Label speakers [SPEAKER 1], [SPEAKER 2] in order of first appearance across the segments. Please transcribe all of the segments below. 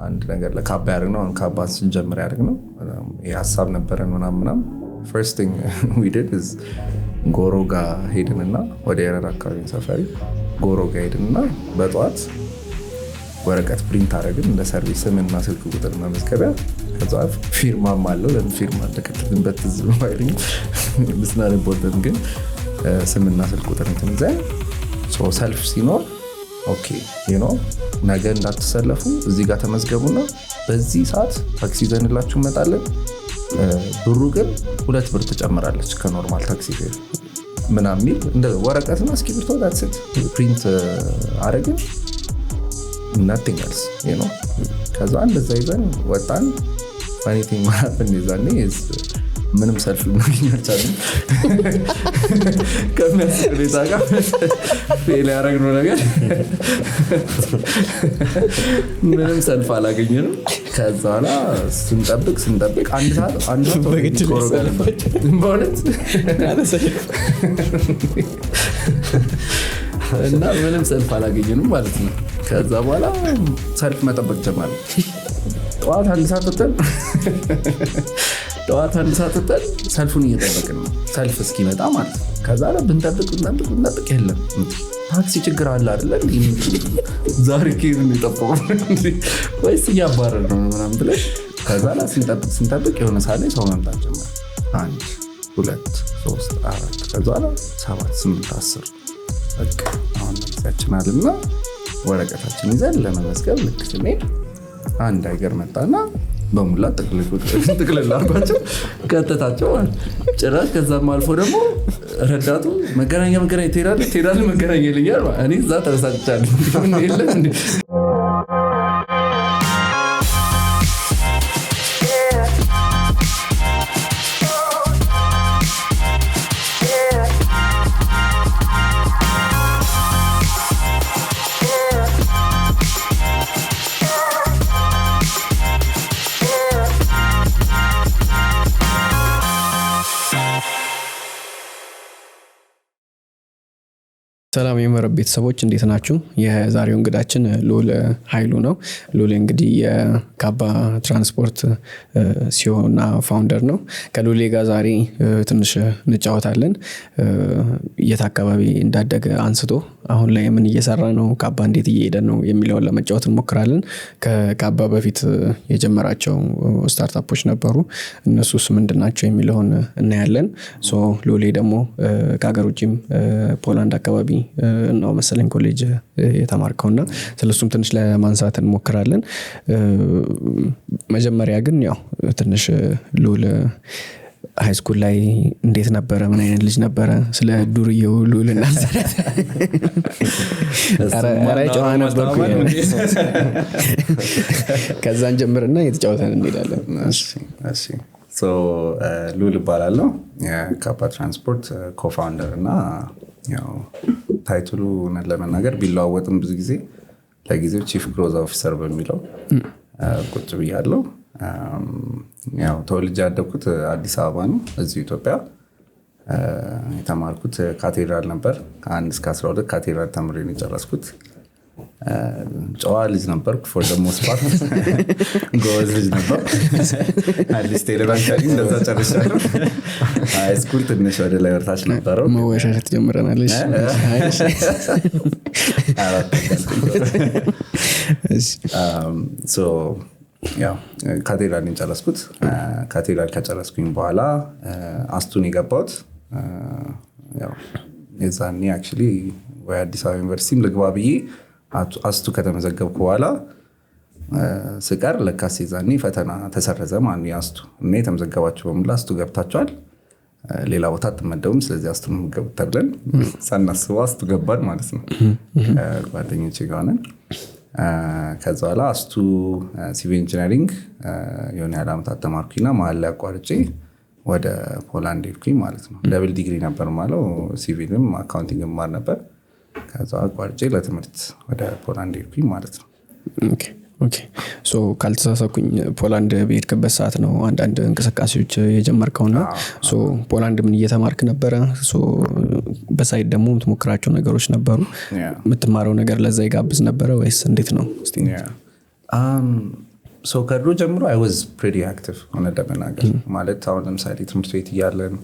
[SPEAKER 1] አንድ ነገር ለካባ ያደርግነው ካባ ስንጀምር ያደርግነው የሀሳብ ነበረን ምናምን first thing we did is ጎሮ ጋር ሄድንና ወደ የረር አካባቢ ሰፈሪ ጎሮ ጋር ሄድንና በጠዋት ወረቀት ፕሪንት አደረግን እንደ ሰርቪስ ስምና ስልክ ቁጥር መመዝገቢያ ከዛ ፊርማም አለው ለምን ፊርማ እንደከተትንበት ዝም ባይልኝ ምስና ሪፖርተን ግን ስምና ስልክ ቁጥር እንትንዘ ሶ ሰልፍ ሲኖር ኦኬ you know ነገ እንዳትሰለፉ እዚህ ጋር ተመዝገቡና በዚህ ሰዓት ታክሲ ይዘንላችሁ እንመጣለን ብሩ ግን 2 ብር ተጨምራለች ከኖርማል ታክሲ ፌር ምናምን እንደ ወረቀትና እስክሪብቶ that's it ፕሪንት አረግን nothing else you know ከዛ እንደዛ ይዘን ወጣን funny thing happened ይዛኔ is ምንም ሰልፍ ማግኘታችን ከመሰለታ ጋር ፌል ያደረግነው ነገር ምንም ሰልፍ አላገኘንም ከዛ በኋላ ስንጠብቅ አንድ ሰዓት ኮሮጋል በእውነት እና ምንም ሰልፍ አላገኘንም ማለት ነው ከዛ በኋላ ሰልፍ መጠበቅ ጀመርን ጠዋት አንድ ሰዓት ተጠል ሰልፉን እየጠበቅን ነው ሰልፍ እስኪመጣ ማለት ከዛ ላይ ብንጠብቅ የለም ታክሲ ችግር አለ አይደል ዛሬ ከምን ይጠፋው ወይስ ያባረር ነው ምናምን ብለሽ ከዛ ላይ ስንጠብቅ የሆነ ሳለ ሰው መምጣት ጀመረ 1 2 3 4 ከዛ ላይ 7 8 10 በቃ አሁን ተቻችናልና ወረቀታችን ይዘን ለመመስገብ ልክ ስንሄድ አንድ አይገር መጣና በሙላ ጥቅልል አርጓቸው ከተታቸው ጭራሽ ከዛም አልፎ ደግሞ ረዳቱ መገናኛ ትሄዳለህ መገናኛ ይልኛል እኔ እዛ ተረሳጭቻለሁ ምን የለም እንዴ
[SPEAKER 2] ሰላም የመረብ ቤተሰቦች እንዴት ናችሁ? የዛሬው እንግዳችን ሉል ኃይሉ ነው። ሉል እንግዲህ የካባ ትራንስፖርት ሲኦ እና ፋውንደር ነው። ከሉል ጋር ዛሬ ትንሽ እንጫወታለን። የት አካባቢ እንዳደገ አንስቶ አሁን ላይ ምን እየሰራ ነው፣ ካባ እንዴት እየሄደ ነው የሚለውን ለመጫወት እንሞክራለን። ከካባ በፊት የጀመራቸው ስታርታፖች ነበሩ፣ እነሱስ ምንድናቸው የሚለውን እናያለን። ሶ ሉል ደግሞ ከሀገር ውጭም ፖላንድ አካባቢ ነው መሰለኝ ኮሌጅ የተማርከውና ስለሱም ትንሽ ለማንሳት እንሞክራለን። መጀመሪያ ግን ያው ትንሽ ሉል ሃይ ስኩል ላይ እንዴት ነበረ? ምን አይነት ልጅ ነበረ? ስለ ዱርዬው ሉል እናንሳለን። አራይ ጨዋ ነበርኩ። ከዛን ጀምርና የተጫወተን እንሄዳለን።
[SPEAKER 1] እሺ ሶ ሉል እባላለሁ የካባ ትራንስፖርት ኮፋውንደር እና ያው ታይትሉ ለመናገር ቢለዋወጥም ብዙ ጊዜ ለጊዜው ቺፍ ግሮዝ ኦፊሰር በሚለው ቁጭ ብያለሁ። ያው ተወልጄ ያደግኩት አዲስ አበባ ነው፣ እዚህ ኢትዮጵያ። የተማርኩት ካቴድራል ነበር። ከ1 እስከ 12 ካቴድራል ተምሬ ነው የጨረስኩት። ጨዋ ልጅ ነበርኩ for the most part ጎበዝ ልጅ ነበር። አዲስ ኤሌመንታሪ እንደዛ ጨርሻለሁ። ሃይ ስኩል ትንሽ ወደ ላይ ወርታች ነበረው።
[SPEAKER 2] መወሻሸት ጀምረናል።
[SPEAKER 1] ሶ ያው ካቴድራል ጨረስኩት። ካቴድራል ከጨረስኩኝ በኋላ አስቱን የገባሁት ያው የዛኔ actually ወይ አዲስ አበባ ዩኒቨርሲቲም ልግባ ብዬ አስቱ ከተመዘገብኩ በኋላ ስቀር ለካስ የዛኔ ፈተና ተሰረዘ ማለት ነው አስቱ እና የተመዘገባችሁ በሙሉ አስቱ ገብታችኋል፣ ሌላ ቦታ አትመደቡም፣ ስለዚህ አስቱ ነው የምትገቡት ተብለን ሳናስበው አስቱ ገባን ማለት ነው። ጓደኞቼ ጋር ነን። ከዛ በኋላ አስቱ ሲቪል ኢንጂነሪንግ የሆነ ያህል ዓመታት ተማርኩኝና መሀል ላይ አቋርጬ ወደ ፖላንድ ሄድኩኝ ማለት ነው። ደብል ዲግሪ ነበር ማለት ሲቪልም አካውንቲንግም ማር ነበር። ከዛ አቋርጬ ለትምህርት ወደ ፖላንድ ሄድኩኝ ማለት ነው።
[SPEAKER 2] ኦኬ ሶ ካልተሳሳኩኝ ፖላንድ በሄድክበት ሰዓት ነው አንዳንድ እንቅስቃሴዎች የጀመርከውና ሶ ፖላንድ ምን እየተማርክ ነበረ? ሶ በሳይድ ደግሞ የምትሞክራቸው ነገሮች ነበሩ? የምትማረው ነገር ለዛ ይጋብዝ ነበረ ወይስ እንዴት ነው?
[SPEAKER 1] ሶ ከድሮ ጀምሮ I was pretty active ሆነ ለመናገር ማለት አሁን ለምሳሌ ትምህርት ቤት እያለን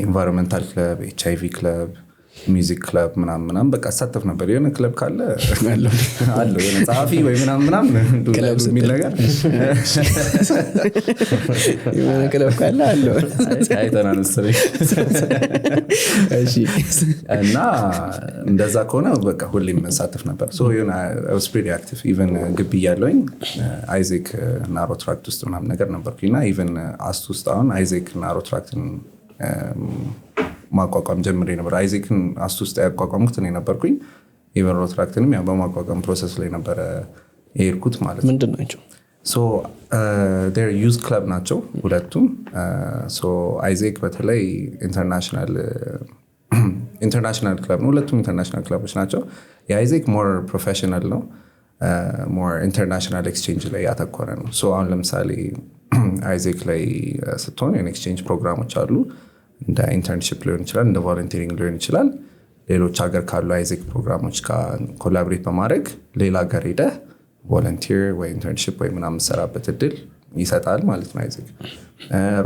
[SPEAKER 1] ኢንቫይሮንመንታል ክለብ HIV ክለብ ሚውዚክ ክለብ ምናምን በቃ አሳተፍ ነበር የሆነ ክለብ ካለ አለው የሆነ ጸሐፊ ወይ ምናምን ክለብ የሚል ነገር
[SPEAKER 2] የሆነ ክለብ ካለ አለው
[SPEAKER 1] አይተናል መሰለኝ
[SPEAKER 2] እሺ
[SPEAKER 1] እና እንደዛ ከሆነ በቃ ሁሌም መሳተፍ ነበር ሶ የሆነ I was pretty active even ግቢ እያለሁኝ አይዜክ እና ሮትራክት ውስጥ ምናምን ነገር ነበርኩኝና even አስት ውስጥ አሁን አይዜክ እና ሮትራክትን ማቋቋም ጀምሬ ነበር አይዜክን አስት ውስጥ ያቋቋምኩት እኔ ነበርኩኝ ኢቨን ሮትራክትንም ያው በማቋቋም ፕሮሰስ ላይ ነበረ የሄድኩት ማለት
[SPEAKER 2] ምንድን ናቸው
[SPEAKER 1] ሶ they're youth club ናቸው ሁለቱም ሶ አይዜክ በተለይ ኢንተርናሽናል ክለብ ነው ሁለቱም ኢንተርናሽናል ክለቦች ናቸው የአይዜክ ሞር ፕሮፌሽናል ነው ሞር ኢንተርናሽናል ኤክስቼንጅ ላይ ያተኮረ ነው ሶ አሁን ለምሳሌ አይዜክ ላይ ስትሆን የኤክስቼንጅ ፕሮግራሞች አሉ እንደ ኢንተርንሺፕ ሊሆን ይችላል እንደ ቮለንቲሪንግ ሊሆን ይችላል ሌሎች ሀገር ካሉ አይዜክ ፕሮግራሞች ጋር ኮላቦሬት በማድረግ ሌላ ሀገር ሄደህ ቮለንቲር ወይ ኢንተርንሺፕ ወይ ምናምን የምትሰራበት እድል ይሰጣል ማለት ነው አይዜክ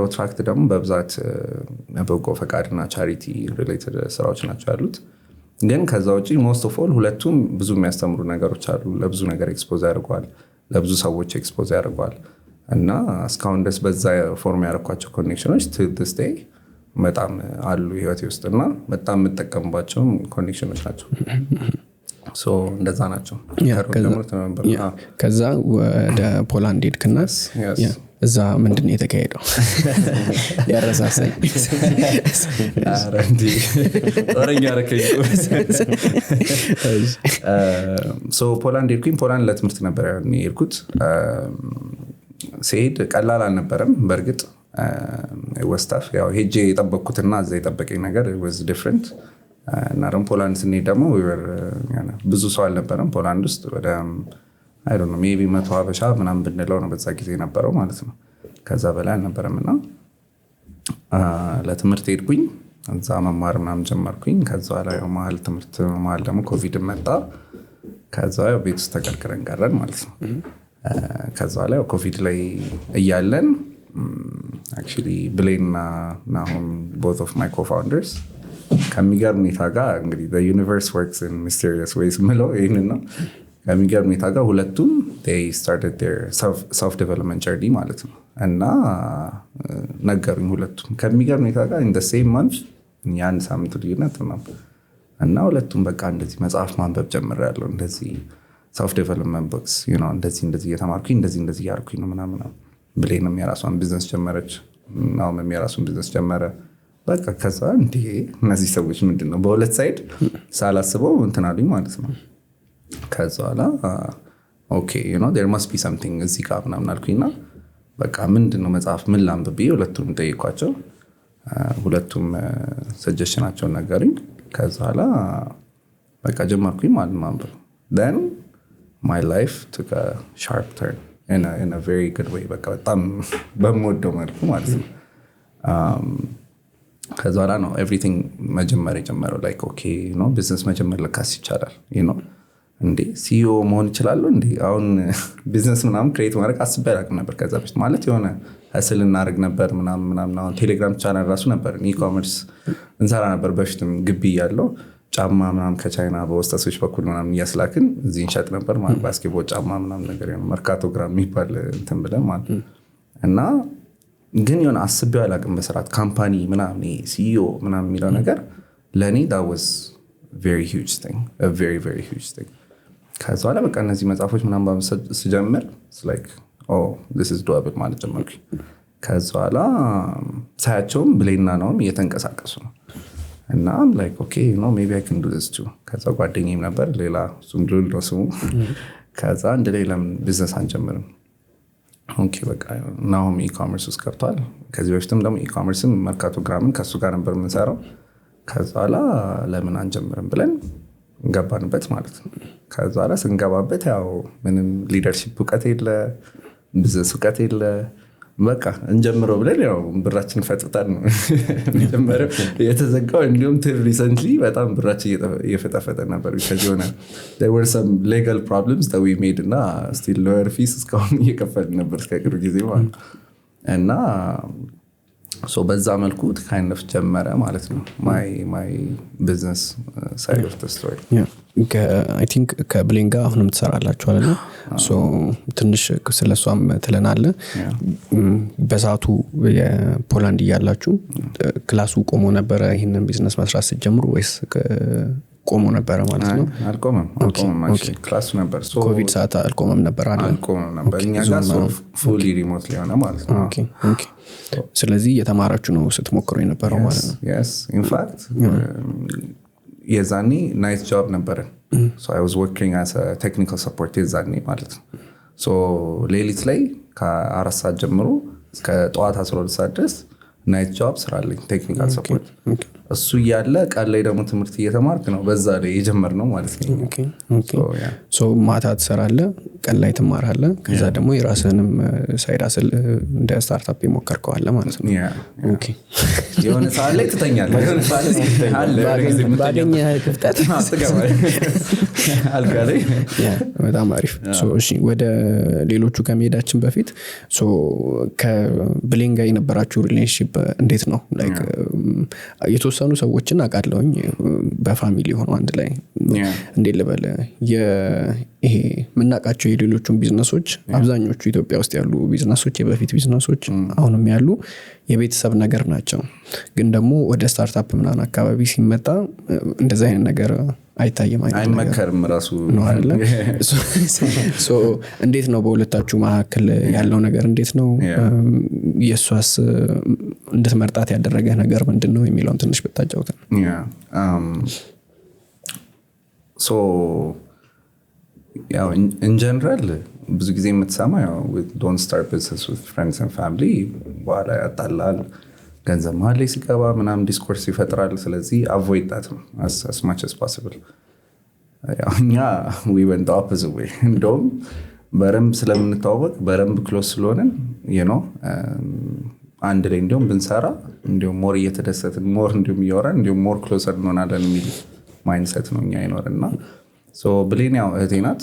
[SPEAKER 1] ሮትራክት ደግሞ በብዛት በጎ ፈቃድና ቻሪቲ ሪሌትድ ስራዎች ናቸው ያሉት ግን ከዛ ውጪ ሞስት ኦፍ ኦል ሁለቱም ብዙ የሚያስተምሩ ነገሮች አሉ ለብዙ ነገር ኤክስፖዝ ያደርገዋል ለብዙ ሰዎች ኤክስፖዝ ያደርገዋል እና እስካሁን ድረስ በዛ ፎርም ያደረኳቸው ኮኔክሽኖች to this day በጣም አሉ ህይወቴ ውስጥና በጣም የምጠቀምባቸውም ኮኔክሽኖች ናቸው ሶ እንደዛ ናቸው
[SPEAKER 2] ከዛ ወደ ፖላንድ ሄድክና እዛ ምንድን የተካሄደው ያረሳሳኝ
[SPEAKER 1] ጦረኛ ረከኝ ሶ ፖላንድ ሄድኩኝ ፖላንድ ለትምህርት ነበር የሄድኩት ሲሄድ ቀላል አልነበረም በእርግጥ ወስታፍ ያው ሄጄ የጠበቅኩትና እዛ የጠበቀኝ ነገር was different እና ደግሞ ፖላንድ ስንሄድ ደግሞ ብዙ ሰው አልነበረም ፖላንድ ውስጥ ወደ I don't know maybe 100 ሀበሻ ምናምን ብንለው ነው በዛ ጊዜ ነበረው ማለት ነው ከዛ በላይ አልነበረም እና ለትምህርት ሄድኩኝ እዛ መማር ምናምን ጀመርኩኝ ከዛ ላይ መሀል ትምህርት መሀል ደግሞ ኮቪድ መጣ ከዛ ቤት ውስጥ ተቀርቅረን ቀረን ማለት ነው ከዛ ላይ ኮቪድ ላይ እያለን actually ብሌንና ናሆም both of my co-founders ከሚገርም ሁኔታ ጋር እንግዲህ the universe works in mysterious ways ምለው ይህንን ነው ከሚገርም ሁኔታ ጋር ሁለቱም they started their self-development journey ማለት ነው እና ነገሩኝ ሁለቱም ከሚገርም ሁኔታ ጋር in the same month የአንድ ሳምንት ልዩነት ነው እና ሁለቱም በቃ እንደዚህ መጽሐፍ ማንበብ ጀምሬያለሁ እንደዚህ self-development books እንደዚህ እየተማርኩኝ እንደዚህ እያደረኩኝ ነው ምናምን ብሌንም የራሷን ቢዝነስ ጀመረች ናሆምም የራሱን ቢዝነስ ጀመረ በቃ ከዛ እንዴ እነዚህ ሰዎች ምንድነው በሁለት ሳይድ ሳላስበው እንትን አሉኝ ማለት ነው ከዛ ኋላ ኦኬ there must be something እዚህ ጋር ምናምን አልኩኝና በቃ ምንድነው መጽሐፍ ምን ላንብብ ብዬ ሁለቱም ጠየኳቸው ሁለቱም ሰጀሽናቸውን ነገሩኝ ከዛ ኋላ በቃ ጀመርኩኝ ማለት ማንበብ then my life took a sharp turn in a very good way በቃ በጣም በመወደው መልኩ ማለት ነው ከዛ በኋላ ነው ኤቭሪቲንግ መጀመር የጀመረው ላይክ ኦኬ ቢዝነስ መጀመር ለካስ ይቻላል እንዴ ሲኦ መሆን ይችላለሁ እንዴ አሁን ቢዝነስ ምናምን ክሬት ማድረግ አስቤ አላውቅም ነበር ከዛ በፊት ማለት የሆነ ሀስል እናደርግ ነበር ምናምን አሁን ቴሌግራም ቻናል ራሱ ነበር ኢኮመርስ እንሰራ ነበር በፊትም ግቢ ያለው ጫማ ምናምን ከቻይና በወስታሶች በኩል ምናምን እያስላክን እዚህ እንሸጥ ነበር ማለት ባስኬትቦል ጫማ ምናምን ነገር መርካቶግራም የሚባል እንትን ብለን ማለት እና ግን የሆነ አስቤው አላውቅም በስርዓት ካምፓኒ ምናምን ሲኢኦ ምናምን የሚለው ነገር ለእኔ that was very huge thing a very very huge thing ከዛ በኋላ በቃ እነዚህ መጽሐፎች ምናምን ስጀምር it's like oh this is doable ማለት ጀመርኩኝ ከዛ በኋላ ሳያቸውም ብሌና ነውም እየተንቀሳቀሱ ነው እና I'm like okay maybe I can do this too ከዛ ጓደኛዬም ነበር ሌላ እሱም ሉል ነው ስሙ ከዛ እንደ ሌላም ቢዝነስ አንጀምርም ኦኬ በቃ ናሆም ኢኮመርስ ውስጥ ገብቷል ከዚህ በፊትም ደግሞ ኢኮመርስም መርካቶግራምን ከሱ ጋር ነበር የምንሰራው ከዛ በኋላ ለምን አንጀምርም ብለን ገባንበት ማለት ነው ከዛ በኋላ ስንገባበት ያው ምንም ሊደርሺፕ እውቀት የለ ቢዝነስ እውቀት የለ በቃ እንጀምረው ብለን ያው ብራችን ፈጥታን ነው መጀመሪያው የተዘጋው። እንዲሁም till recently በጣም ብራችን እየፈጠፈጠ ነበር because የሆነ there were some legal problems that we made እና still lawyer fees እስካሁን እየከፈልን ነበር እስከ ቅርብ ጊዜ ማለት እና so በዛ መልኩ kind of ጀመረ ማለት ነው my business side of the story.
[SPEAKER 2] I think ከብሌን ጋር አሁንም ትሰራላችሁ አይደል? so ትንሽ ስለሷም ትለናለህ። በዛቱ የፖላንድ እያላችሁ ክላሱ ቆሞ ነበር ይሄንን ቢዝነስ መስራት ሲጀምሩ ወይስ ቆሞ ነበር ማለት ነው?
[SPEAKER 1] አልቆመም ክላሱ ነበር።
[SPEAKER 2] ኮቪድ ሰዓት አልቆመም ነበር አይደል?
[SPEAKER 1] አልቆመም ነበር። እኛ ጋር fully remote ሊሆነ ማለት ነው።
[SPEAKER 2] ኦኬ ስለዚህ የተማራችሁ ነው ስትሞክሩ የነበረው ማለት ነው?
[SPEAKER 1] yes in fact የዛኔ ናይት ጆብ ነበረ። so I was working as a technical support የዛኔ ማለት ነው። so ሌሊት ላይ ከ4 ሰዓት ጀምሮ እስከ ጠዋት 12 ሰዓት ድረስ ናይት ጆብ ስራለኝ ቴክኒካል ሰፖርት። እሱ ያለ ቀን ላይ ደግሞ ትምህርት እየተማርክ ነው። በዛ ላይ የጀመርነው ማለት ነው።
[SPEAKER 2] so ማታ ትሰራለህ፣ ቀን ላይ ትማራለህ፣ ከዛ ደግሞ የራስህንም ሳይድ አስል እንደ ስታርታፕ ይሞከርከዋል ማለት ነው።
[SPEAKER 1] ኦኬ የሆነ ሰዓት ላይ ትተኛለህ፣ የሆነ ሰዓት ላይ ትተኛለህ፣
[SPEAKER 2] ባገኘህ ክፍተት
[SPEAKER 1] አልጋ ላይ።
[SPEAKER 2] በጣም አሪፍ። so እሺ ወደ ሌሎቹ ከመሄዳችን በፊት so ከብሌን ጋር የነበራችሁ ሪሌሽንሺፕ እንዴት ነው? ላይክ የተወሰኑ ሰዎችን አውቃለሁኝ በፋሚሊ ሆኖ አንድ ላይ እንዴት ልበል ይሄ ምናቃቸው የሌሎቹን ቢዝነሶች አብዛኞቹ ኢትዮጵያ ውስጥ ያሉ ቢዝነሶች የበፊት ቢዝነሶች አሁንም ያሉ የቤተሰብ ነገር ናቸው። ግን ደግሞ ወደ ስታርታፕ ምናምን አካባቢ ሲመጣ እንደዛ አይነት ነገር አይታየም
[SPEAKER 1] አይመከርም ራሱ
[SPEAKER 2] ነው አይደል? so እንዴት ነው በሁለታችሁ መካከል ያለው ነገር እንዴት ነው? የሷስ እንድትመርጣት ያደረገ ነገር ምንድነው የሚለውን ትንሽ ብታጫውተን።
[SPEAKER 1] so ያው in general ብዙ ጊዜ የምትሰማ ያው don't start business with friends and family በኋላ ያጣላል፣ ገንዘብ መሀል ላይ ሲገባ ምናምን ዲስኮርስ ይፈጥራል። ስለዚህ avoid that as much as possible። ያው እኛ we went the opposite way። እንደውም በረምብ ስለምንተዋወቅ በረምብ ክሎስ ስለሆነን አንድ ላይ እንደውም ብንሰራ እንደውም ሞር እየተደሰትን ሞር እንደውም እያወራን እንደውም ሞር ክሎሰር እንሆናለን የሚል ማይንድሴት ነው እኛ ይኖርና so ብሌን ያው እህቴ ናት።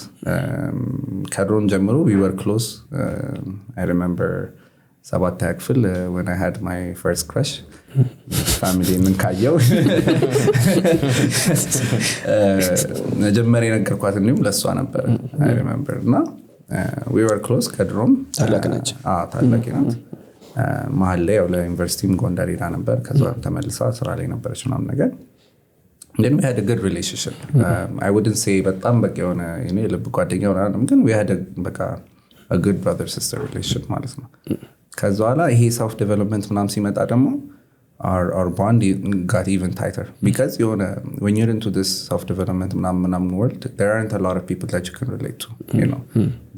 [SPEAKER 1] ከድሮም ጀምሮ we were close. I remember 7th ክፍል when I had my first crush family ምን ካየው መጀመሪያ ነገርኳት እንዲሁም ለሷ ነበር I remember እና we were close ከድሮም
[SPEAKER 2] ታላቅ ነች።
[SPEAKER 1] ታላቅ ናት። መሀል ላይ ያው ለዩኒቨርሲቲም ጎንደር ሄዳ ነበር። ከዛ ተመልሳ ስራ ላይ ነበረች ምናምን ነገር then we had a good relationship. I wouldn't say በጣም በቃ የሆነ ልብ ጓደኛ ሆነን ግን we had a good brother sister relationship ማለት ነው። ከዛ በኋላ ይሄ self development ምናምን ሲመጣ ደግሞ our bond got even tighter because when you're into this self development ምናምን world there aren't a lot of people that you can relate to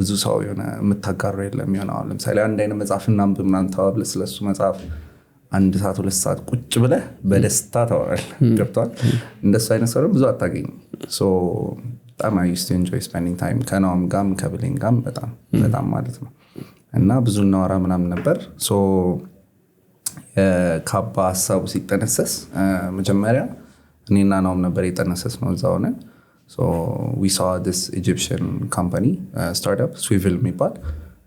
[SPEAKER 1] ብዙ ሰው የምታጋራው የለም። ለምሳሌ አንድ አይነት መጽሐፍ ምናምን ተባብለህ ስለሱ መጽሐፍ 1 ሰዓት 2 ሰዓት ቁጭ ብለህ በደስታ ታወራለህ። ገብቷል? እንደሱ አይነት ሰው ብዙ አታገኝም። so በጣም I used to enjoy spending time ከናም ጋም ከብሌን ጋም በጣም ማለት ነው። እና ብዙ እናወራ ምናምን ነበር። so ካባ ሀሳቡ ሲጠነሰስ መጀመሪያ እኔና ናም ነበር የጠነሰስ ነው እዛው ሆነ። so we saw this Egyptian company startup Swivel የሚባል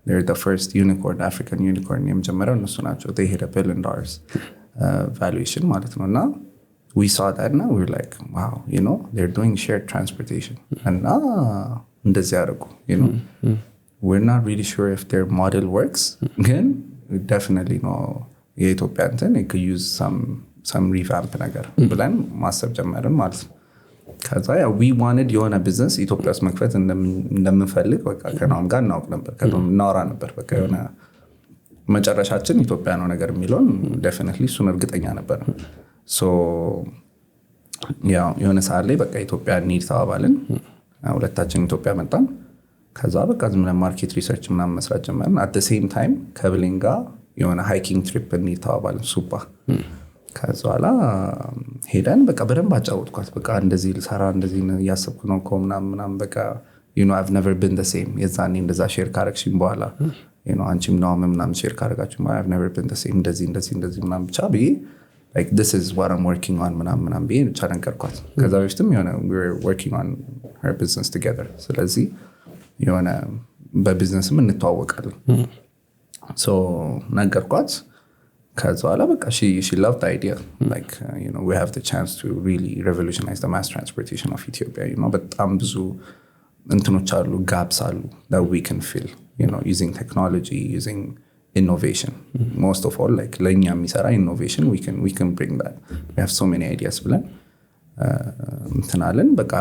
[SPEAKER 1] they're the first unicorn African unicorn የመጀመሪያው እነሱ ናቸው። they hit $1 billion valuation ማለት ነው። እና we saw that now we were like wow they're doing shared transportation and እንደዚህ ያደርጉ we're not really sure if their model works ግን definitely no የኢትዮጵያ እንትን it could use some revamp ነገር ብለን ማሰብ ጀመርን ማለት ነው። ከዛ we wanted የሆነ ቢዝነስ ኢትዮጵያ ውስጥ መክፈት እንደምንፈልግ በቃ ከናም ጋር እናውቅ ነበር። ከናም እናወራ ነበር። በቃ የሆነ መጨረሻችን ኢትዮጵያ ነው ነገር የሚለውን definitely እሱን እርግጠኛ ነበር። so የሆነ ሰዓት ላይ በቃ ኢትዮጵያ እንሂድ ተባባልን። ሁለታችን ኢትዮጵያ መጣን። ከዛ በቃ ዝም ብለን ማርኬት ሪሰርች ምናምን መስራት ጀመርን። at the same time ከብሌን ጋር የሆነ ሃይኪንግ ትሪፕ እንሂድ ተባባልን ሱባ። ከዛ በኋላ ሄደን በቃ በደንብ አጫወትኳት። በቃ እንደዚህ ልሰራ እንደዚህ እያሰብኩ ነው እኮ ምናምን በቃ I've never been the same የዛኔ እንደዛ ሼር ካረክሽኝ በኋላ አንቺም ነው ምናምን ሼር ካደረጋችሁ I've never been the same እንደዚህ ምናምን ብቻ ብዬ like this is what I'm working on ምናምን ብዬ ብቻ ነገርኳት። ከዛ በፊትም we're working on her business together ስለዚህ በቢዝነስም እንተዋወቃለን። so ነገርኳት። ከዛ በኋላ በቃ she loved the idea like we have the chance to really revolutionize the mass transportation of Ethiopia በጣም ብዙ እንትኖች አሉ gaps አሉ that we can fill using technology using innovation most of all like ለኛ የሚሰራ innovation we can bring that we have so many ideas ብለን እንትናለን በቃ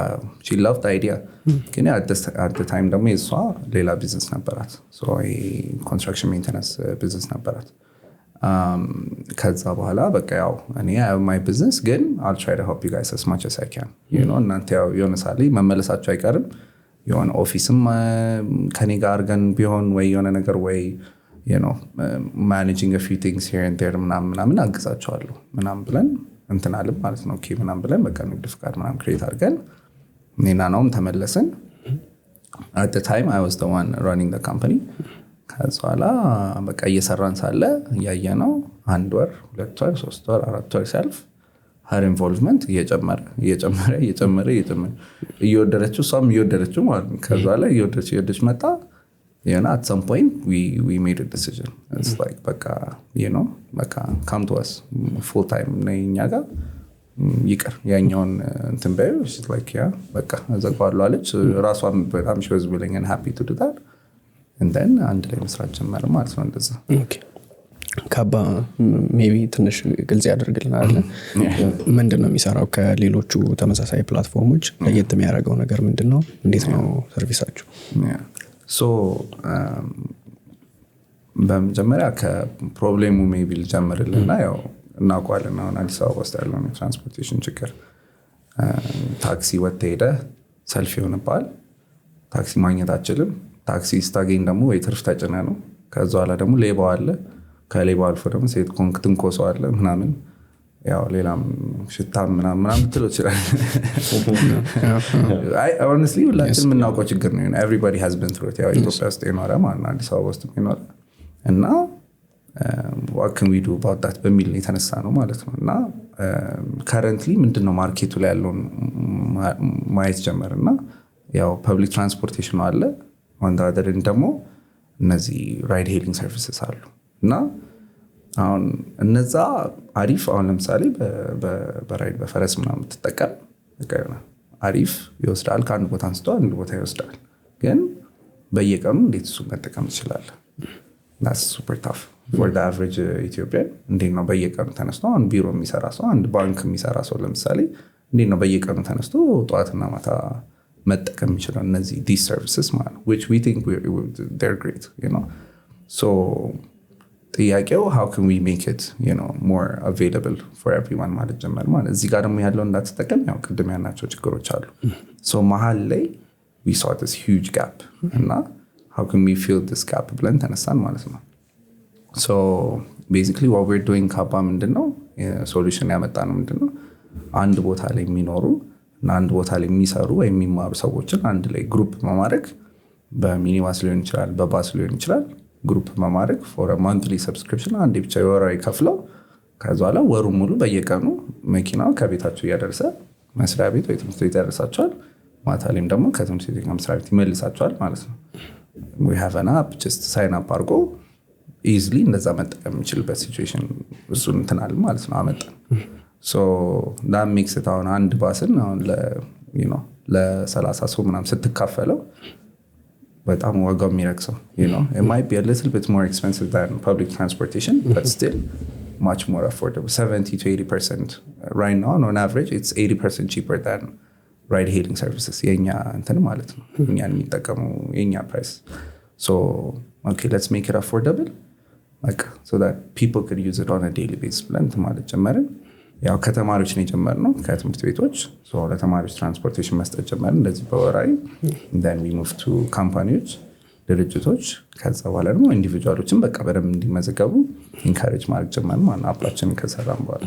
[SPEAKER 1] she loved the idea ግን at the time ደግሞ እሷ ሌላ ቢዝነስ ነበራት so construction maintenance ቢዝነስ ነበራት። ከዛ በኋላ በቃ እኔ I have my business ግን I'll try to help you guys as much as I can እናንተ የሆነ ሳሊ መመለሳችሁ አይቀርም የሆነ ኦፊስም ከኔ ጋር ግን ቢሆን ወይ የሆነ ነገር ወይ managing a few things here and there ምናምን አግዛቸዋለሁ ምናምን ብለን እንትናለም ማለት ነው። ኦኬ ምናምን ብለን በቃ ንግድ ፍቃድ ምናምን ክሬት አድርገን እኔና ነውም ተመለስን። at the time I was the one running the company ከዛ በኋላ በቃ እየሰራን ሳለ ያየነው 1 ወር 2 ወር 3 ወር 4 ወር ሲያልፍ her involvement እየጨመረ እየወደደችው እሷም እየወደደችው ማለት ነው። ከዛ በኋላ እየወደደች መጣ at some point we made a decision it's like በቃ በቃ come to us full time ነኛ ጋር ይቀር ያኛውን እንትን በይ she's like በቃ አዘጋዋለሁ አለች። ራሷም በጣም she was willing and happy to do that and then አንድ ላይ መስራት ጀመረ ማለት ነው። እንደዛ
[SPEAKER 2] ኦኬ ካባ ሜቢ ትንሽ ግልጽ ያደርግልናል ምንድነው የሚሰራው ከሌሎቹ ተመሳሳይ ፕላትፎርሞች ለየት የሚያደርገው ነገር ምንድነው? እንዴት ነው ሰርቪሳችሁ?
[SPEAKER 1] so በመጀመሪያ ከፕሮብሌሙ ሜቢ ልጀምርልና እናውቀዋለን አሁን አዲስ አበባ ውስጥ ያለው ትራንስፖርቴሽን ችግር ታክሲ ወጥተህ ሄደህ ሰልፍ ይሆንብሃል። ታክሲ ማግኘት አትችልም። ታክሲ ስታገኝ ደግሞ ወይ ትርፍ ተጭነህ ነው። ከዛ በኋላ ደግሞ ሌባው አለ። ከሌባው አልፎ ደግሞ ሴት ኮንክ ትንኮሰው አለ ምናምን ሌላም ሽታ ምናምን ትለው ይችላል። honestly ሁላችንም የምናውቀው ችግር ነው። everybody has been through it ኢትዮጵያ ውስጥ የኖረ ማለት ነው አዲስ አበባ ውስጥ የኖረ እና what can we do about that በሚል የተነሳ ነው ማለት ነው። እና currently ምንድነው ማርኬቱ ላይ ያለውን ማየት ጀመርና ፐብሊክ ትራንስፖርቴሽን አለ on the other end ደግሞ እነዚህ ራይድ ሄሊንግ ሰርቪስስ አሉ እና አሁን እነዛ አሪፍ አሁን ለምሳሌ በራይድ በፈረስ ምናምን ተጠቀም አሪፍ ይወስዳል ከአንድ ቦታ አንስቶ አንድ ቦታ ይወስዳል። ግን በየቀኑ እንዴት እሱ መጠቀም ይችላል? that's super tough for the average Ethiopian እንዴት ነው በየቀኑ ተነስቶ አንድ ቢሮ የሚሰራ ሰው አንድ ባንክ የሚሰራ ሰው ለምሳሌ እንዴት ነው በየቀኑ ተነስቶ ጧትና ማታ መጠቀም ይችላል እነዚህ these services ማለት ነው which we think they're great so ጥያቄው how can we make it more available for everyone ማለት ጀመር ማለት እዚህ ጋር ደግሞ ያለው እንዳትጠቀም ቅድም ያናቸው ችግሮች አሉ። so መሃል ላይ we saw this huge gap እና how can we fill this gap ብለን ተነሳን ማለት ነው። so basically what we're doing ካባ ምንድነው ሶሉሽን ያመጣነው ምንድነው አንድ ቦታ ላይ የሚኖሩ እና አንድ ቦታ ላይ የሚሰሩ ወይ የሚማሩ ሰዎችን አንድ ላይ ግሩፕ በማድረግ በሚኒባስ ሊሆን ይችላል በባስ ሊሆን ይችላል ግሩፕ በማድረግ for a monthly subscription አንዴ ብቻ ወራዊ ከፍለው ከዛ በኋላ ወሩ ሙሉ በየቀኑ መኪናው ከቤታቸው እያደረሰ መስሪያ ቤት ወይ ትምህርት ቤት ያደርሳቸዋል። ማታ ላይም ደግሞ ከትምህርት ቤት መስሪያ ቤት ይመልሳቸዋል ማለት ነው። we have an app just sign up አድርጎ easily እንደዛ መጠቀም የሚችልበት ሲቹዌሽን እሱን እንትናል ማለት ነው አመጣን። so that makes it አሁን አንድ ባስን አሁን ለ30 ሰው ምናምን ስትካፈለው በጣም ዋጋው የሚረክሰው it might be a little bit more expensive than public transportation but still much more affordable 70 to 80% right now on average it's 80% cheaper than ride hailing services የኛ እንትን ማለት ነው እኛን የሚጠቀሙ የኛ price so okay let's make it affordable like so that people could use it on a daily basis ብለን ማለት ጀመርን። ከተማሪዎች ነው የጀመርነው ከትምህርት ቤቶች so ለተማሪዎች ትራንስፖርቴሽን መስጠት ጀመርን እንደዚህ በወራይ then we moved to ካምፓኒዎች ድርጅቶች ከዛ በኋላ ደግሞ ኢንዲቪጁዋሎችን በቃ በደንብ እንዲመዘገቡ ኢንካሬጅ ማድረግ ጀመርን ማለት አፕላችንን ከሰራን በኋላ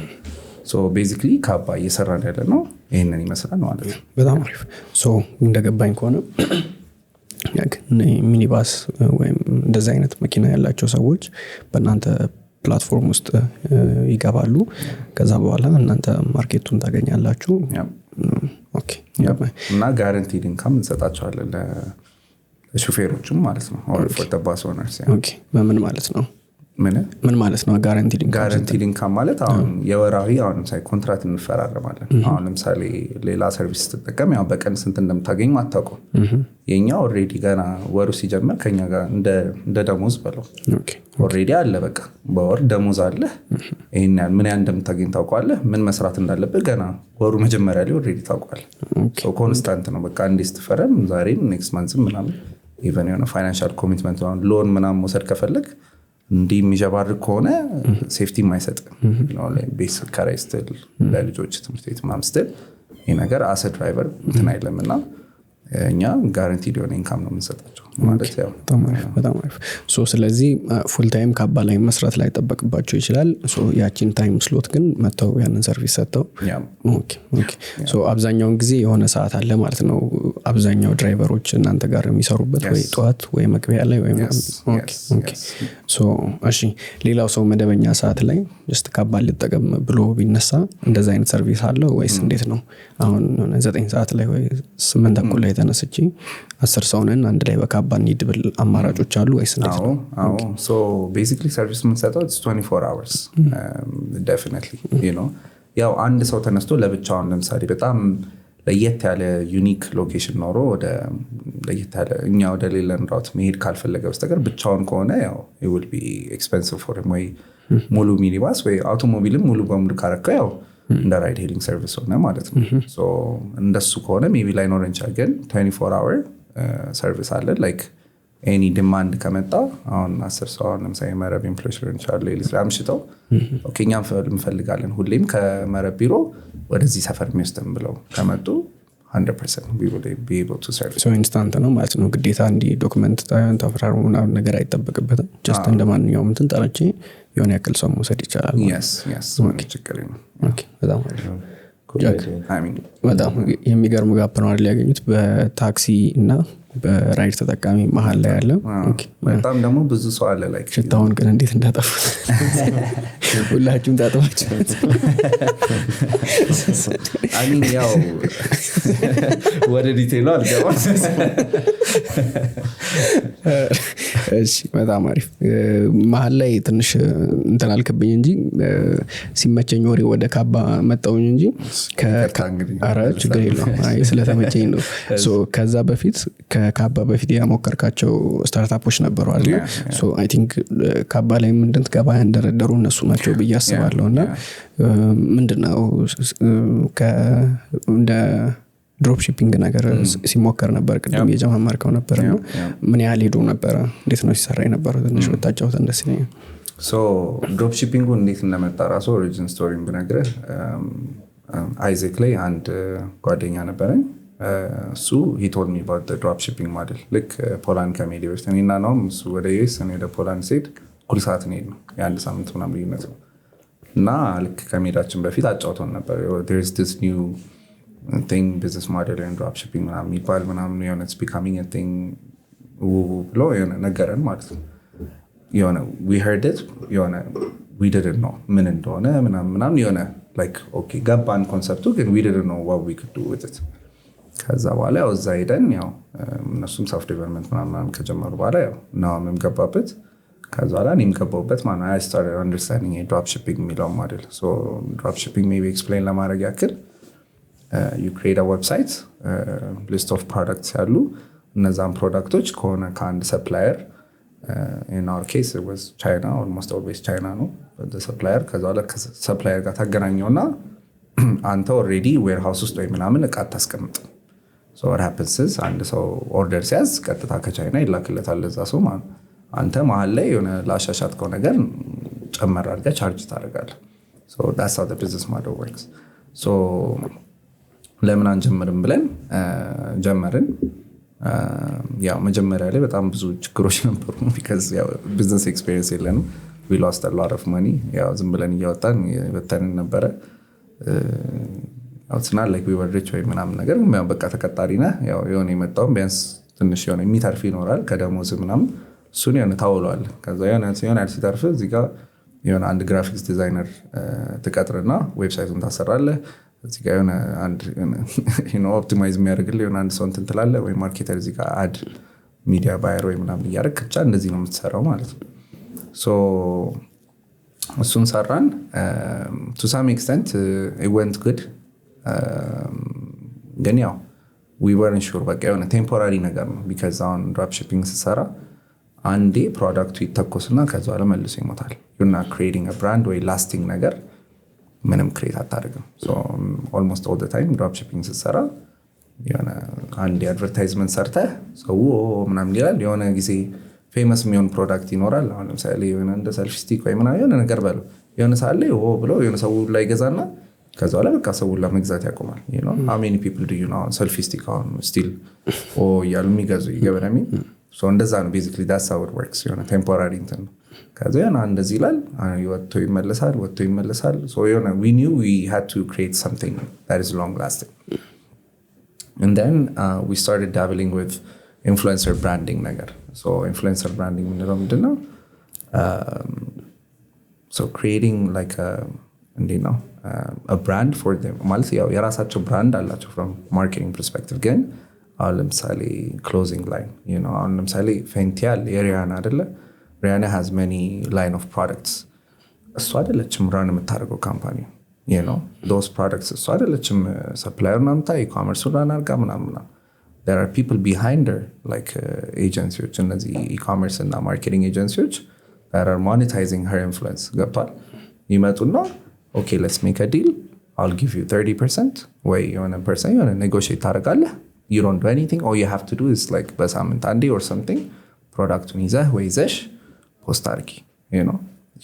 [SPEAKER 1] so basically ካባ እየሰራን ያለ ነው ይሄንን ይመስላል ማለት ነው።
[SPEAKER 2] በጣም አሪፍ so እንደገባኝ ከሆነ ሚኒባስ ወይም እንደዚህ አይነት መኪና ያላቸው ሰዎች በእናንተ ፕላትፎርም ውስጥ ይገባሉ። ከዛ በኋላ እናንተ ማርኬቱን ታገኛላችሁ።
[SPEAKER 1] ኦኬ እና ጋራንቲድ ኢንካም እንሰጣቸዋለን ለሹፌሮችም ማለት ነው or for the bus owners።
[SPEAKER 2] ኦኬ በምን ማለት ነው? ምን ማለት ነው
[SPEAKER 1] ጋራንቲድ ኢንካም ማለት? አሁን የወራዊ አሁን ለምሳሌ ኮንትራክት እንፈራረማለን። አሁን ለምሳሌ ሌላ ሰርቪስ ስትጠቀም ያው በቀን ስንት እንደምታገኝ አታውቁም። የኛ ኦልሬዲ ገና ወሩ ሲጀምር ከኛ ጋር እንደ ደሞዝ በለው ኦልሬዲ አለ። በቃ በወር ደሞዝ አለ። ይሄን ያህል ምን ያህል እንደምታገኝ ታውቃለህ። ምን መስራት እንዳለብህ ገና ወሩ መጀመሪያ ላይ ኦልሬዲ ታውቃለህ። ሶ ኮንስታንት ነው። በቃ አንዴ ስትፈረም ዛሬም ኔክስት ማንዝም ምናምን ኢቨን የሆነ ፋይናንሻል ኮሚትመንት ሎን ምናምን መውሰድ ከፈለግ እንዲህ የሚጀባርቅ ከሆነ ሴፍቲ የማይሰጥም ቤት ከራይ ስትል ለልጆች ትምህርት ቤት ምናምን ስትል ይህ ነገር አሰ ድራይቨር እንትን አይለም እና እኛ ጋራንቲድ የሆነ ኢንካም ነው የምንሰጣቸው ማለት ያው
[SPEAKER 2] በጣም አሪፍ። ስለዚህ ፉል ታይም ካባ ላይ መስራት ላይ ጠበቅባቸው ይችላል። ያቺን ታይም ስሎት ግን መተው ያንን ሰርቪስ ሰጥተው አብዛኛውን ጊዜ የሆነ ሰዓት አለ ማለት ነው አብዛኛው ድራይቨሮች እናንተ ጋር የሚሰሩበት ወይ ጠዋት ወይ መግቢያ ላይ ወይ እሺ ሌላው ሰው መደበኛ ሰዓት ላይ just ካባ ልጠቀም ብሎ ቢነሳ እንደዛ አይነት ሰርቪስ አለው ወይስ እንዴት ነው? አሁን 9 ሰዓት ላይ ወይ 8 ተኩል ላይ ተነስቼ 10 ሰው ነን አንድ ላይ በካባ እንሂድብል አማራጮች አሉ ወይስ እንዴት ነው?
[SPEAKER 1] so basically service የምንሰጠው it's 24 hours definitely you know ያው አንድ ሰው ተነስቶ ለብቻውን ለምሳሌ በጣም ለየት ያለ ዩኒክ ሎኬሽን ኖሮ ወደ ለየት ያለ እኛ ወደ ሌላን ራውት መሄድ ካልፈለገ በስተቀር ብቻውን ከሆነ ያው it will be expensive for him ወይ ሙሉ ሚኒባስ ወይ አውቶሞቢልም ሙሉ በሙሉ ካረከው ያው እንደ ራይድ ሄሊንግ ሰርቪስ ሆነ ማለት ነው። ሶ እንደሱ ከሆነ ሜቢ ላይ ኖር እንችላል ግን 24 hour ሰርቪስ አለ like any demand ከመጣ አሁን 10 ሰው ለምሳሌ መረብ ኢምፕሎይስ ሊሆን ይችላል ሌሊት አምሽተው ኦኬ እኛም እንፈልጋለን ሁሌም ከመረብ ቢሮ ወደዚህ ሰፈር የሚወስደን ብለው ከመጡ 100% we will be able to serve
[SPEAKER 2] so instant ነው ማለት ነው። ግዴታ እንዲ ዶክመንት ተፈራሩ ምናምን ነገር አይጠበቅበትም። just እንደማንኛውም እንትን ጠርቼ የሆነ ያክል ሰው መውሰድ ይችላል።
[SPEAKER 1] yes ችግር የለም።
[SPEAKER 2] ኦኬ በጣም የሚገርም ጋፕ ነው አይደል ያገኙት በታክሲ እና በራይድ ተጠቃሚ መሃል ላይ ያለ።
[SPEAKER 1] በጣም ደግሞ ብዙ ሰው አለ ላይ
[SPEAKER 2] ሽታውን ግን እንዴት እንዳጠፉት ሁላችሁም ታጠባችሁት።
[SPEAKER 1] አሚን ያው ወደ ዲቴሉ አልገባም።
[SPEAKER 2] እሺ በጣም አሪፍ። መሃል ላይ ትንሽ እንትን አልከብኝ እንጂ ሲመቸኝ ወሬ ወደ ካባ መጣውኝ እንጂ ከአረ ችግር የለውም ስለተመቸኝ ነው። ከዛ በፊት ከካባ በፊት ያሞከርካቸው ስታርታፖች ነበሩ አይደል? አይ ቲንክ ካባ ላይ ምንድን ትገባ ያንደረደሩ እነሱ ናቸው ብዬ አስባለሁ። እና ምንድነው እንደ ድሮፕ ሺፒንግ ነገር ሲሞከር ነበር ቅድም የጀማመርከው ነበር እና ምን ያህል ሄዶ ነበር? እንዴት ነው ሲሰራ የነበረው? ትንሽ ወጣጫው እንደዚህ ነው።
[SPEAKER 1] ድሮፕ ሺፒንጉ እንዴት እንደመጣ ራሱ ኦሪጂን ስቶሪን ብነግርህ አይዘክ ላይ አንድ ጓደኛ ነበረኝ። እሱ he told me about the drop shipping model ልክ ፖላንድ ከሜዲ በፊት እኔና ነው እሱ ወደ ዩኤስ እኔ ወደ ፖላንድ ስሄድ እኩል ሰዓት ነው የሄድነው የአንድ ሳምንት ምናምን ልዩነት ነው። እና ልክ ከሜዳችን በፊት አጫውቶን ነበር there is this new thing business model in drop shipping ምናምን የሚባል ምናምን የሆነ it's becoming a thing ብሎ የሆነ ነገረን ማለት ነው። የሆነ we heard it የሆነ we didn't know ምን እንደሆነ ምናምን የሆነ like okay ገባን ኮንሰፕቱ ግን we didn't know what we could do with it። ከዛ በኋላ ያው እዛ ሄደን ያው እነሱም ሶፍት ዲቨሎፕመንት ምናምን ከጀመሩ በኋላ ያው ናውም ገባበት። ከዛ በኋላ እኔም ገባሁበት ማለት I started understanding drop shipping የሚለው ሞዴል። so drop shipping maybe explain ለማድረግ ያክል you create a website list of products ያሉ እነዛን ፕሮዳክቶች ከሆነ ከአንድ ሰፕላየር in our case it was China almost always China ነው the supplier። ከዛ በኋላ ከሰፕላየር ጋር ታገናኘውና አንተ already warehouse ውስጥ ወይ ምናምን እቃ ታስቀምጥ። so what happens is አንድ ሰው ኦርደር ሲያዝ ቀጥታ ከቻይና ይላክለታል ለዛ ሰው ማለት አንተ መሃል ላይ የሆነ ላሻሻትከው ነገር ጨመር አድርገህ ቻርጅ ታደርጋለህ። so that's how the business model works። so ለምን አንጀምርም ብለን ጀመርን። ያው መጀመሪያ ላይ በጣም ብዙ ችግሮች ነበሩ because ያው business experience የለንም we lost a lot of money ያው ዝም ብለን እያወጣን በተንን ነበረ። it's not like we were rich ወይ ምናምን ነገር ያው በቃ ተቀጣሪ ነህ ያው የሆነ የመጣው ቢያንስ ትንሽ የሆነ የሚተርፍ ይኖራል ከደሞዝ ምናምን እሱን የሆነ ታውሏል። ከዛ የሆነ ሲተርፍ እዚህ ጋር የሆነ አንድ ግራፊክስ ዲዛይነር ትቀጥርና ዌብሳይቱን ታሰራለህ። እዚህ ጋር የሆነ አንድ ኦፕቲማይዝ የሚያደርግልህ የሆነ አንድ ሰው እንትን ትላለህ፣ ወይ ማርኬተር እዚህ ጋር አድ ሚዲያ ባየር ወይ ምናምን እያደረግ ብቻ እንደዚህ ነው የምትሰራው ማለት ነው። እሱን ሰራን። ቱ ሳም ኤክስተንት ኢት ወንት ጉድ፣ ግን ያው ዊ ወርንት ሹር በቃ የሆነ ቴምፖራሪ ነገር ነው። ቢካዝ አሁን ድሮፕ ሺፒንግ ስትሰራ አንዴ ፕሮዳክቱ ይተኮስና ከዛ በኋላ መልሶ ይሞታል። ዩና ክሬቲንግ ብራንድ ወይ ላስቲንግ ነገር ምንም ክሬት አታደርግም። ኦልሞስት ኦል ታይም ድሮፕ ሺፒንግ ስትሰራ የሆነ አንድ አድቨርታይዝመንት ሰርተህ ሰው ምናምን ይላል። የሆነ ጊዜ ፌመስ የሚሆን ፕሮዳክት ይኖራል። አሁን ለምሳሌ የሆነ እንደ ሰልፊ ስቲክ ወይ ምናምን የሆነ ነገር በለው የሆነ ሳለ ብሎ የሆነ ሰው ላይ ይገዛና ከዛ በኋላ በቃ ሰው ለመግዛት ያቆማል። how many people do you know ሰልፊ ስቲክ አሁን ስቲል እያሉ የሚገዙ ይገበረሚ። እንደዛ ነው ቤዚክሊ that's how it works። የሆነ ቴምፖራሪ እንትን ነው። ከዛ የሆነ እንደዚህ ይላል ወጥቶ ይመለሳል። we knew we had to create something that is long lasting. And then we started dabbling with influencer branding ነገር. Influencer branding ምንድነው? Creating like a brand for them ማለት ያው የራሳቸው ብራንድ አላቸው from marketing perspective። ግን አሁን ለምሳሌ clothing line አሁን ለምሳሌ ፌንቲያል የሪያና አይደለ? ሪያና has many line of products። እሱ አይደለችም ራን የምታደርገው ካምፓኒ those products እሱ አይደለችም ሰፕላየር ናምታ ኢኮመርስ ራን አድርጋ ምናምን። there are people behind her like agencies እነዚህ ኢኮመርስ እና ማርኬቲንግ ኤጀንሲዎች that are monetizing her influence። ገብቷል? ይመጡና okay let's make a deal, I'll give you 30% ወይ የሆነ ፐርሰንት የሆነ ኔጎሽዬት ታደርጋለህ። you don't do anything, all you have to do is like በሳምንት አንዴ or something ፕሮዳክቱን ይዘህ ወይ ይዘሽ ፖስት አድርጊ።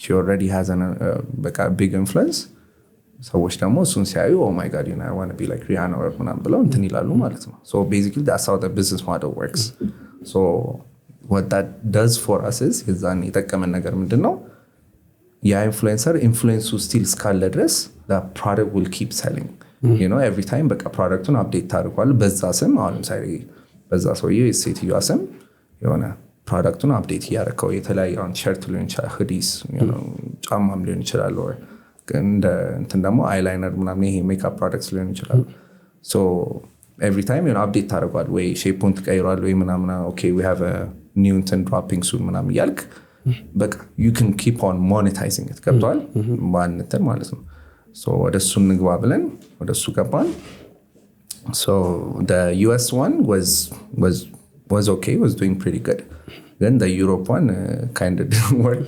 [SPEAKER 1] she already has በቃ big influence። ሰዎች ደግሞ እሱን ሲያዩ oh my god I want to be like Rihanna or ምናምን ብለው እንትን ይላሉ ማለት ነው። so basically that's how the business model works. so what that does for us is የዛን የጠቀመን ነገር ምንድነው? ኢንፍሉዌንሰር ኢንፍሉዌንሱ ስቲል እስካለ ድረስ that product will keep selling. every time በቃ ፕሮዳክቱን አፕዴት ታደርጓል በዛ ስም። አሁን ለምሳሌ በዛ ሰውዬ ሴትዮዋ ስም የሆነ ፕሮዳክቱን አፕዴት እያደረከው የተለያየ ቲሸርት ሊሆን ይችላል፣ ሁዲስ ጫማም ሊሆን ይችላል፣ እንትን ደግሞ አይላይነር ምናምን ይሄ ሜካፕ ፕሮዳክትስ ሊሆን ይችላል። ኤቭሪ ታይም አፕዴት ታደርጓል ወይ ሼፑን ትቀይሯል ወይ ምናምን okay we have a new እንትን dropping soon ምናምን እያልክ በቃ you can keep on monetizing it። ገብቷል? ባንተን ማለት ነው። ወደ እሱ እንግባ ብለን ወደ እሱ ገባን። the US one was okay, was doing pretty good. Then the Europe one kind of didn't work.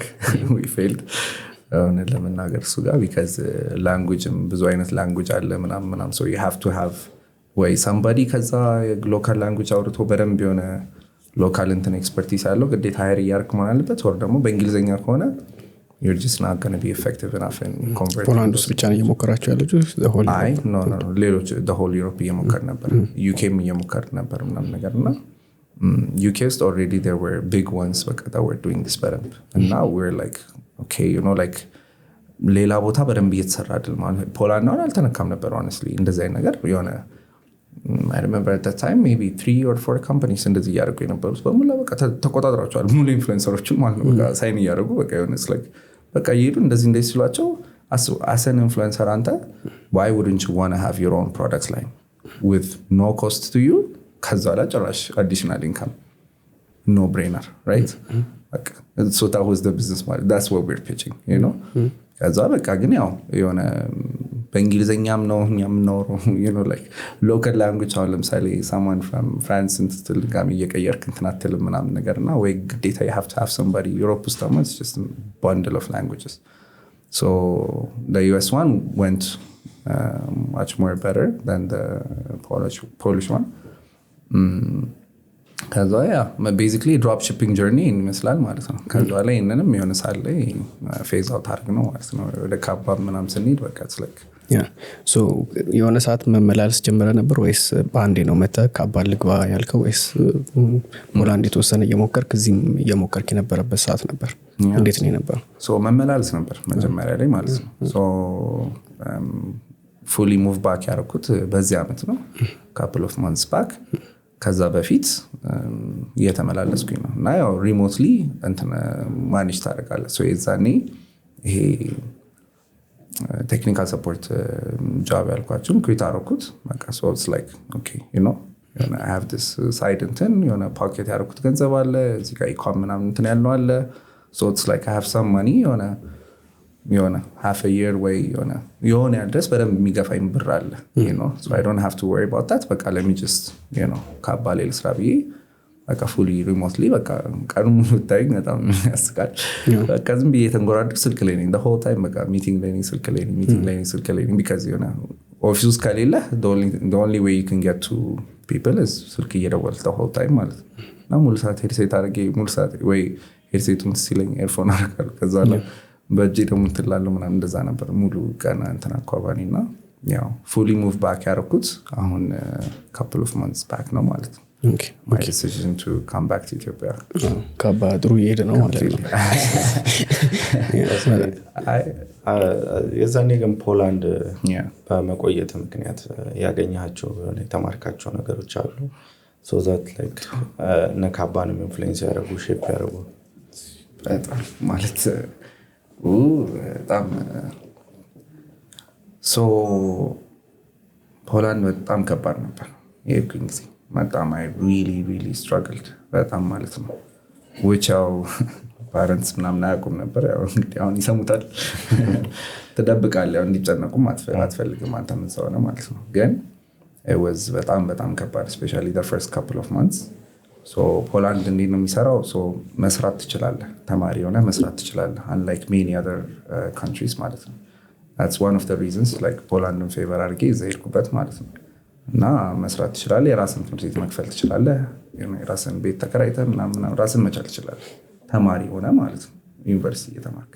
[SPEAKER 1] we failed ለመናገር እሱ ጋር because languageም ብዙ አይነት language አለ ምናምን so you have to have ወይ somebody ከዛ local language አውርቶ በደንብ የሆነ ሎካል እንትን ኤክስፐርቲስ ያለው ግዴታ ሃየር እያደረክ መሆን አለበት። ወር ደግሞ በእንግሊዝኛ ከሆነ you're just not going to be effective enough in converting.
[SPEAKER 2] ፖላንድ ውስጥ ብቻ ነው እየሞከራችሁ ያላችሁ?
[SPEAKER 1] no ሌሎች the whole Europe እየሞከር ነበር። UKም እየሞከር ነበር ምናምን ነገርና UK ውስጥ already there were big ones በቃ that were doing this better. and now we're like okay like ሌላ ቦታ በደንብ እየተሰራ አይደል ማለት ፖላንድ ነው አልተነካም ነበር honestly። እንደዚህ አይነት ነገር የሆነ I remember at that time maybe 3 or 4 companies እንደዚህ እያደረጉ የነበሩት በሙሉ በቃ ተቆጣጥራቸዋል። ሙሉ ኢንፍሉዌንሰሮችን ማለት ነው በቃ ሳይን እያደረጉ በቃ የሆነስ like በቃ ይሄዱ እንደዚህ ሲሏቸው as an influencer አንተ why wouldn't you want to have your own product line with no cost to you? ከዛ ላይ ጭራሽ additional income, no brainer, right? So that was the business model. That's what we're pitching, ከዛ በቃ ግን ያው የሆነ በእንግሊዘኛም ነው የምናወራው like local language። አሁን ለምሳሌ someone from France እንትል ጋር እየቀየርክ እንትን አትልም ምናምን ነገርና ወይ ግዴታ you have to have somebody Europe ውስጥ ደግሞ it's just a bundle of languages. so the US one went much more better than the Polish one. ከዛ basically drop shipping journey ይመስላል ማለት ነው። ከዛ ላይ እነንም የሆነ ሳለ ፌዝ አውት አድርግ ነው ማለት ነው። ወደ ካባ ምናምን ስንሄድ በቃ like
[SPEAKER 2] so የሆነ ሰዓት መመላለስ ጀመረ ነበር ወይስ በአንዴ ነው መተህ ካባ ልግባ ያልከው ወይስ ፖላንድ የተወሰነ እየሞከርክ እዚህም እየሞከርክ የነበረበት ሰዓት ነበር? እንዴት ነው ነበር?
[SPEAKER 1] so መመላለስ ነበር መጀመሪያ ላይ ማለት ነው። so fully move back ያደረኩት በዚህ አመት ነው couple of months back ከዛ በፊት እየተመላለስኩኝ ነው እና ያው ሪሞትሊ እንትን ማኔጅ ታደርጋለህ። የዛኔ ይሄ ቴክኒካል ሰፖርት ጃብ ያልኳችሁን ኩዊት አደረኩት። በቃ ሶትስ ላይክ ኦኬ ዩ ኖ I have this side እንትን የሆነ ፓኬት ያደረኩት ገንዘብ አለ እዚህ ጋር ኢኮኖሚ ምናምን እንትን ያለው አለ። so it's like I have some money የሆነ half a year ወይ የሆነ ያድረስ በደንብ የሚገፋኝ ብር አለ you know so I don't have to worry about that። በቃ let me just you know ካባ ሌል ስራ ብዬ በቃ fully remotely በቃ ቀኑ ሙሉ ታይኝ በጣም ያስቃል። በቃ ዝም ብዬ ተንጎራድክ ስልክ ላይ ነኝ the whole time በቃ ሚቲንግ ላይ ነኝ ስልክ ላይ ነኝ because you know ኦፊስ ውስጥ ከሌለ the only way you can get to people is ስልክ እየደወልክ the whole time ማለት ነው። እና ሙሉ ሰዓት ሄድሴት አድርጌ ሙሉ ሰዓት ወይ ሄድሴቱን ሲለኝ ኤርፎን አደርጋለሁ ከዛ በእጄ ደግሞ ትላለሁ ምናምን እንደዛ ነበር ሙሉ ቀን እንትን አኳባኒ እና ያው fully move back ያደረኩት አሁን couple of months back ነው ማለት ነው። my decision to come back to Ethiopia
[SPEAKER 2] ካባ ጥሩ እየሄደ ነው ማለት ነው።
[SPEAKER 3] የዛኔ ግን ፖላንድ በመቆየት ምክንያት ያገኛቸው የተማርካቸው ነገሮች አሉ so that like ነካባንም ኢንፍሉዌንስ ያደረጉ ሼፕ ያደረጉ
[SPEAKER 1] በጣም ማለት በጣም so ፖላንድ በጣም ከባድ ነበር የሄድኩኝ ጊዜ በጣም I really struggled በጣም ማለት ነው which ፓረንትስ ምናምን አያውቁም ነበር። ያው እንግዲህ አሁን ይሰሙታል ተደብቃለህ ያው እንዲጨነቁም አትፈልግም አንተ ምን ሰው ነው ማለት ነው። ግን it was በጣም ከባድ especially the first couple of months so ፖላንድ እንዴት ነው የሚሰራው so መስራት ትችላለህ ተማሪ ሆነ መስራት ትችላለህ unlike many other countries ማለት ነው። that's one of the reasons like ፖላንድን ፌቨር አድርጌ ዘይርኩበት ማለት ነው። እና መስራት ትችላለህ የራስን ትምህርት ቤት መክፈል ትችላለህ የራስን ቤት ተከራይተህ ምናምን ራስን መቻል ትችላለህ ተማሪ ሆነ ማለት ነው ዩኒቨርሲቲ እየተማርክ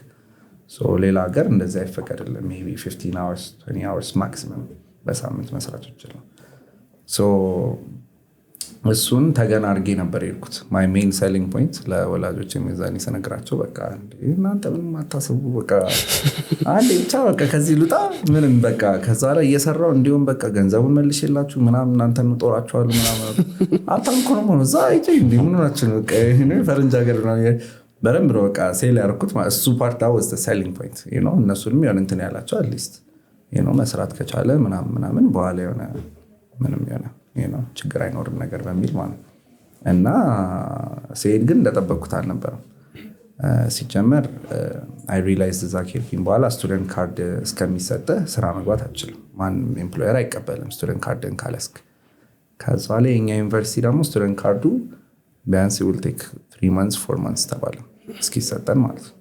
[SPEAKER 1] so ሌላ ሀገር እንደዚህ አይፈቀድልም maybe 15 hours 20 hours maximum በሳምንት መስራት ይችላል። so እሱን ተገና አድርጌ ነበር የሄድኩት my main selling point ለወላጆች የሚዛኔ ሰነግራቸው በቃ እናንተ ምንም አታስቡ በቃ አንዴ ብቻ በቃ ከዚህ ልውጣ ምንም በቃ ከዛ ላይ እየሰራው እንዲሁም በቃ ገንዘቡን መልሼላችሁ ምናምን እናንተን ጦራችኋል ምናምን አታንኮ ነው እዛ አይቼ እንዴ ምን ናችሁ በቃ ይሄን ፈረንጅ ሀገር ነው በደንብ ነው በቃ ሴል ያደረኩት እሱ ፓርት that was the selling point you know እነሱንም ያን እንትን ያላቸው at least you know መስራት ከቻለ ምናምን በኋላ የሆነ ምንም የሆነ ችግር አይኖርም ነገር በሚል ማለት እና ሲሄድ ግን እንደጠበቅኩት አልነበረም። ሲጀመር I realized እዛ ከሄድኩኝ በኋላ ስቱደንት ካርድ እስከሚሰጥህ ስራ መግባት አትችልም። ማንም ኤምፕሎየር አይቀበልም ስቱደንት ካርድን ካለስክ። ከዛ ላይ የኛ ዩኒቨርሲቲ ደግሞ ስቱደንት ካርዱ ቢያንስ will take 3 months 4 months ተባለ እስኪሰጠን ማለት ነው።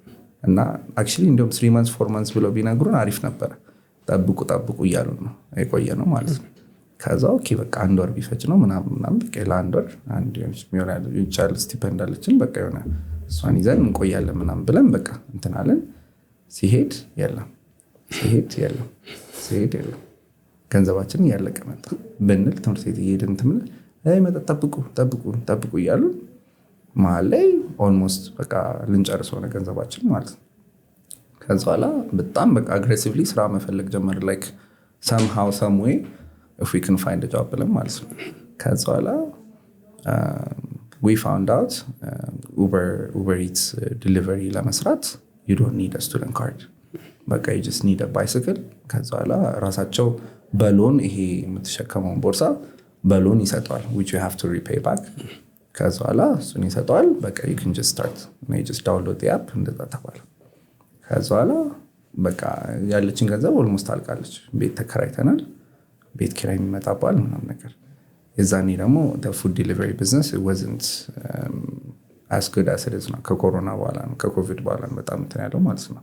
[SPEAKER 1] እና actually እንደውም 3 months 4 months ብለው ቢነግሩን አሪፍ ነበር። ጠብቁ እያሉን ነው የቆየ ነው ማለት ነው። ከዛ ኦኬ በቃ አንድ ወር ቢፈጅ ነው ምናምን በቃ ለአንድ ወር አንድ ይቻል ስቲፐንድ አለችን በቃ የሆነ እሷን ይዘን እንቆያለን ምናምን ብለን በቃ እንትን አለን። ሲሄድ የለም ገንዘባችን እያለቀ መጣ ብንል ትምህርት ቤት እየሄድን መጣ ጠብቁ እያሉን መሀል ላይ ኦልሞስት በቃ ልንጨርስ ሆነ ገንዘባችን ማለት ነው። ከዛ በኋላ በጣም በቃ አግሬሲቭሊ ስራ መፈለግ ጀመር like somehow some way if we can find a job ብለን ማለት ነው። ከዛ በኋላ we found out Uber Eats delivery ለመስራት you don't need a student card በቃ you just need a bicycle። ከዛ በኋላ ራሳቸው በሎን ይሄ የምትሸከመውን ቦርሳ በሎን ይሰጠዋል which you have to repay back። ከዛ በኋላ እሱን ይሰጠዋል በቃ you can just start you just download the app እንደዛ ተባለ። ከዛ በኋላ በቃ ያለችን ገንዘብ ኦልሞስት አልቃለች። ቤት ተከራይተናል ቤት ኪራይ የሚመጣባል ምናምን ነገር። የዛኔ ደግሞ the food delivery business it wasn't as good as it is now ከኮሮና በኋላ ነው ከኮቪድ በኋላ በጣም እንትን ያለው ማለት ነው።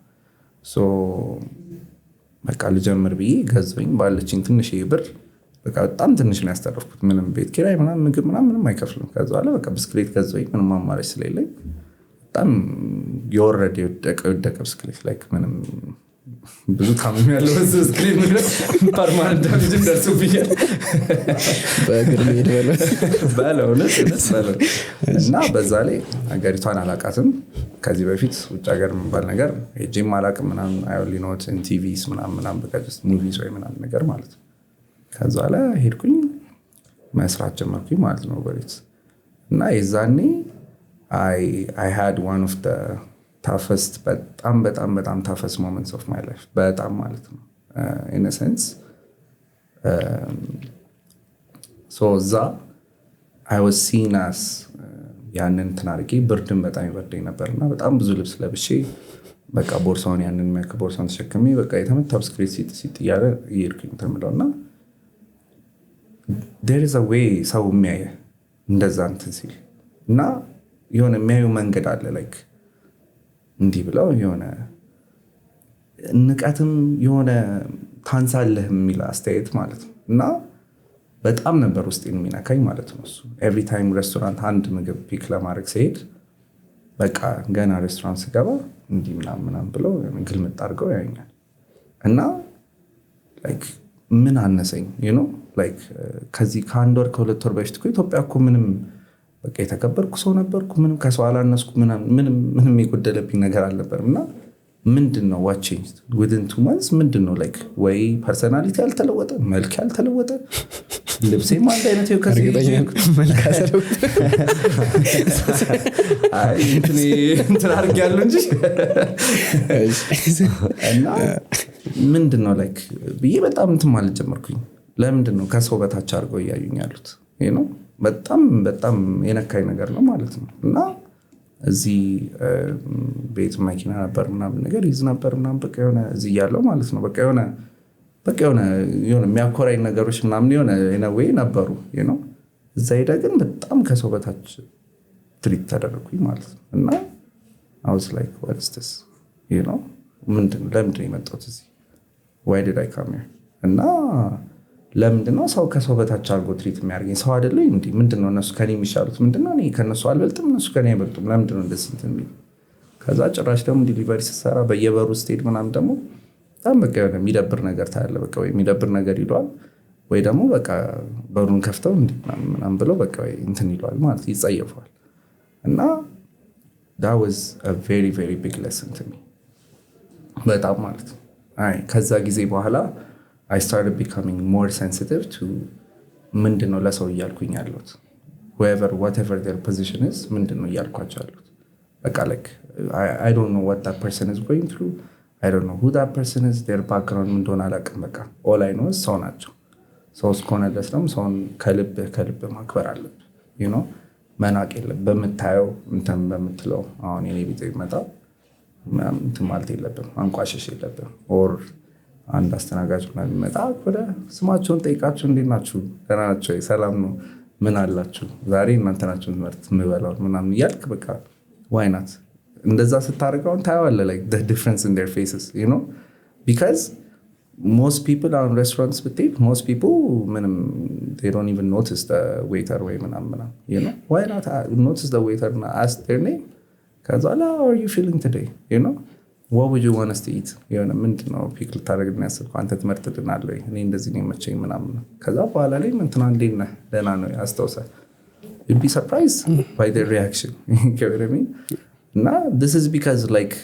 [SPEAKER 1] so በቃ ልጀምር ብዬ ገዛኝ ባለችኝ ትንሽ ብር በቃ በጣም ትንሽ ነው ያስተረፍኩት። ምንም ቤት ኪራይ ምናምን ምግብ ምንም አይከፍልም። ከዛ በኋላ በቃ ብስክሌት ገዛኝ ምንም አማራጭ ስለሌለኝ በጣም የወረደ የወደቀ ብስክሌት like ምንም ብዙ ታምም ያለው ብስክሌት ነው ፐርማነንት ዳሜጅ ደርሶብኛል
[SPEAKER 2] በእግር መሄድ
[SPEAKER 1] ባለው እና በዛ ላይ ሀገሪቷን አላውቃትም። ከዚህ በፊት ውጭ ሀገር የሚባል ነገር ሄጄም አላውቅም ምናምን I only know it in TVs ምናምን በቃ just movies ወይ ምናምን ነገር ማለት ነው። ከዛ ላይ ሄድኩኝ መስራት ጀመርኩኝ ማለት ነው በሬት እና የዛኔ I had one of the toughest በጣም toughest moments of my life በጣም ማለት ነው in a sense so I was seen as ያንን ተናርቂ ብርድም በጣም ይበርደኝ ነበርና በጣም ብዙ ልብስ ለብሼ በቃ ቦርሳውን ያንን ቦርሳውን ተሸክሜ በቃ የተመታው ስክሪት ሲት ያለ ይርኩኝ ተምለውና there is a way ሰው የሚያየ እንደዛ እንትን ሲል እና የሆነ የሚያዩ መንገድ አለ ላይክ እንዲህ ብለው የሆነ ንቀትም የሆነ ታንሳለህ የሚል አስተያየት ማለት ነው እና በጣም ነበር ውስጤን የሚነካኝ ማለት ነው እሱ every time ሬስቶራንት አንድ ምግብ ፒክ ለማድረግ ሲሄድ በቃ ገና ሬስቶራንት ስገባ እንዲህ ምናምን ብለው ግልምጥ አድርገው ያዩኛል እና ላይክ ምን አነሰኝ you know like ከዚህ ከአንድ ወር ከሁለት ወር በፊት ኢትዮጵያ እኮ ምንም በቃ የተከበርኩ ሰው ነበርኩ ምንም ከሰው አላነስኩ ምንም የጎደለብኝ ነገር አልነበርም እና ምንድነው what changed within 2 months ምንድነው like ወይ ፐርሰናሊቲ ያልተለወጠ መልክ ያልተለወጠ ልብሴም አንድ አይነት ነው ከዚህ መልክ ያልተለወጠ አይ እንትን አድርጌያለሁ እንጂ እና ምንድነው like ብዬ በጣም እንትን ማለት ጀመርኩኝ ለምንድነው ከሰው በታች አድርገው ያዩኝ ያሉት you know በጣም የነካኝ ነገር ነው ማለት ነው እና እዚህ ቤት መኪና ነበር ምናምን ነገር ይዝ ነበር ምናምን በቃ የሆነ እዚህ ያለው ማለት ነው በቃ የሆነ የሚያኮራኝ ነገሮች ምናምን የሆነ ወይ ነበሩ you know እዛ ሄዳ ግን በጣም ከሰው በታች ትሪት ተደረኩኝ ማለት ነው እና I was like what is this you know ለምንድን የመጣሁት እዚህ why did I come here እና ለምንድነው ሰው ከሰው በታች አድርጎ ትሪት የሚያደርገኝ ሰው አይደለም እንዴ ምንድነው እነሱ ከኔ የሚሻሉት ምንድነው እኔ ከነሱ አልበልጥም እነሱ ከኔ አይበልጡም ለምንድነው እንደዚህ እንትን የሚል ከዛ ጭራሽ ደግሞ ዲሊቨሪ ሲሰራ በየበሩ ስቴድ ምናምን ደግሞ በጣም በቃ የሚደብር ነገር ታያለ በቃ ወይ የሚደብር ነገር ይሏል ወይ ደግሞ በቃ በሩን ከፍተው እንዴ ምናምን ብለው በቃ እንትን ይሏል ማለት ይጸየፋል እና that was a very very big lesson to me በጣም ማለት ነው ከዛ ጊዜ በኋላ I started becoming more sensitive to ምንድነው ለሰው እያልኩኝ ያለሁት whatever their position is ምንድነው እያልኳቸው ያለሁት በቃ like I don't know what that person is going through I don't know who that person is their background እንደሆነ አላውቅም በቃ all I know is ሰው ናቸው ሰው እስከሆነ ድረስ ደግሞ ሰውን ከልብ ማክበር አለብህ you know መናቅ የለብህ በምታየው እንትን በምትለው አሁን የኔ ቤት ይመጣ እንትን ማለት የለብህም አንቋሸሽ የለብህም or አንድ አስተናጋጅ ምናምን መጣ ወደ ስማቸውን ጠይቃቸው እንዴት ናችሁ ደህና ናችሁ ሰላም ነው ምን አላችሁ ዛሬ እናንተ ናችሁ ትምህርት ምበላው ምናምን ያልክ በቃ why not እንደዛ ስታርገው ታያለህ like the difference in their faces you know because most people on restaurants but most people they don't even notice the waiter way ምናምን you know why not notice the waiter and ask their name cuz how are you feeling today you know what would you want us to eat የሆነ ምንድነው ፒክ ልታደርግልኝ ያሰብከው አንተ ትመርጥልናለህ ወይ እኔ እንደዚህ ነው መቼኝ ምናምን ከዛ በኋላ ላይ እንትና እንዴት ነህ ደህና ነው ያስተውሳል you'd be surprised by their reaction you get what I mean እና this is because like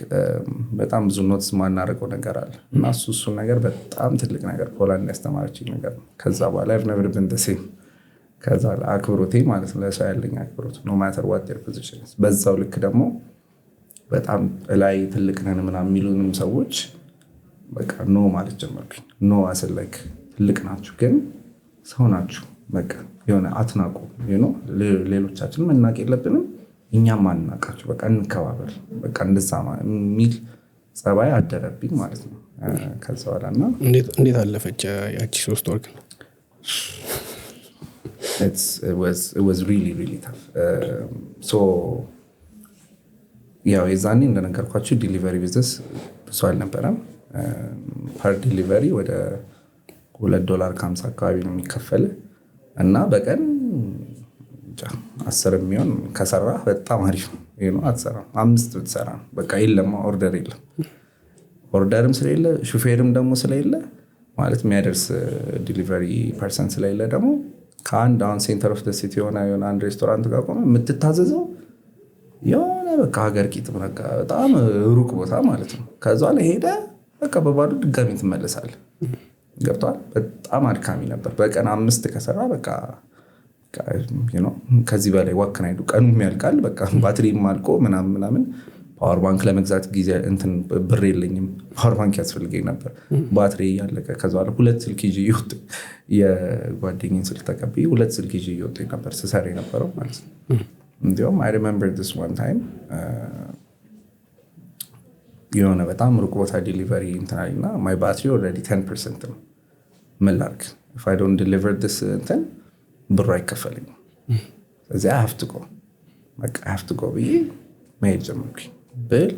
[SPEAKER 1] በጣም ብዙ ኖትስ ማናረቀው ነገር አለ እና እሱ ነገር በጣም ትልቅ ነገር ፖላንድ ያስተማረችኝ ነገር ከዛ በኋላ I've never been the same ከዛ አክብሮቴ ማለት ነው ለሰው ያለኝ አክብሮት no matter what their position is በዛው ልክ ደግሞ በጣም ላይ ትልቅ ነን ምናምን የሚሉንም ሰዎች በቃ ኖ ማለት ጀመርኩኝ ኖ አሰል ላይክ ትልቅ ናችሁ ግን ሰው ናችሁ በቃ የሆነ አትናቁ you know ሌሎቻችን መናቅ የለብንም እኛም ማንናቃችሁ በቃ እንከባበር በቃ እንደዛ የሚል ጸባይ አደረብኝ ማለት ነው ከዛ በኋላና
[SPEAKER 2] እንዴት አለፈች ያቺ 3 ወር ግን
[SPEAKER 1] it was really tough so ያው የዛኔ እንደነገርኳችሁ ዲሊቨሪ ቢዝነስ ብዙ አልነበረም ፐር ዲሊቨሪ ወደ $2.50 አካባቢ ነው የሚከፈል እና በቀን 10 የሚሆን ከሰራ በጣም አሪፍ ነው አትሰራም 5 ብትሰራ በቃ የለም ኦርደር የለም ኦርደርም ስለሌለ ሹፌርም ደግሞ ስለሌለ ማለት የሚያደርስ ዲሊቨሪ ፐርሰን ስለሌለ ደግሞ ከአንድ አሁን ሴንተር ኦፍ ዘ ሲቲ የሆነ አንድ ሬስቶራንት ጋር ቆመ የምትታዘዘው የሆነ በቃ ሀገር ቂጥ በቃ በጣም ሩቅ ቦታ ማለት ነው ከዛ ላይ ሄደ በቃ በባዶ ድጋሚ ትመለሳለህ ገብቷል በጣም አድካሚ ነበር በቀን 5 ከሰራ በቃ ከዚህ በላይ ዋክን አይዱ ቀኑም ያልቃል በቃ ባትሪም አልቆ ምናምን ፓወር ባንክ ለመግዛት ጊዜ እንትን ብር የለኝም ፓወር ባንክ ያስፈልገኝ ነበር ባትሪ ያለቀ ከዛ በኋላ 2 ስልክ ይዤ ይወጥ የጓደኛዬን ስልክ ተቀብዬ 2 ስልክ ይዤ ይወጥ ነበር ስሰራ የነበረው ማለት ነው እንዲያውም I remember this one time የሆነ በጣም ሩቅ ቦታ ዴሊቨሪ እንትናልና my battery already 10% ነው ምን ላድርግ if I don't deliver this እንትን ብሩ አይከፈልኝም ስለዚህ I have to go like I have to go ብዬ መሄድ ጀመርኩኝ ብል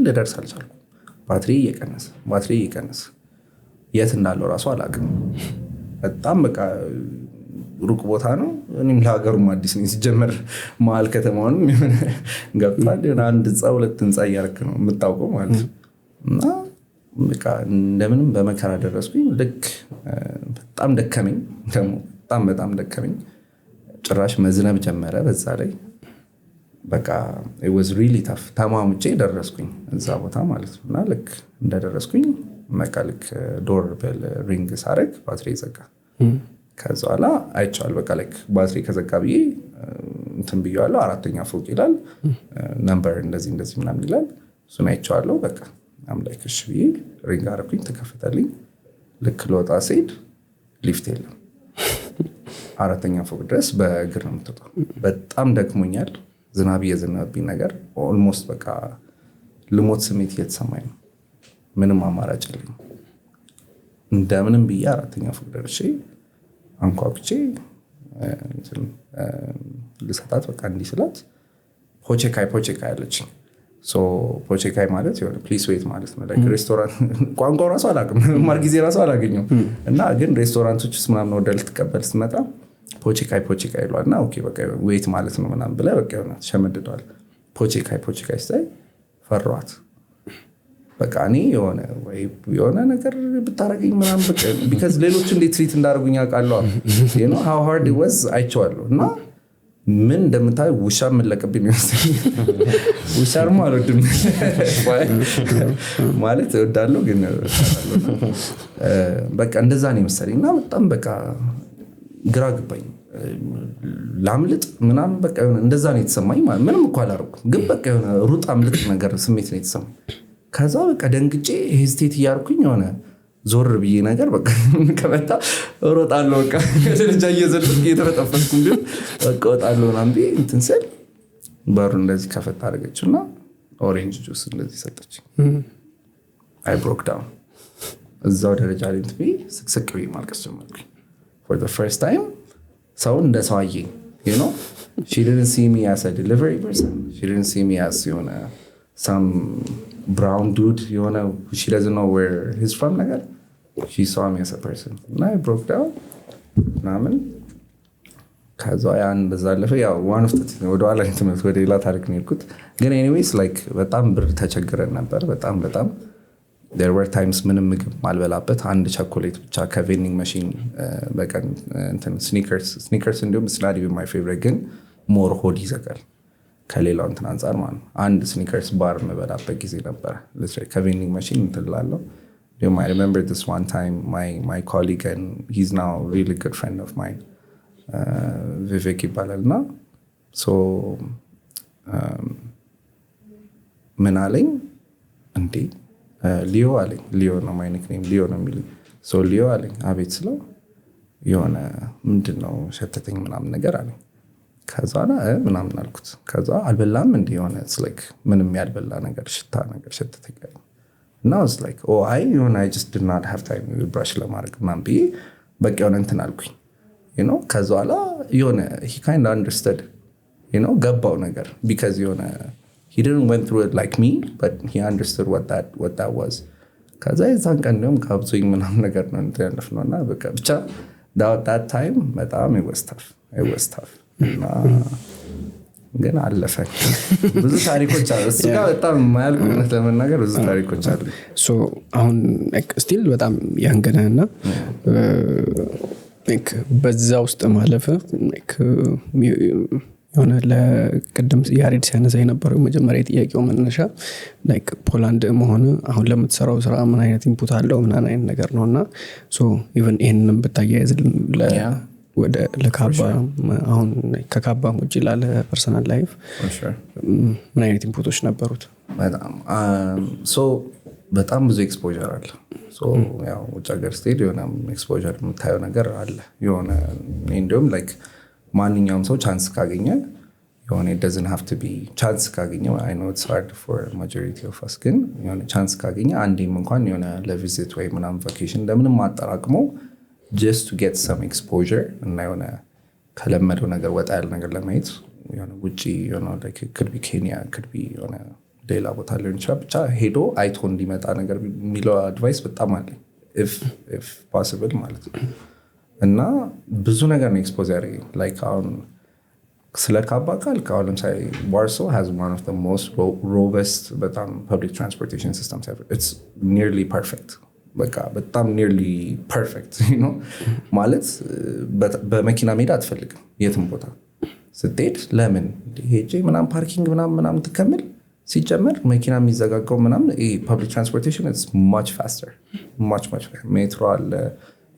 [SPEAKER 1] ልደርስ አልቻልኩም ባትሪ እየቀነሰ የት እንዳለው ራሱ አላውቅም በጣም በቃ ሩቅ ቦታ ነው እኔም ለሀገሩም አዲስ ነኝ ሲጀመር መሀል ከተማውንም የሆነ ገብቷል የሆነ አንድ ህንፃ 2 ህንፃ እያደረክ ነው የምታውቀው ማለት እና በቃ እንደምንም በመከራ ደረስኩኝ ልክ በጣም ደከመኝ ደግሞ በጣም ደከመኝ ጭራሽ መዝነብ ጀመረ በዛ ላይ በቃ it was really tough ተማምጬ ደረስኩኝ እዛ ቦታ ማለት ነውና ልክ እንደደረስኩኝ መቃልክ ዶር ቤል ሪንግ ሳረግ ባትሪ ዘጋ ከዛ በኋላ አይቻል በቃ like ባትሪ ከዘጋ ብዬ እንትን ብያለሁ 4ኛ ፎቅ ይላል ነምበር እንደዚህ ምናምን ይላል እሱን አይቻለሁ በቃ አምላክ እሺ ብዬ ሪንግ አረኩኝ ተከፈተልኝ ልክ ልወጣ ስሄድ ሊፍት የለም 4ኛ ፎቅ ድረስ በእግር ነው የምትወጣው በጣም ደክሞኛል ዝናብ የዘነበብኝ ነገር ኦልሞስት በቃ ልሞት ስሜት እየተሰማኝ ነው ምንም አማራጭ የለኝም እንደምንም ብዬ 4ኛ ፎቅ ደርሼ አንኳኩቼ ልሰጣት በቃ እንዲህ ስላት ፖቼካይ አለችኝ ፖቼካይ ማለት የሆነ ፕሊስ ዌት ማለት ነው ላይክ ሬስቶራንት ቋንቋው ራሱ አላውቅም ማር ጊዜ ራሱ አላገኘው እና ግን ሬስቶራንቶች ውስጥ ምናምን ወደ ልትቀበል ስትመጣ ፖቼካይ ይሏል እና ኦኬ በቃ ዌት ማለት ነው ምናምን ብላ በቃ የሆነ ሸመድደዋል ፖቼካይ ስታይ ፈሯት በቃ እኔ የሆነ ነገር ብታረገኝ ምናምን በቃ because ሌሎች እንዴት ትሪት እንዳደረጉኝ አውቃለሁ how hard it was አይቼዋለሁ እና ምን እንደምታይ ውሻ መለቀብኝ ይመስላል ውሻርማ አልወድም ማለት እወዳለሁ ግን በቃ እንደዛ ነው መሰለኝና በጣም በቃ ግራ ገባኝ ላምልጥ ምናምን በቃ እንደዛ ነው የተሰማኝ ምንም እኮ አላረኩም ግን በቃ የሆነ ሩጥ አምልጥ ነገር ስሜት ነው የተሰማኝ ከዛ በቃ ደንግጬ ሄዚቴት እያርኩኝ ሆነ ዞር ብዬ ነገር በቃ ከመጣ እሮጣለሁ በቃ ደረጃ እየዘለልኩ እየተፈጠፈጥኩ ቢሆን በቃ እወጣለሁ ምናምን ብዬ እንትን ስል በሩ እንደዚህ ከፈታ አደረገችና ኦሬንጅ ጁስ እንደዚህ ሰጠችኝ I broke down እዛው ደረጃ ላይ እንትን ብዬ ስቅስቅ ብዬ ማልቀስ ጀመርኩኝ for the first time ሰው እንደ ሰው አየኝ she didn't see me as a delivery person she didn't see me as some brown dude she doesn't know where he's from ነገር she saw me as a person and I broke down ናምን ከዛ ያን በዛለፈ ያው one of the ወደ ኋላ እንትመት ወደ ሌላ ታሪክ ነው የሄድኩት ግን anyways like በጣም ብር ተቸግረን ነበር በጣም there were times ምንም ምግብ ማልበላበት አንድ ቸኮሌት ብቻ ከቬንዲንግ ማሽን በቀን እንትን ስኒከርስ እንዲሁም it's not even my favorite ግን more ሆድ ይዘጋል ከሌላው እንትን አንፃር ማለት አንድ ስኒከርስ ባር መበላበት ጊዜ ነበር ለዚህ ከቬንዲንግ ማሽን እንትላለው I remember this one time my colleague and he's now a really good friend of mine Vivek ይባላልና so ምን አለኝ እንዴ ሊዮ አለኝ ሊዮ ነው my nickname ሊዮ ነው የሚሉኝ so ሊዮ አለኝ አቤት ስለው የሆነ ምንድነው ሸተተኝ ምናምን ነገር አለኝ ከዛ ምናምን አልኩት ከዛ አልበላም እንዴ የሆነ it's like ምንም ያልበላ ነገር ሽታ ነገር ሸተተኝ እና I was like I just did not have time to brush ለማድረግ ምናምን ብዬ በቃ የሆነ እንትን አልኩኝ ከዛ በኋላ የሆነ he kind of understood ገባው ነገር because he didn't went through it like me but he understood what that was ከዛ የዛን ቀን ነው ካብዞኝ ምናምን ነገር ነው እንትን ያለፍነውና በቃ ብቻ that time በጣም it was tough እና ግን አለፈ ብዙ ታሪኮች አሉ እሱ ጋር በጣም ማያልቁነት ለመናገር ብዙ ታሪኮች አሉ
[SPEAKER 2] so አሁን still በጣም ያንገነና በዛ ውስጥ ማለፈ የሆነ ለቅድም ያሬድ ሲያነሳ የነበረው መጀመሪያ ጥያቄው መነሻ ፖላንድ መሆኑ አሁን ለምትሰራው ስራ ምን አይነት ኢንፑት አለው ምን አይነት ነገር ነውና so even ይሄንን ብታያይዝልን ወደ ለካባ አሁን ከካባ ውጪ ላለ ፐርሰናል ላይፍ ምን አይነት ኢንፑቶች ነበሩት?
[SPEAKER 1] በጣም ብዙ ኤክስፖዠር አለ። ያው ውጭ ሀገር ስትሄድ የሆነ ኤክስፖዠር የምታየው ነገር አለ። የሆነ እንዲሁም ላይክ ማንኛውም ሰው ቻንስ ካገኘ የሆነ it doesn't have to be ቻንስ ካገኘ I know it's hard for majority of us ግን የሆነ ቻንስ ካገኘ አንዴም እንኳን የሆነ ለቪዚት ወይ ምናምን ቫኬሽን እንደምንም አጠራቅሞ just to get some exposure እና የሆነ ከለመደው ነገር ወጣ ያለ ነገር ለማየት የሆነ ውጪ የሆነ like it could be Kenya, it could be የሆነ ሌላ ቦታ ሊሆን ይችላል። ብቻ ሄዶ አይቶ እንዲመጣ ነገር የሚለው አድቫይስ በጣም አለ if possible ማለት ነው። እና ብዙ ነገር ነው ኤክስፖዝ ያደረገኝ ላይክ አሁን ስለ ካባ ካልክ አሁን ለምሳሌ ዋርሶ has one of the most robust በጣም public transportation systems ever. It's nearly perfect. በቃ በጣም nearly perfect, you know? ማለት በመኪና መሄድ አትፈልግም የትም ቦታ ስትሄድ ለምን ሄጄ ምናምን ፓርኪንግ ምናምን ትከምል ሲጀመር መኪና የሚዘጋጋው ምናምን public transportation is much faster. much ሜትሮ አለ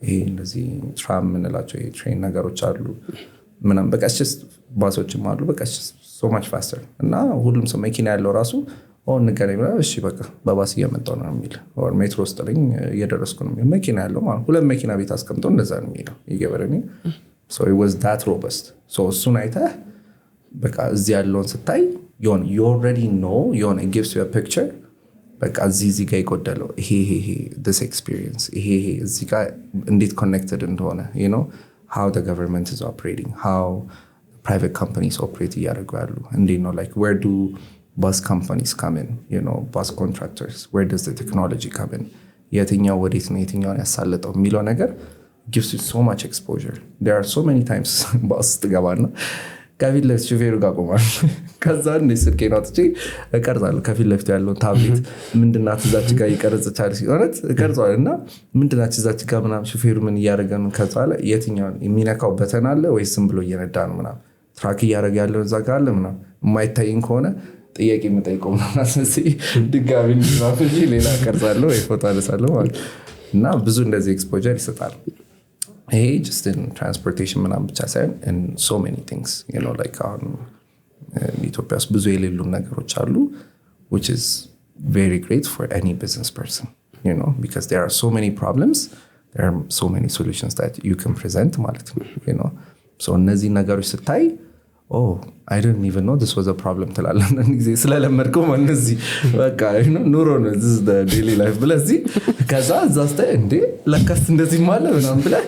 [SPEAKER 1] ይሄ እንደዚህ ትራም ምንላቸው ይሄ ትሬን ነገሮች አሉ ምናምን በቃ just ባሶችም አሉ በቃ so much faster እና ሁሉም ሰው መኪና ያለው ራሱ እንገናኝ ብላ እሺ በቃ በባስ እየመጣሁ ነው የሚል or ሜትሮ ውስጥ ላይ እየደረስኩ ነው የሚል መኪና ያለው ማለት ሁለት መኪና ቤት አስቀምጦ እንደዛ ነው የሚለው ይገበረኝ so it was that robust so እሱን አይተህ በቃ እዚህ ያለውን ስታይ you already know it gives you a picture በቃ እዚህ ጋር ይጎደለው ይሄ this experience ይሄ እዚህ ጋር እንዴት connected እንደሆነ you know how the government is operating how private companies operate እያደረጉ ያሉ እንዴት ነው like where do bus companies come in you know bus contractors where does the technology come in የትኛው ወዴት ነው የትኛውን ያሳለጠው የሚለው ነገር gives you so much exposure. There are so many times bus ትገባና ከፊት ለፊት ሹፌሩ ጋር ቆማል ከዛ እንደ ስልኬን አውጥቼ እቀርጻለሁ ከፊት ለፊት ያለውን ታብሌት ምንድናት እዛች ጋር ይቀርጽቻል ሲሆነት እቀርጻለሁ እና ምንድናት እዛች ጋር ምናምን ሹፌሩ ምን እያደረገ ነው ከዛ ላይ የትኛውን የሚነካው በተን አለ ወይስ ዝም ብሎ እየነዳ ነው ምናምን ትራክ እያደረገ ያለው እዛ ጋር አለ ምናምን የማይታይን ከሆነ ጥያቄ የምጠይቀው ምናምን ስለዚህ ድጋሚ እንዲማፍ እንጂ ሌላ እቀርጻለሁ ወይ ፎቶ አነሳለሁ ማለት እና ብዙ እንደዚህ ኤክስፖዠር ይሰጣል ይሄ just in transportation ምናምን ብቻ ሳይሆን in so many things you know like ኢትዮጵያ ውስጥ ብዙ የሌሉ ነገሮች አሉ which is very great for any business person you know because there are so many problems there are so many solutions that you can present ማለት ነው you know so እነዚህ ነገሮች ስታይ I didn't even know this was a problem ትላለህ እንግዲህ ስለለመድከው እነዚህ በቃ ኑሮ ነው this is the daily life ብለዚህ ከዛ ዛስተ እንዴ ለካስ እንደዚህ ማለት ምናምን ብለህ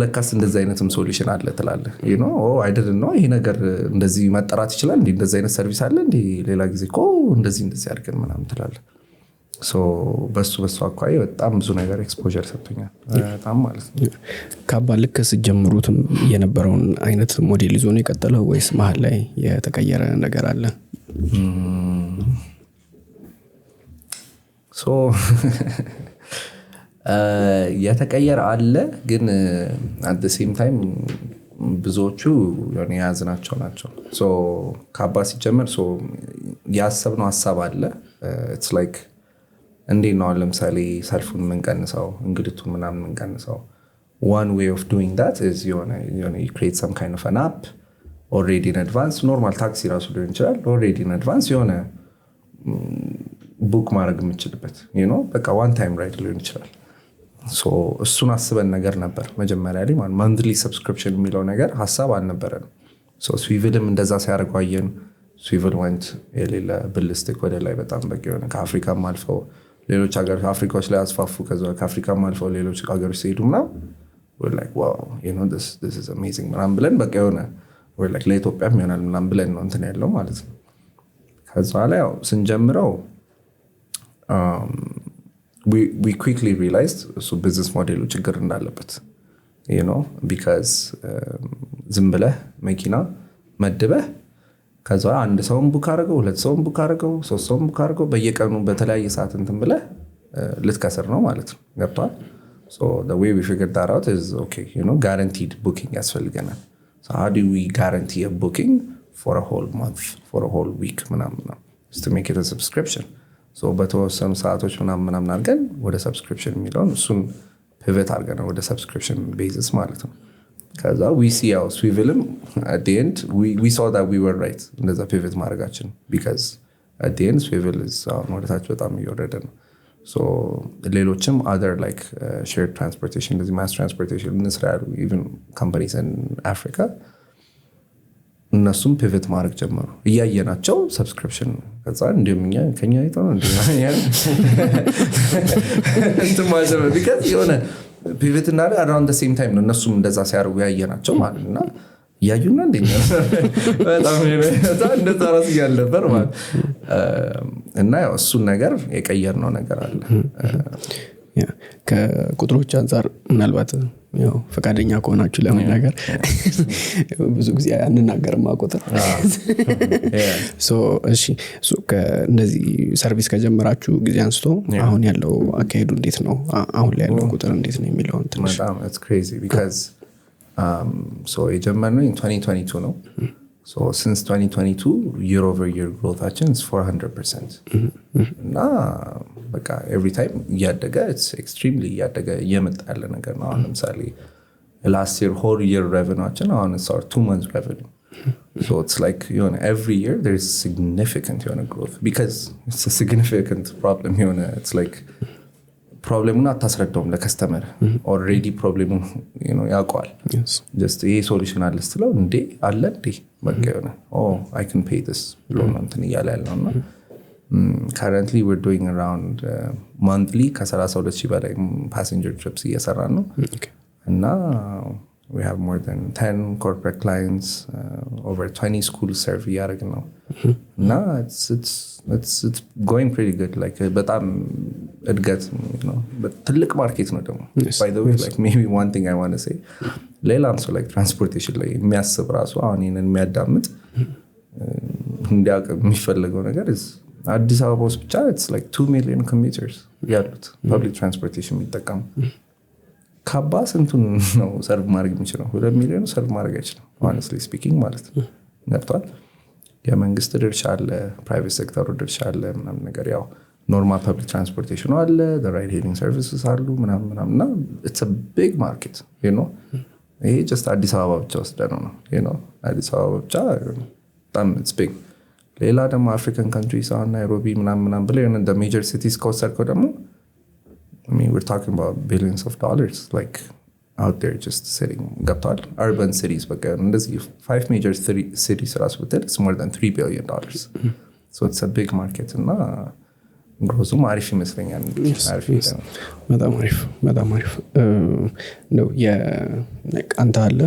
[SPEAKER 1] ለካስ እንደዚህ አይነትም ሶሉሽን አለ ትላለህ you know I didn't know ይሄ ነገር እንደዚህ መጠራት ይችላል እንዴ እንደዚህ አይነት ሰርቪስ አለ እንዴ ሌላ ጊዜ እንደዚህ አድርገን ምናምን ትላለህ so በሱ አኳያ በጣም ብዙ ነገር ኤክስፖዠር ሰጥቶኛል በጣም ማለት ነው
[SPEAKER 2] ካባ ልክ ሲጀምሩትም የነበረውን አይነት ሞዴል ይዞ ነው የቀጠለው ወይስ መሀል ላይ የተቀየረ ነገር አለ
[SPEAKER 1] so የተቀየረ አለ ግን at the same time ብዙዎቹ የሆነ ያዝናቸው ናቸው so ካባ ሲጀምር so ያሰብነው ሐሳብ አለ it's like እንዴት ነው ለምሳሌ ሰልፉን መንቀንሰው እንግዲቱን ምናምን መንቀንሰው one way of doing that is you create some kind of an app already in advance normal taxi ራሱ ሊሆን ይችላል already in advance የሆነ ቡክ ማድረግ የምችልበት you know በቃ one time ride ሊሆን ይችላል so እሱን አስበን ነገር ነበር መጀመሪያ ላይ ማለት monthly subscription የሚለው ነገር ሐሳብ አልነበረም so ስዊቭልም እንደዛ ሲያርጓየን ስዊቭል went የሌላ ብልስቲክ ወደ ላይ በጣም በቂ የሆነ ከአፍሪካም አልፈው ሌሎች ሀገሮች አፍሪካዎች ላይ አስፋፉ ከዛ ከአፍሪካም አልፈው ሌሎች ሀገሮች ሲሄዱና we're like wow you know this is amazing ምናምን ብለን በቃ የሆነ we're like ለኢትዮጵያም ይሆናል ምናምን ብለን ነው እንትን ያለው ማለት ነው ከዛ ላይ ያው ስንጀምረው we quickly realized so business model ችግር እንዳለበት you know because ዝም ብለህ መኪና መድበህ ከዛ አንድ ሰውም ቡክ አድርገው ሁለት ሰውም ቡክ አድርገው ሶስት ሰውም ቡክ አድርገው በየቀኑ በተለያየ ሰዓት እንትን ብለህ ልትከስር ነው ማለት ነው ገብቷል so the way we figured that out is okay you know guaranteed booking ያስፈልገናል so how do we guarantee a booking for a whole month for a whole week ምናምን just to make it a subscription so በተወሰኑ ሰዓቶች ምናምን አድርገን ወደ subscription የሚለውን እሱን ፒቨት አድርገን ወደ subscription basis ማለት ነው ከዛ we see ያው swivelም at the end we saw that we were right እንደዛ pivot ማድረጋችን because at the end swivel is ወደታች በጣም እየወረደ ነው so ሌሎችም other like shared transportation እንደዚህ mass transportation እንስራ ያሉ even companies in Africa እነሱም pivot ማድረግ ጀመሩ እያየናቸው subscription ከዛ እንደምኛ ከኛ አይተው ነው እንደኛ እንትን ማለት ነው because የሆነ pivot እና around the same time ነው እነሱም እንደዛ ሲያርጉ ያየናቸው ማለትና ያዩና እንደኛ በጣም እንደዛ ራስ ያለበር ማለት እና ያው እሱ ነገር የቀየርነው ነገር አለ
[SPEAKER 2] ከቁጥሮች አንፃር ምናልባት ያው ፈቃደኛ ከሆናችሁ ለመናገር ብዙ ጊዜ አንናገርም ቁጥር ሶ እሺ ሶ እንደዚህ ሰርቪስ ከጀመራችሁ ጊዜ አንስቶ አሁን ያለው አካሄዱ እንዴት ነው አሁን ላይ ያለው ቁጥር እንዴት ነው የሚለው እንትንሽ
[SPEAKER 1] it's crazy because so የጀመርነው in 2022 ነው so since 2022 year over year growth is 400% እና በቃ every time ያደገ it's extremely ያደገ የመጣ ያለ ነገር ነው አሁን ለምሳሌ last year whole year revenue አሁን it's our 2 months revenue so it's like you know every year there's significant growth because it's a significant problem it's like ፕሮብሌሙን አታስረዳውም ለከስተመር ኦሬዲ ፕሮብሌሙን ያውቀዋል just ይሄ ሶሉሽን አለ ስትለው እንዴ አለ እንዴ በቃ የሆነ I can pay this ብሎ ነው እንትን እያለ ያለውና currently we're doing around monthly ከ32,000 በላይ passenger trips እየሰራን ነው እና we have more than 10 corporate clients over 20 schools serve እያደረግን ነው እና it's going pretty good like በጣም እድገት ነው ትልቅ ማርኬት ነው ደግሞ by the way like maybe one thing I want to say ሌላም ሰው like transportation ላይ የሚያስብ ራሱ አሁን ይሄንን የሚያዳምጥ እንዲያውቅ የሚፈልገው ነገር አዲስ አበባ ውስጥ ብቻ it's like 2 million commuters ያሉት public transportation የሚጠቀሙ ካባ ስንቱን ነው ሰርቭ ማድረግ የሚችለው 2 ሚሊዮን ሰርቭ ማድረግ አይችልም honestly speaking ማለት ነው ነጥቷል የመንግስት ድርሻ አለ ፕራይቬት ሴክተሩ ድርሻ አለ ምናምን ነገር ያው ኖርማል ፐብሊክ ትራንስፖርቴሽን አለ the ride hailing services አሉ ምናምና it's a big market you know ይሄ just አዲስ አበባ ብቻ ወስደነው ነው you know አዲስ አበባ ብቻ በጣም it's big ሌላ ደግሞ አፍሪካን ካንትሪስ አሁን ናይሮቢ ምናምን ብለው the major cities ከወሰድከው ደግሞ I mean we're talking about billions of dollars like out there just sitting ገብቷል urban cities በቃ እንደዚህ 5 major cities ራሱ ብትል it's more than $3 billion so it's a big market እና ግሮዙም አሪፍ ይመስለኛል አሪፍ ነው
[SPEAKER 2] በጣም አሪፍ ነው አንተ አለ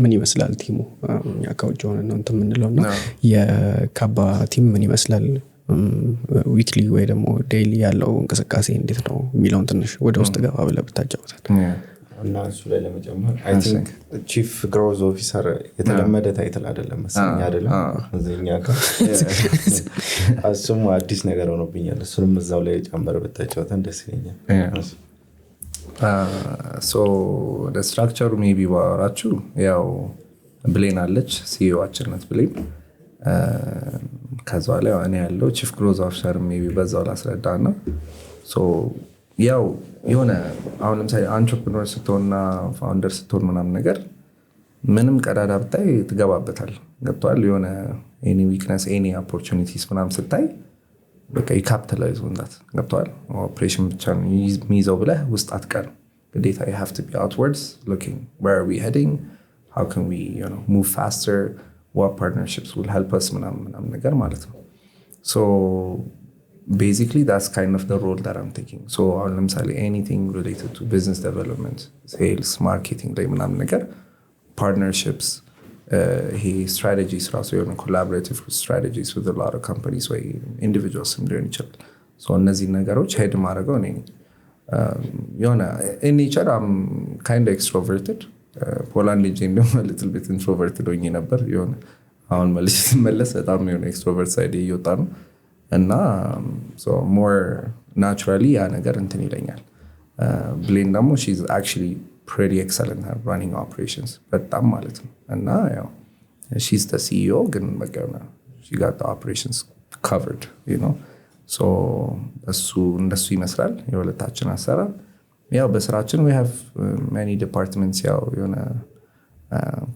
[SPEAKER 2] ምን ይመስላል ቲሙ ያካውጭ ሆነ ነው እንት ምንለውና የካባ ቲም ምን ይመስላል ዊክሊ ወይ ደግሞ ዴይሊ ያለው እንቅስቃሴ እንዴት ነው የሚለውን ትንሽ ወደ ውስጥ ገባ ብለህ ብታጫውታት
[SPEAKER 3] እና እሱ ላይ ለመጨመር I think chief growth officer የተለመደ ታይትል አይደለም መሰለኝ አይደለም እዚህኛ ጋር አሱም አዲስ ነገር ሆኖብኛል እሱንም እዛው ላይ ጨምበር ብታጫውተን ደስ ይለኛል
[SPEAKER 1] so the structure maybe ባራችሁ ያው ብሌን አለች ሲኢኦአችን ናት ብሌን ከዛ ላይ እኔ ያለው chief growth officer maybe በዛው ላስረዳና so ያው የሆነ አሁን ለምሳሌ አንትረፕረነር ስትሆንና ፋውንደር ስትሆን ምናምን ነገር ምንም ቀዳዳ ብታይ ትገባበታል ገብቷል የሆነ any weakness any opportunities ምናምን ስታይ በቃ capitalize on that ገብቷል ኦፕሬሽን ብቻ ሚይዘው ብለህ ውስጥ አትቀር ግዴታ you have to be outwards looking where are we heading how can we move faster what partnerships will help us ምናምን ነገር ማለት ነው so basically that's kind of the role that I'm taking so ለምሳሌ anything related to business development sales marketing ላይ ምናምን ነገር partnerships strategies ራሱ የሆነ collaborative strategies with a lot of companies ወይ individuals ሊሆን ይችላል so እነዚህ ነገሮች ሄድ ማድረገው እኔ የሆነ in nature I'm kind of extroverted ፖላንድ ሄጄ እንደውም little bit introverted ሆኜ ነበር የሆነ አሁን መልስ በጣም የሆነ extrovert side እየወጣ ነው እና so more naturally ያ ነገር እንትን ይለኛል ብሌን ደግሞ she's actually pretty excellent at running operations በጣም ማለት ነው እና ያው she's the CEO ግን በቃ she got the operations covered you know so እንደሱ ይመስላል የሁለታችን አሰራር ያው በስራችን we have many departments ያው የሆነ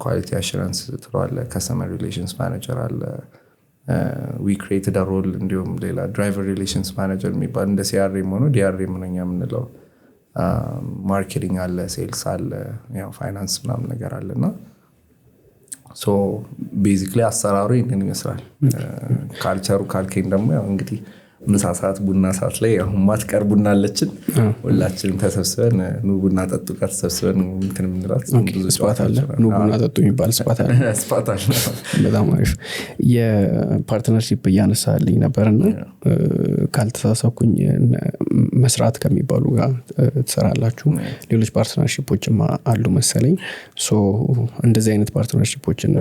[SPEAKER 1] ኳሊቲ አሹራንስ ትለዋለ ከስተመር ሪሌሽንስ ማኔጀር አለ we created a role እንዲሁም ሌላ ድራይቨር ሪሌሽንስ ማኔጀር የሚባል እንደ CRM ሆኖ DRM ነው የምንለው ማርኬቲንግ አለ ሴልስ አለ ያው ፋይናንስ ምናምን ነገር አለና ሶ ቤዚክሊ አሰራሩ ይሄንን ይመስላል ካልቸሩ ካልከኝ ደግሞ ያው እንግዲህ ምሳ ሰዓት ቡና ሰዓት ላይ አሁን ማትቀር ቡና አለችን ሁላችንም ተሰብስበን ኑ ቡና ጠጡ ጋር ተሰብስበን እንትን ምንላት
[SPEAKER 2] ብዙ ስፓት አለ ኑ ቡና ጠጡ የሚባል ስፓት
[SPEAKER 1] አለ
[SPEAKER 2] በጣም አሪፍ የፓርትነርሺፕ እያነሳልኝ ነበርና ካልተሳሳኩኝ መስራት ከሚባሉ ጋር ትሰራላችሁ ሌሎች ፓርትነርሺፖችም አሉ መሰለኝ ሶ እንደዚህ አይነት ፓርትነርሺፖችን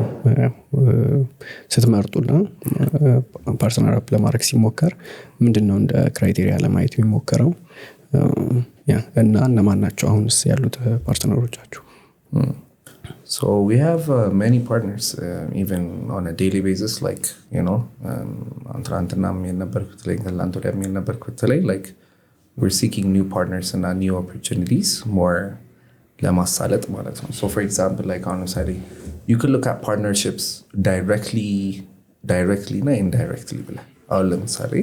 [SPEAKER 2] ስትመርጡና ፓርትነር አፕ ለማድረግ ሲሞከር ምንድነው እንደ ክራይቴሪያ ለማየት የሚሞከረው እና እነማን ናቸው አሁንስ ያሉት ፓርትነሮቻችሁ?
[SPEAKER 1] So we have many partners even on a daily basis like you know አንትራንትና የነበርኩት ላይ ከላንቶ ላይ የነበርኩት ላይ like we're seeking new partners and new opportunities more ለማሳለጥ ማለት ነው so for example like honestly you could look at partnerships directly እና indirectly ብለ አሁን ለምሳሌ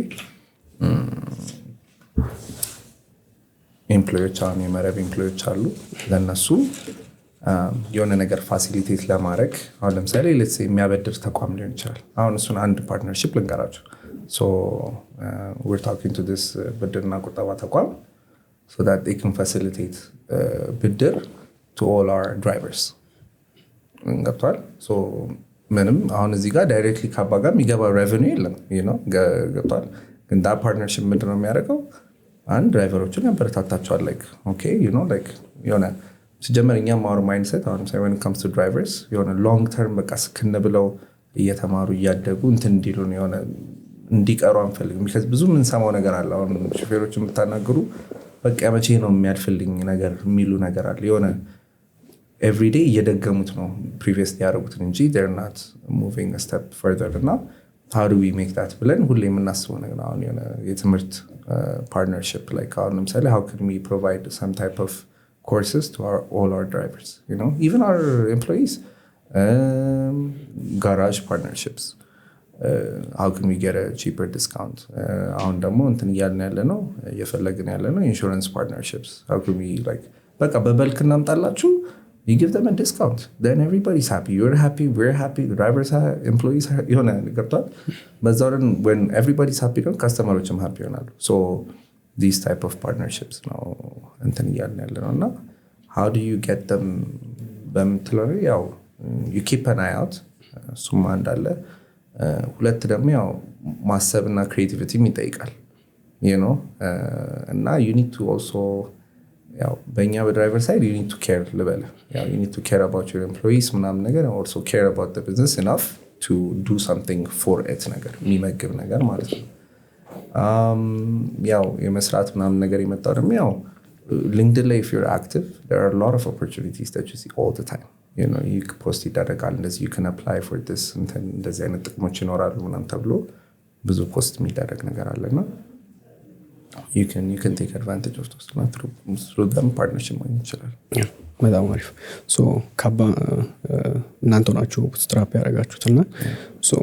[SPEAKER 1] ኤምፕሎዮች አሁን የመረብ ኤምፕሎዮች አሉ ለነሱ የሆነ ነገር ፋሲሊቴት ለማድረግ አሁን ለምሳሌ የሚያበድር ተቋም ሊሆን ይችላል አሁን እሱን አንድ ፓርትነርሺፕ ልንገራችሁ so we're talking to this ብድርና ቁጠባ ተቋም so that they can facilitate ብድር to all our drivers ገብቷል so ምንም አሁን እዚህ ጋር ዳይሬክትሊ ካባ ጋር የሚገባ ሬቨኒው የለም you know ገብቷል ግን ዳ ፓርትነርሺፕ ምንድነው የሚያደርገው አንድ ድራይቨሮችን ያበረታታቸዋል like okay you know like የሆነ ሲጀመር እኛም our mindset አሁን when it comes to drivers የሆነ long term በቃ ስክን ብለው እየተማሩ እያደጉ እንትን እንዲሉ ነው የሆነ እንዲቀሩ አንፈልግም because ብዙ ምን ሰማው ነገር አለ አሁን ሹፌሮችን የምታናገሩ በቃ መቼ ነው የሚያልፍልኝ ነገር የሚሉ ነገር አለ የሆነ every day እየደገሙት ነው previously ያደረጉትን እንጂ they're not moving a step further እና how do we make that ብለን ሁሌ የምናስበው ነገር አሁን የሆነ የትምህርት partnership like አሁን ለምሳሌ how can we provide some type of courses to all our drivers you know even our employees garage partnerships how can we get a cheaper discount አሁን ደግሞ እንትን እያልን ያለ ነው እየፈለግን ያለ ነው insurance partnerships how can we like በቃ በበልክ እናምጣላችሁ you give them a discount then everybody's happy you're happy we're happy the drivers are employees የሆነ ገብቷል በዛው when everybody's happy ነው customerዎችም happy ይሆናሉ so these type of partnerships ነው እንትን እያልን ያለ ነውና how do you get them በምትለው ያው you keep an eye out ሱማ እንዳለ ሁለት ደግሞ ያው ማሰብና ክሬቲቪቲ ይጠይቃል you know እና you need to also ያው በእኛ በድራይቨር ሳይድ you need to care ልበለ ያው you need to care about your employees ምናምን ነገር also care about the business enough to do something for it ነገር የሚመግብ ነገር ማለት ነው ያው የመስራት ምናምን ነገር የመጣው ደግሞ ያው LinkedIn ላይ if you're active there are a lot of opportunities that you see all the time you know you can post ይደረጋል እንደዚህ you can apply for this እንደዚህ አይነት ጥቅሞች ይኖራሉ ምናምን ተብሎ ብዙ ፖስት የሚደረግ ነገር አለና you can take advantage of those through them partnership ማለት ይችላል
[SPEAKER 2] በጣም አሪፍ ሶ ካባ እናንተ ናችሁ ቡትስትራፕ ያደረጋችሁትና ሶ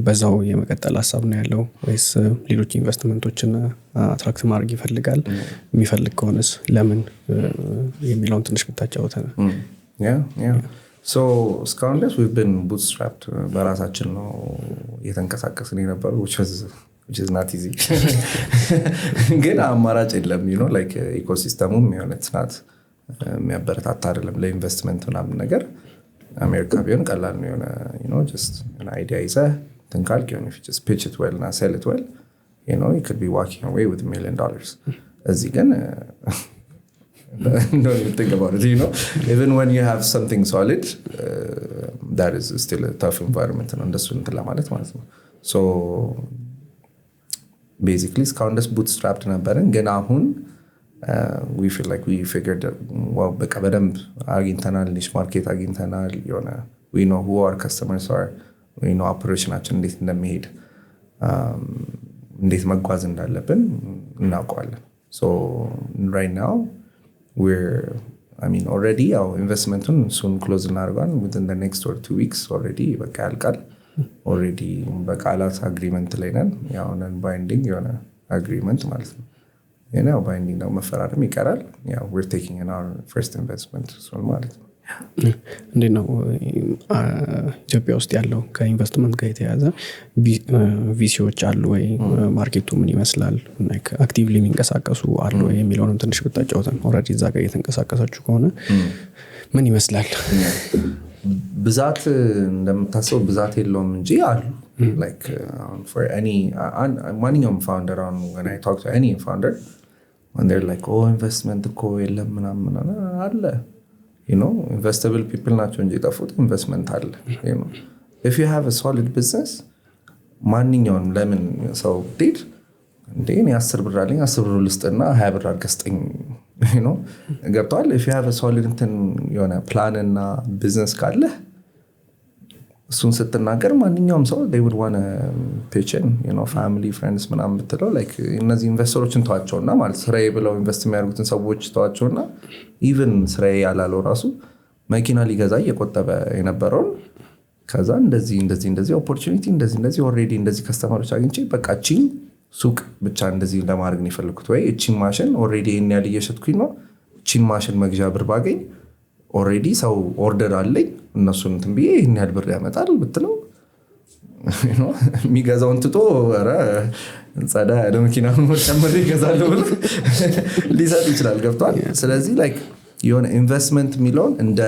[SPEAKER 2] በዛው የመቀጠል ሀሳብ ነው ያለው ወይስ ሌሎች ኢንቨስትመንቶችን አትራክት ማድረግ ይፈልጋል የሚፈልግ ከሆነስ ለምን የሚለውን ትንሽ ብታጫውተን
[SPEAKER 1] yeah so እስካሁን ድረስ we've been bootstrapped በራሳችን ነው የተንቀሳቀስን የነበረው which is not easy ግን አማራጭ የለም you know like ኢኮሲስተሙም የሆነ ጽናት የሚያበረታታ አይደለም ለኢንቨስትመንት ምናምን ነገር አሜሪካ ቢሆን ቀላል ነው የሆነ you know just an idea ይዘህ ትንካልክ የሆነ if you just pitch it well and sell it well you know you could be walking away with $1 million እዚህ ግን don't even think about it you know even when you have something solid that is still a tough environment ነው እንደሱ እንትን ለማለት ማለት ነው so basically እስካሁን ድረስ bootstrapped ነበርን ግን አሁን we feel like we figured well በቃ በደንብ አግኝተናል ኒሽ ማርኬት አግኝተናል የሆነ we know who our customers are we know operationaችን እንዴት እንደሚሄድ እንዴት መጓዝ እንዳለብን እናውቀዋለን so right now we're I mean already ያው ኢንቨስትመንቱን soon close እናደርጋለን within the next or 2 weeks already በቃ ያልቃል already በቃላት agreement ላይ ነን ያው ነን binding የሆነ agreement ማለት ነው ያው binding ነው መፈራረም ይቀራል ያው we're taking in our first investment soon ማለት ነው
[SPEAKER 2] እንዴት ነው ኢትዮጵያ ውስጥ ያለው ከኢንቨስትመንት ጋር የተያዘ ቪሲዎች አሉ ወይ ማርኬቱ ምን ይመስላል ላይክ አክቲቭሊ የሚንቀሳቀሱ አሉ ወይ የሚለውንም ትንሽ ብታጫውተን ኦልሬዲ እዛ ጋር እየተንቀሳቀሳችሁ ከሆነ ምን ይመስላል
[SPEAKER 1] ብዛት እንደምታስበው ብዛት የለውም እንጂ አሉ like for any ማንኛውም founder when I talk to any founder when they're like oh investment እኮ የለም ምናምን አለ you know investable people ናቸው እንጂ ጠፉት ኢንቨስትመንት አለ you know if you have a solid business ማንኛውም ለምን ሰው ዲድ እንዴ እኔ 10 ብር አለኝ 10 ብር ልስጥና 20 ብር አድርገስጠኝ you know ገብቷል if you have a solid የሆነ ፕላን እና ቢዝነስ ካለ እሱን ስትናገር ማንኛውም ሰው they would want to pitch in you know family friends ምናምን ብትለው like እነዚህ ኢንቨስተሮችን ተዋቸውና ማለት ስራዬ ብለው ኢንቨስት የሚያደርጉትን ሰዎች ተዋቸውና even ስራዬ ያላለው ራሱ መኪና ሊገዛ እየቆጠበ የነበረው ከዛ እንደዚህ ኦፖርቹኒቲ እንደዚህ ኦሬዲ እንደዚህ ከስተመሮች አግኝቼ በቃ ቺን ሱቅ ብቻ እንደዚህ ለማድረግ ነው የፈለኩት ወይ ቺን ማሽን ኦሬዲ እኛል እየሸጥኩኝ ነው ቺን ማሽን መግዣ ብር ባገኝ ኦሬዲ ሰው ኦርደር አለኝ እነሱን እንትን ብዬ ይሄን ያህል ብር ያመጣል ብትለው you know የሚገዛውን ትቶ ኧረ ጸዳ ያለ መኪና ነው ጨምሬ ይገዛለሁ ብሎ ሊሰጥ ይችላል ገብቷል ስለዚህ like የሆነ ኢንቨስትመንት የሚለውን እንደ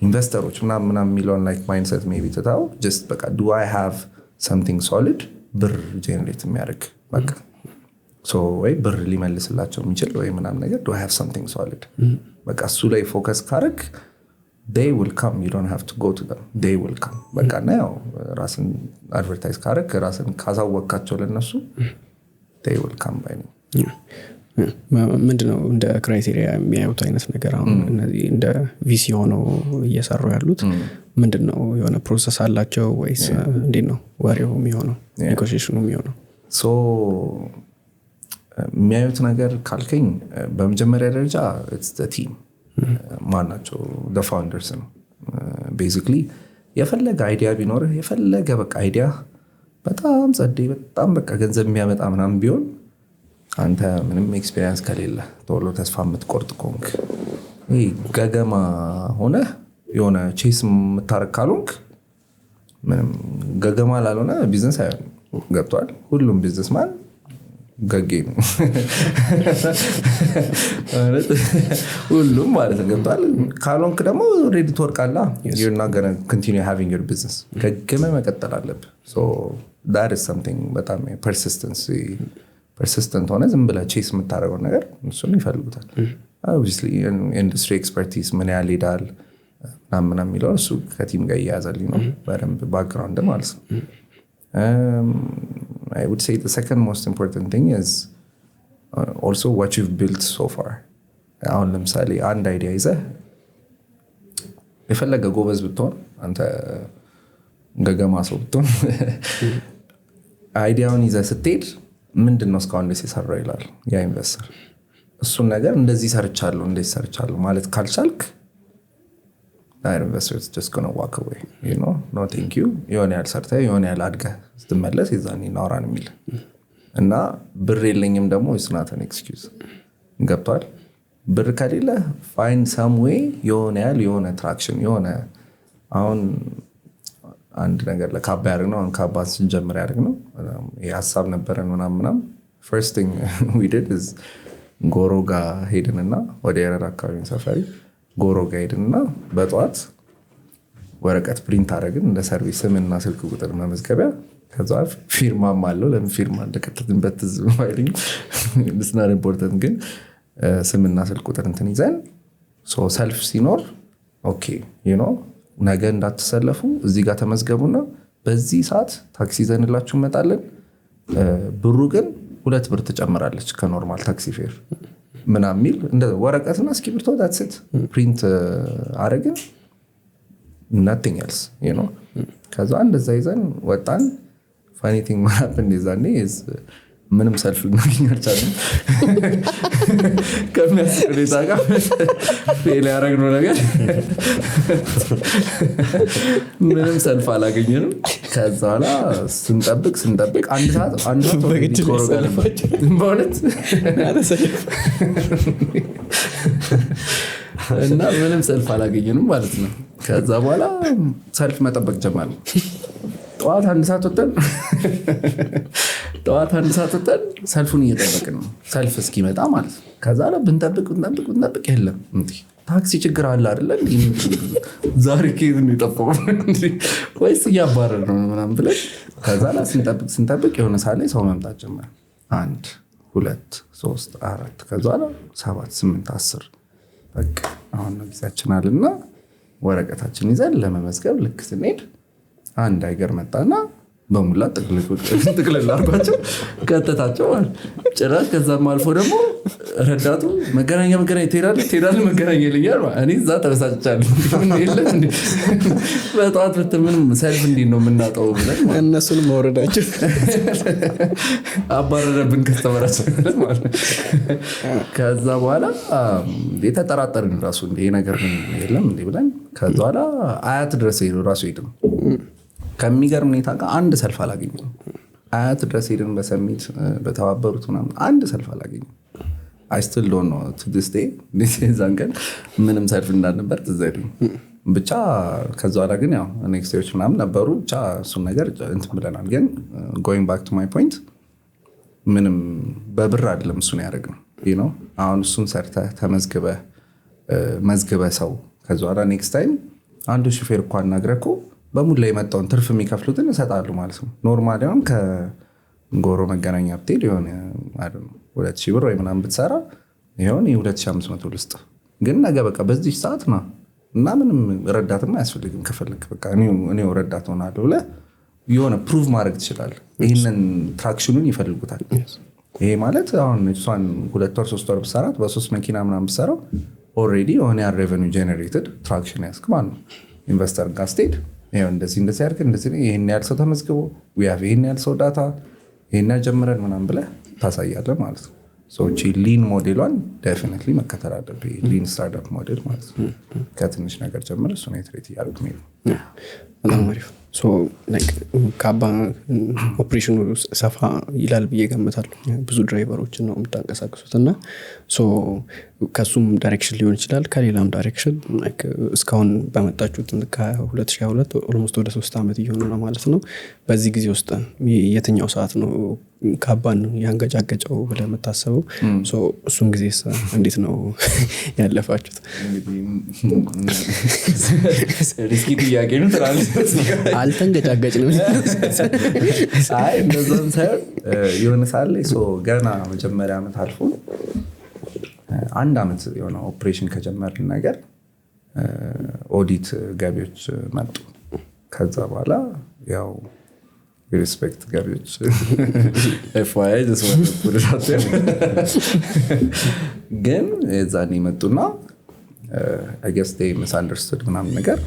[SPEAKER 1] ኢንቨስተሮች ምናምን የሚለውን like mindset maybe ተታው just በቃ do I have something solid ብር ጀነሬት የሚያደርግ በቃ so ወይ ብር ሊመልስላቸው የሚችል ወይ ምናምን ነገር do I have something solid በቃ እሱ ላይ ፎከስ ካረክ they will come you don't have to go to them they will come በቃ ነው ራስን አድቨርታይዝ ካረክ ራስን ካሳወቃቸው ለነሱ they will come by me
[SPEAKER 2] ምንድነው እንደ ክራይቴሪያ የሚያዩት አይነት ነገር አሁን እነዚህ እንደ ቪሲ ሆነው እየሰሩ ያሉት ምንድነው የሆነ ፕሮሰስ አላቸው ወይስ እንዴት ነው ወሬው የሚሆነው ኔጎሺዬሽኑ የሚሆነው
[SPEAKER 1] so የሚያዩት ነገር ካልከኝ በመጀመሪያ ደረጃ it's the team ማናቸው the founders ነው basically የፈለገ አይዲያ ቢኖር የፈለገ በቃ አይዲያ በጣም ጸዴ በጣም በቃ ገንዘብ የሚያመጣ ምናምን ቢሆን አንተ ምንም ኤክስፒሪየንስ ከሌለ ቶሎ ተስፋ የምትቆርጥ ኮንክ ይሄ ገገማ ሆነ የሆነ ቼስ የምታረግ ካልሆንክ ምንም ገገማ ላልሆነ ቢዝነስ አይሆንም ገብቷል ሁሉም ቢዝነስማን ገጌ ነው ሁሉም ማለት ነው ገብቷል ካልሆንክ ደግሞ ሬዲ ትወርቃላ you're not going to continue having your business ገገመ መቀጠል አለብህ so that is something በጣም persistent ሆነ ዝም ብለህ ቼስ የምታደርገው ነገር እሱን ይፈልጉታል obviously industry expertise ምን ያህል ይዳል ምናምን የሚለው እሱ ከቲም ጋር ይያዛል ነው በደንብ ባክግራውንድ ማለት ነው I would say the second most important thing is also what you've built so far አሁን ለምሳሌ አንድ አይዲያ ይዘህ የፈለገ ጎበዝ ብትሆን አንተ ገገማ ሰው ብትሆን አይዲያውን ይዘህ ስትሄድ ምንድነው እስካሁን እንደዚህ ሰራው ይላል ያ ኢንቨስተር እሱን ነገር እንደዚህ ሰርቻለሁ ማለት ካልቻልክ that investor is just going to walk away you know no thank you የሆነ ያህል ሰርተህ የሆነ ያህል አድገህ ስትመለስ የዛኔ እናወራን የሚል እና ብር የለኝም ደግሞ it's not an excuse ገብቷል ብር ከሌለ find some way የሆነ ያህል የሆነ traction የሆነ አሁን አንድ ነገር ለካባ ያደርግነው አሁን ካባ ስንጀምር ያደርግነው የሀሳብ ነበረን ምናምን first thing we did is ጎሮጋ ሄድንና ወደ የረር አካባቢ ሰፈሪ ጎሮጋ ሄድንና በጧት ወረቀት ፕሪንት አደረግን እንደ ሰርቪስ ስምና ስልክ ቁጥር መመዝገቢያ ከዛ ፊርማም አለው ለምን ፊርማ እንደከተትንበት ዝም አይልኝ it's not important ግን ስምና ስልክ ቁጥር እንትን ይዘን so ሰልፍ ሲኖር ኦኬ you know ነገ እንዳትሰለፉ እዚህ ጋር ተመዝገቡና በዚህ ሰዓት ታክሲ ይዘንላችሁ እንመጣለን ብሩ ግን 2 ብር ተጨምራለች ከኖርማል ታክሲ ፌር ምናምን እንደ ወረቀትና እስክሪብቶ that's it print አረግን nothing else you know ከዛ እንደዛ ይዘን ወጣን funny thing what happened is ምንም ሰልፍ ልናገኝ አልቻለም። ከሚያስቅ ሁኔታ ጋር ፌል ያደረግነው ነገር ምንም ሰልፍ አላገኘንም። ከዛ በኋላ ስንጠብቅ አንድ ሰዓት በእውነት እና ምንም ሰልፍ አላገኘንም ማለት ነው። ከዛ በኋላ ሰልፍ መጠበቅ ጀመርን። ጠዋት አንድ ሰዓት ወጥተን ሰልፉን እየጠበቅን ነው፣ ሰልፍ እስኪመጣ ማለት ነው። ከዛ ብንጠብቅ የለም ታክሲ ችግር አለ አይደለ ዛሬ ከየት ነው የጠፋው ወይስ እያባረር ነው ምናምን ብለን ከዛ ስንጠብቅ የሆነ ሰዓት ላይ ሰው መምጣት ጀመረ። 1 2 3 4 ከዛ 7 8 10 በቃ አሁን ነው ጊዜያችን አለና ወረቀታችን ይዘን ለመመዝገብ ልክ ስንሄድ አንድ አይገር መጣና በሙላ ጥቅልል አድርጓቸው ከተታቸው ማለት ጭራሽ። ከዛም አልፎ ደግሞ ረዳቱ መገናኛ ትሄዳለህ መገናኛ ይለኛል። እኔ እዛ ተበሳጭቻለሁ። በጠዋት ምንም ሰልፍ እንዴት ነው የምናጠው ብለን
[SPEAKER 2] እነሱንም መውረዳቸው
[SPEAKER 1] አባረረብን ከስተመራችን ማለት። ከዛ በኋላ ተጠራጠርን ራሱ ይሄ ነገር የለም እንዴ ብለን ከዛ በኋላ አያት ድረስ ሄዱ ራሱ ሄድ ነው። ከሚገርም ሁኔታ ጋር አንድ ሰልፍ አላገኘም። አያት ድረስ ሄድን በሰሚት በተባበሩት ምናምን አንድ ሰልፍ አላገኘም። አይ ስቲል ዶንት ኖ ቱ ዲስ ዴይ ዛን ቀን ምንም ሰልፍ እንዳልነበር ትዝ አይለኝም። ብቻ ከዛ በኋላ ግን ያው ኔክስት ዴዎች ምናምን ነበሩ። ብቻ እሱን ነገር እንትን ብለናል። ግን ጎይንግ ባክ ቱ ማይ ፖይንት ምንም በብር አይደለም እሱን ያደረግነው። አሁን እሱን ሰርተህ መዝግበህ ሰው ከዛ በኋላ ኔክስት ታይም አንዱ ሹፌር እኮ አናግረህ እኮ በሙላ የመጣውን ትርፍ የሚከፍሉትን ይሰጣሉ ማለት ነው። ኖርማሊ አሁን ከጎሮ መገናኛ ብትሄድ የሆነ 2,000 ብር ወይ ምናምን ብትሰራ ይሆን 2,500 ልስጥ፣ ግን ነገ በቃ በዚህ ሰዓት ና እና ምንም ረዳትም አያስፈልግም። ከፈለክ በቃ እኔው ረዳት ሆናለሁ ብለህ የሆነ ፕሩቭ ማድረግ ትችላለህ። ይህንን ትራክሽኑን ይፈልጉታል። ይሄ ማለት አሁን እሷን 2 ወር 3 ወር ብትሰራት በ3 መኪና ምናምን ብትሰራው ኦልሬዲ የሆነ ሬቨኒው ጀነሬትድ ትራክሽን ያስክ ማለት ነው። ኢንቨስተር ጋር ስትሄድ እንደዚህ ያርግ እንደዚህ ይሄን ያህል ሰው ተመዝግቦ ይሄን ያህል ሰው ዳታ ይሄን ጀምረን ምናምን ብለህ ታሳያለህ ማለት ነው። ሰዎች ሊን ሞዴሏን ዴፊኒትሊ መከተል አለብህ። ሊን ስታርታፕ ሞዴል ማለት ነው። ከትንሽ ነገር ጀምረህ እሱን ኢትሬት እያደረግህ መሄድ ነው።
[SPEAKER 2] በጣም አሪፍ። ካባ ኦፕሬሽኑ ሰፋ ይላል ብዬ ገምታለሁ። ብዙ ድራይቨሮችን ነው የምታንቀሳቅሱት እና ከሱም ዳይሬክሽን ሊሆን ይችላል ከሌላም ዳይሬክሽን እስካሁን በመጣችሁት ከ2022 ኦልሞስት ወደ 3 ዓመት እየሆነ ነው ማለት ነው። በዚህ ጊዜ ውስጥ የትኛው ሰዓት ነው ካባን ያንገጫገጨው ብለህ የምታስበው? እሱን ጊዜ እንዴት ነው ያለፋችሁት?
[SPEAKER 1] ሪስኪ ጥያቄ ነው።
[SPEAKER 2] አልተንገጫገጭንም።
[SPEAKER 1] አይ እንደዛም ሳይሆን የሆነ ሰዓት ላይ ገና መጀመሪያ ዓመት አልፎ 1 ዓመት የሆነ ኦፕሬሽን ከጀመርን ነገር ኦዲት ገቢዎች መጡ። ከዛ በኋላ ያው ሪስፔክት ገቢዎች FYI ግን የዛኔ መጡና I guess they misunderstood ምናምን ነገር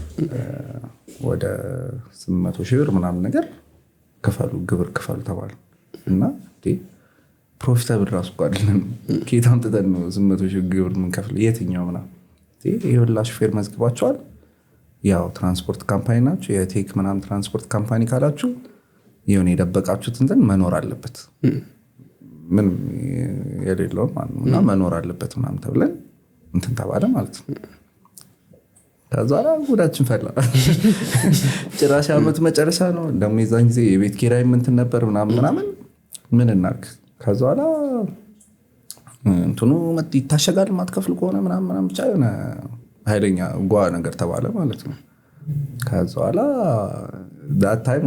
[SPEAKER 1] ወደ 800,000 ብር ምናምን ነገር ግብር ክፈሉ ተባሉ እና ፕሮፊታብል ራሱ ቋድለን ከየት አምጥተን ነው 800,000 ግብር ምንከፍል የትኛው ምናምን ይሄውላ ሹፌር መዝግባቸዋል። ያው ትራንስፖርት ካምፓኒ ናቸው የቴክ ምናምን ትራንስፖርት ካምፓኒ ካላችሁ የሆነ የደበቃችሁት እንትን መኖር አለበት ምንም የሌለው ማለት ነው እና መኖር አለበት ምናምን ተብለን እንትን ተባለ ማለት ነው። ከዛ ጉዳችን ፈላ። ጭራሽ ዓመቱ መጨረሻ ነው ደግሞ የዛን ጊዜ የቤት ኪራይ እንትን ነበር ምናምን ምን እናድርግ። ከዛ በኋላ እንትኑ ይታሸጋል ማትከፍል ከሆነ ምናምን ብቻ የሆነ ኃይለኛ ጓ ነገር ተባለ ማለት ነው። ከዛ በኋላ that time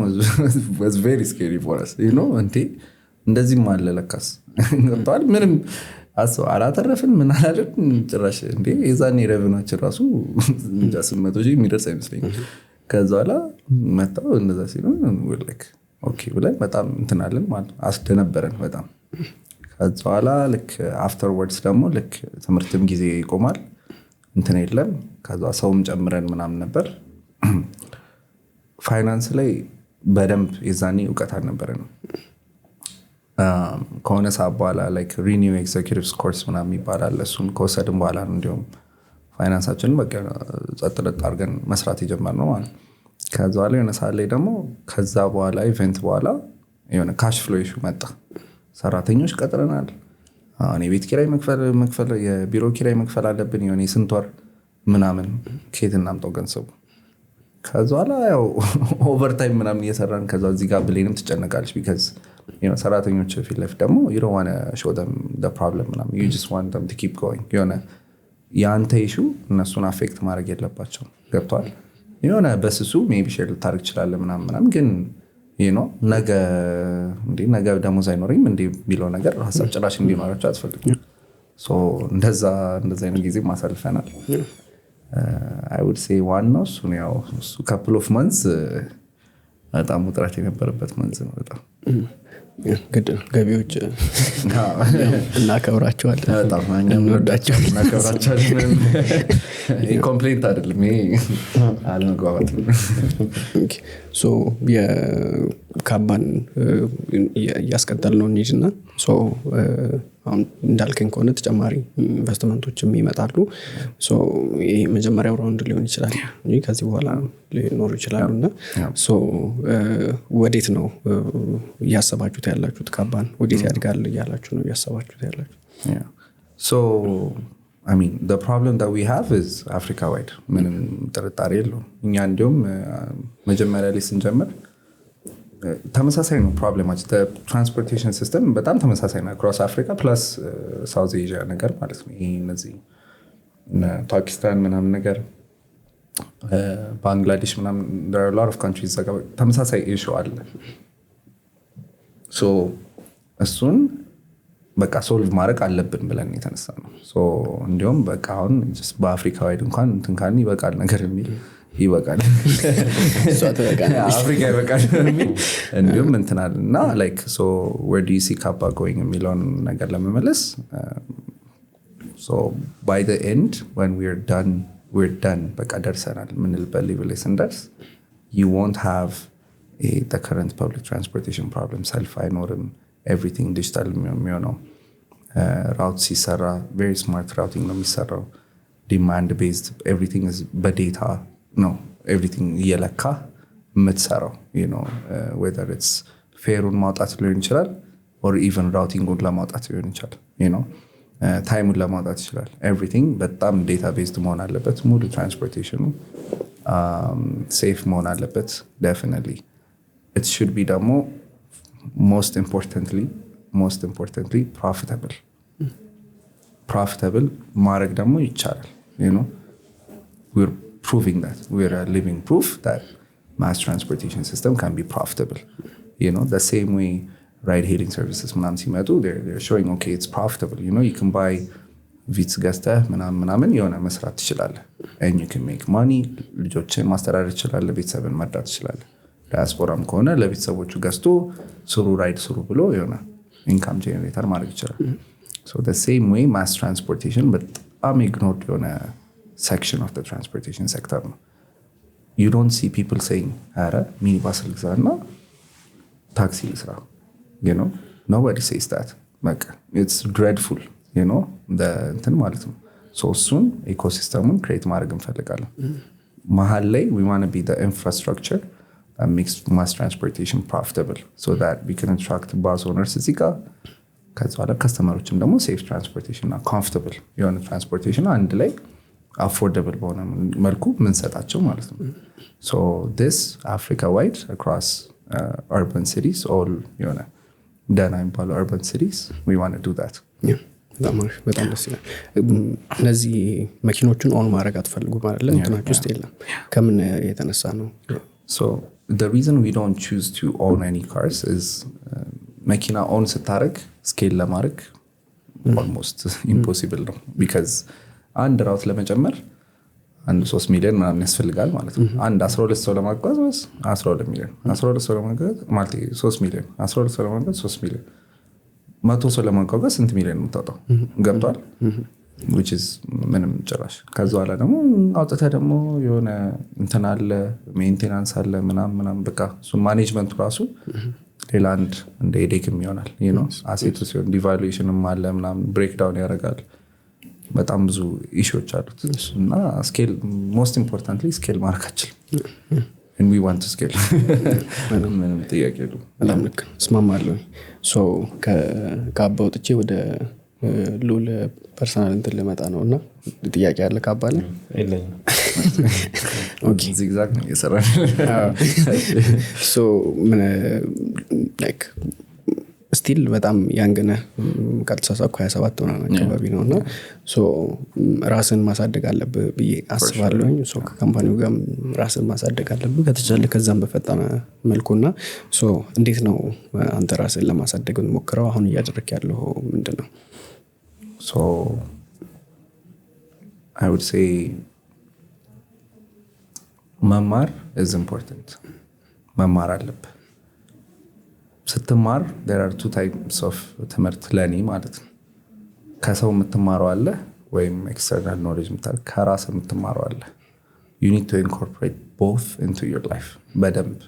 [SPEAKER 1] was very scary for us, you know እንደዚህም አለ ለካስ ገብቷል። ምንም አላተረፍን ምን አላለን ጭራሽ የዛኔ ሬቨናችን ራሱ 800,000 የሚደርስ አይመስለኝም። ከዛ በኋላ መጣው እንደዛ ሲሉ ኦኬ ብለን በጣም እንትን አለን ማለት አስደነበረን በጣም። ከዛ በኋላ ልክ አፍተርወርድስ ደግሞ ልክ ትምህርትም ጊዜ ይቆማል እንትን የለም። ከዛ ሰውም ጨምረን ምናምን ነበር። ፋይናንስ ላይ በደንብ የዛኔ እውቀት አልነበረንም። ከሆነ ሰዓት በኋላ ላይክ ሪኒው ኤግዜኪቲቭስ ኮርስ ምናምን ይባላል። እሱን ከወሰድን በኋላ ነው እንዲሁም ፋይናንሳችንን በቃ ጸጥለጥ አድርገን መስራት የጀመርነው ማለት ነው። ከዛ በኋላ የሆነ ሰዓት ላይ ደግሞ ከዛ በኋላ ኢቨንት በኋላ የሆነ ካሽ ፍሎ ኢሹ መጣ። ሰራተኞች ቀጥረናል። አሁን የቤት ኪራይ መክፈል የቢሮ ኪራይ መክፈል አለብን። የሆነ የስንት ወር ምናምን ከየት እናምጣው ገንዘቡ? ከዛ በኋላ ያው ኦቨርታይም ምናምን እየሰራን ከዛ እዚህ ጋር ብሌንም ትጨነቃለች። ቢካዝ ሰራተኞች ፊት ለፊት ደግሞ you don't want to show them the problem ምናምን you just want them to keep going። የሆነ የአንተ ኢሹ እነሱን አፌክት ማድረግ የለባቸውም። ገብቷል? የሆነ በስሱ ሜቢ ሼር ልታደርግ ትችላለህ ምናምን ግን ነገ ደሞዝ አይኖረኝም እንዴ የሚለው ነገር ሀሳብ ጭራሽ እንዲኖራቸው አትፈልግም። እንደዛ አይነት ጊዜ ማሳልፈናል። I would say ዋናው እሱ ነው። ያው እሱ couple of months በጣም ውጥረት የነበረበት መንዝ ነው። በጣም
[SPEAKER 2] ግድ ገቢዎች እናከብራቸዋለን፣ በጣም እንወዳቸዋለን፣
[SPEAKER 1] እናከብራቸዋለን። ኮምፕሌንት አይደለም ይሄ አለመግባባት ነው።
[SPEAKER 2] ሶ የካባን እያስቀጠልነው እንሂድና አሁን እንዳልከኝ ከሆነ ተጨማሪ ኢንቨስትመንቶችም ይመጣሉ። ይሄ መጀመሪያው ራውንድ ሊሆን ይችላል እንጂ ከዚህ በኋላ ሊኖሩ ይችላሉ። እና ወዴት ነው እያሰባችሁት ያላችሁት? ካባን ወዴት ያድጋል እያላችሁ ነው እያሰባችሁት ያላችሁት?
[SPEAKER 1] So I mean the problem that we have is Africa wide ምንም ጥርጣሬ የለውም። እኛ እንዲሁም መጀመሪያ ላይ ስንጀምር ተመሳሳይ ነው ፕሮብሌማችን። ትራንስፖርቴሽን ሲስተም በጣም ተመሳሳይ ነው አክሮስ አፍሪካ ፕላስ ሳውዝ ኤዥያ ነገር ማለት ነው። ይሄ እነዚህ ፓኪስታን ምናምን ነገር ባንግላዴሽ ምናምን there are a lot of countries ተመሳሳይ ኢሹ አለ። እሱን በቃ ሶልቭ ማድረግ አለብን ብለን የተነሳ ነው። እንዲሁም በቃ አሁን በአፍሪካ ዋይድ እንኳን እንትን ካልን ይበቃል ነገር የሚል ይበቃል አፍሪካ ይበቃል እንዲሁም እንትናል እና like so where do you see Kabba going የሚለውን ነገር ለመመለስ so by the end when we're done በቃ ደርሰናል ምንልበት ሌቭል ላይ ስንደርስ you won't have the current public transportation problem ሰልፍ አይኖርም። everything digital የሚሆነው route ሲሰራ very smart routing ነው የሚሰራው። demand based everything is በdata ነው everything እየለካ የምትሰራው whether it's ፌሩን ማውጣት ሊሆን ይችላል or even routingን ለማውጣት ሊሆን ይችላል ታይሙን ለማውጣት ይችላል። everything በጣም data based መሆን አለበት። ሙሉ ትራንስፖርቴሽኑ safe መሆን አለበት definitely it should be ደግሞ most importantly profitable ማድረግ ደግሞ ይቻላል። we're proving that we're a living proof that mass transportation system can be profitable. The same way ride hailing services ምናምን ሲመጡ they're showing okay it's profitable. You can buy ቪትስ ገዝተህ ምናምን የሆነ መስራት ትችላለህ and you can make money ልጆችን ማስተዳደር ትችላለህ፣ ቤተሰብን መርዳት ትችላለህ። ዳያስፖራም ከሆነ ለቤተሰቦቹ ገዝቶ ስሩ ራይድ ስሩ ብሎ የሆነ ኢንካም ጄኔሬተር ማድረግ ይችላል። so the same way mass transportation በጣም ignored የሆነ section of the transportation sector ነው። you don't see people saying አረ ሚኒባስ ልግዛና ታክሲ ልስራ nobody says that like it's dreadful እንትን ማለት ነው። እሱን ኢኮሲስተሙን ክሬት ማድረግ እንፈልጋለን። መሀል ላይ we want to be the infrastructure that makes mass transportation profitable so that we can attract bus owners እዚህ ጋር ከዛ በኋላ ከስተመሮችም ደግሞ safe transportation እና comfortable የሆነ transportation አንድ ላይ affordable በሆነ መልኩ ምንሰጣቸው ማለት ነው። so this Africa wide across urban cities all ደህና የሚባሉ urban cities we want to do that.
[SPEAKER 2] በጣም ደስ ይላል። እነዚህ መኪኖቹን ኦን ማድረግ አትፈልጉ ማለት ለእንትናችሁ ውስጥ የለም? ከምን የተነሳ ነው?
[SPEAKER 1] so the reason we don't choose to own any cars is መኪና ኦን ስታደርግ ስኬል ለማድረግ almost impossible ነው because አንድ ራውት ለመጨመር 3 ሚሊዮን ምናምን ያስፈልጋል ማለት ነው። አንድ 12 ሰው ለማጓዝ 12 ሚሊዮን 12 ሰው ለማጓዝ ማለት 3 ሚሊዮን 12 ሰው ለማጓዝ 3 ሚሊዮን 100 ሰው ለማጓጓዝ ስንት ሚሊዮን የምታወጣው ገብቷል? which is ምንም ጭራሽ። ከዛ በኋላ ደግሞ አውጥተህ ደግሞ የሆነ እንትን አለ ሜንቴናንስ አለ ምናምን በቃ እሱ ማኔጅመንቱ ራሱ ሌላ አንድ እንደ ሄዴክም ይሆናል አሴቱ ሲሆን ዲቫሉዌሽንም አለ ምናምን ብሬክዳውን ያደርጋል በጣም ብዙ ኢሹዎች አሉት እና ስኬል ሞስት ኢምፖርታንትሊ ስኬል ማድረግ አችልም and we want to scale ምንም ጥያቄ የለውም
[SPEAKER 2] በጣም ልክ እስማማለሁ ከካባ ወጥቼ ወደ ሉል ፐርሰናል እንትን ልመጣ ነው እና ጥያቄ ያለ ካባ አለ
[SPEAKER 3] የለኝም
[SPEAKER 1] ዚግዛግ ነው እየሰራን
[SPEAKER 2] ምን ላይክ ስቲል በጣም ያንገነ ካልተሳሳኩ 27 ሆና አካባቢ ነው እና ራስን ማሳደግ አለብህ ብዬ አስባለሁ ከካምፓኒው ጋር ራስን ማሳደግ አለብህ ከተቻለ ከዛም በፈጠነ መልኩና እንዴት ነው አንተ ራስን ለማሳደግ ሞክረው አሁን እያደረክ ያለው ምንድነው
[SPEAKER 1] So I would say መማር is important መማር አለብህ ስትማር there are two types of ትምህርት ለኔ ማለት ነው ከሰው የምትማረው አለ ወይም external knowledge ከራስ የምትማረው አለ you need to incorporate both into your life በደንብ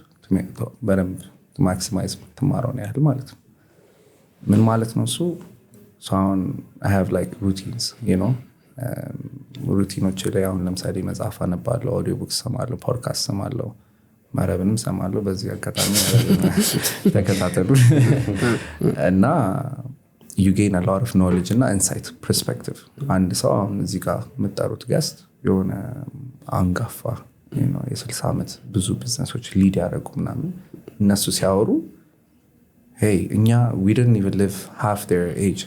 [SPEAKER 1] to maximize የምትማረው ነው ያህል ማለት ነው ምን ማለት ነው እሱ So I have like routines, ሩቲኖች ላይ አሁን ለምሳሌ መጽሐፍ አነባለሁ ኦዲዮ ቡክ ሰማለሁ ፖድካስት ሰማለሁ መረብንም ሰማለሁ በዚህ አጋጣሚ ተከታተሉ እና you gain a lot of knowledge እና insight perspective አንድ ሰው አሁን እዚህ ጋር የምጠሩት ገስት የሆነ አንጋፋ የ60 ዓመት ብዙ ቢዝነሶች ሊድ ያደረጉ ምናምን እነሱ ሲያወሩ hey we didn't even live half their age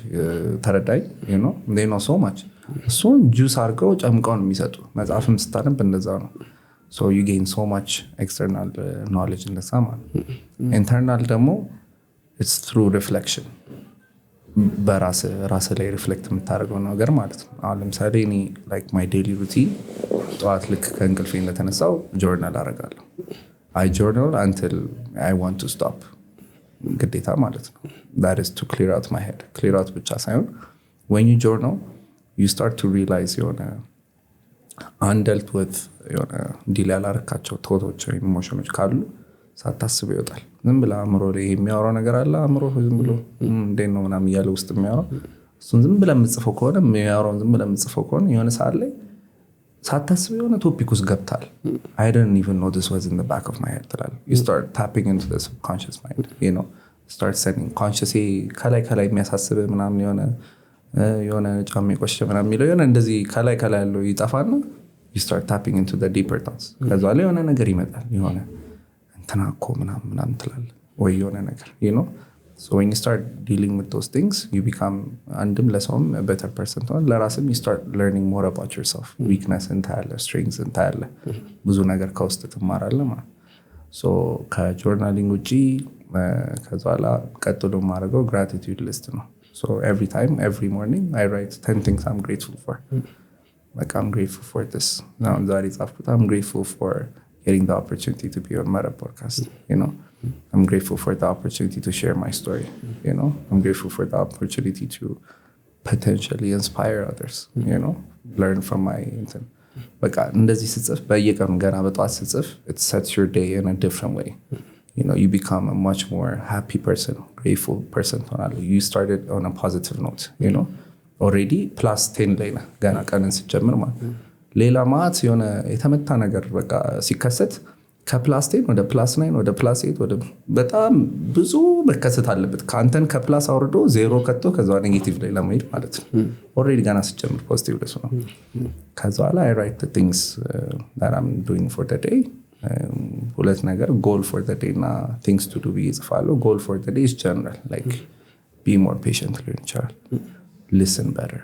[SPEAKER 1] ተረዳይ they know so much እሱን ጁስ አድርገው ጨምቀው ነው የሚሰጡ መጽሐፍም ስታነብ እንደዛ ነው so you gain so much external knowledge in the summer internal ደግሞ it's through reflection በራስ ላይ ሪፍሌክት የምታደርገው ነገር ማለት ነው አሁን ለምሳሌ እኔ like my daily routine ጠዋት ልክ ከእንቅልፌ እንደተነሳው ጆርናል አደርጋለሁ I journal until I want to stop ግዴታ ማለት ነው that is to clear out my head clear out ብቻ ሳይሆን when you journal you start to realize undealt with ዲል ያላረካቸው ቶቶች ወይም ኢሞሽኖች ካሉ ሳታስብ ይወጣል ዝም ብላ አእምሮ ላይ የሚያወራው ነገር አለ አእምሮ ዝም ብሎ እንዴት ነው ምናምን እያለ ውስጥ የሚያወራው እሱን ዝም ብላ የምጽፈው ከሆነ የሚያወራውን ዝም ብላ የምጽፈው ከሆነ የሆነ ሰዓት ላይ ሳታስብ የሆነ ቶፒክ ውስጥ ገብታል I didn't even know this was in the back of my head ትላል you start tapping into the subconscious mind start sending conscious ከላይ የሚያሳስብ ምናምን የሆነ ጫሜ ቆሸ ምናምን የሚለው የሆነ እንደዚህ ከላይ ያለው ይጠፋና you start tapping into the deeper thoughts ከዛ ላይ የሆነ ነገር ይመጣል የሆነ እንትና እኮ ምናምን ትላል ወይ የሆነ ነገር so when you start dealing with those things you become አንድም ለሰውም a better person ለራስም you start learning more about yourself weakness እንታያለ strengths እንታያለ ብዙ ነገር ከውስጥ ትማራለህ ማለት so ከጆርናሊንግ ውጪ ከዛላ ቀጥሎ ማድረገው gratitude list ነው so every morning I write 10 things I'm grateful for like I'm grateful for this now ዛሬ ጻፍኩት I'm grateful for getting the opportunity to be on Mereb Podcast I'm grateful for the opportunity to share my story I'm grateful for the opportunity to potentially inspire others learn from my intent በቃ እንደዚህ ስጽፍ በየቀኑ ገና በጧት ስጽፍ it sets your day in a different way you become a much more happy person grateful person you started on a positive note already +10 ላይ ነህ ገና ቀንን ስትጀምር ማለት ሌላ ማት የሆነ የተመታ ነገር በቃ ሲከሰት ከ+10 ወደ +9 ወደ +8 ወደ በጣም ብዙ መከሰት አለበት ካንተን ከፕላስ አውርዶ ዜሮ ከቶ ከዛ ኔጌቲቭ ላይ ለመሄድ ማለት ነው already ገና ስትጀምር ፖዚቲቭ ለሱ ነው ከዛ ላይ I write the things that I'm doing for the day ሁለት ነገር goal for the day እና things to do ብዬ ጽፋለሁ goal for the day is general like be more patient ሊሆን ይችላል listen better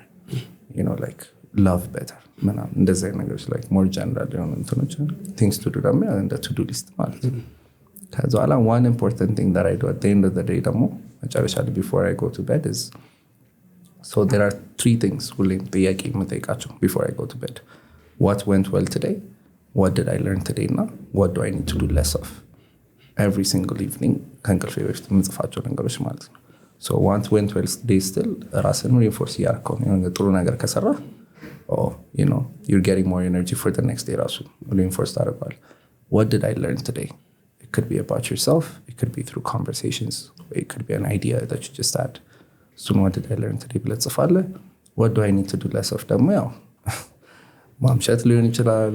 [SPEAKER 1] like love better ምናምን እንደዚህ አይነት ነገሮች like more general የሆኑ እንትኖች things to do ደግሞ እንደ to do list ማለት ነው ከዛ በኋላ one important thing that I do at the end of the day ደግሞ መጨረሻ ላይ before I go to bed is so there are 3 things ሁሌም ጥያቄ የምጠይቃቸው before I go to bed what went well today what did I learn today እና what do I need to do less of every single evening ከእንቅልፌ በፊት የምጽፋቸው ነገሮች ማለት ነው so what went well today still ራስን reinforce ያደርገው ነው ጥሩ ነገር ከሰራ you're getting more energy for the next day rasu reinforce ታደርጋለህ what did I learn today it could be about yourself, it could be through conversations, it could be an idea that you just had. So what did I learn today? Let's follow. What do I need to do less of? ደግሞ ያው ማምሸት ሊሆን ይችላል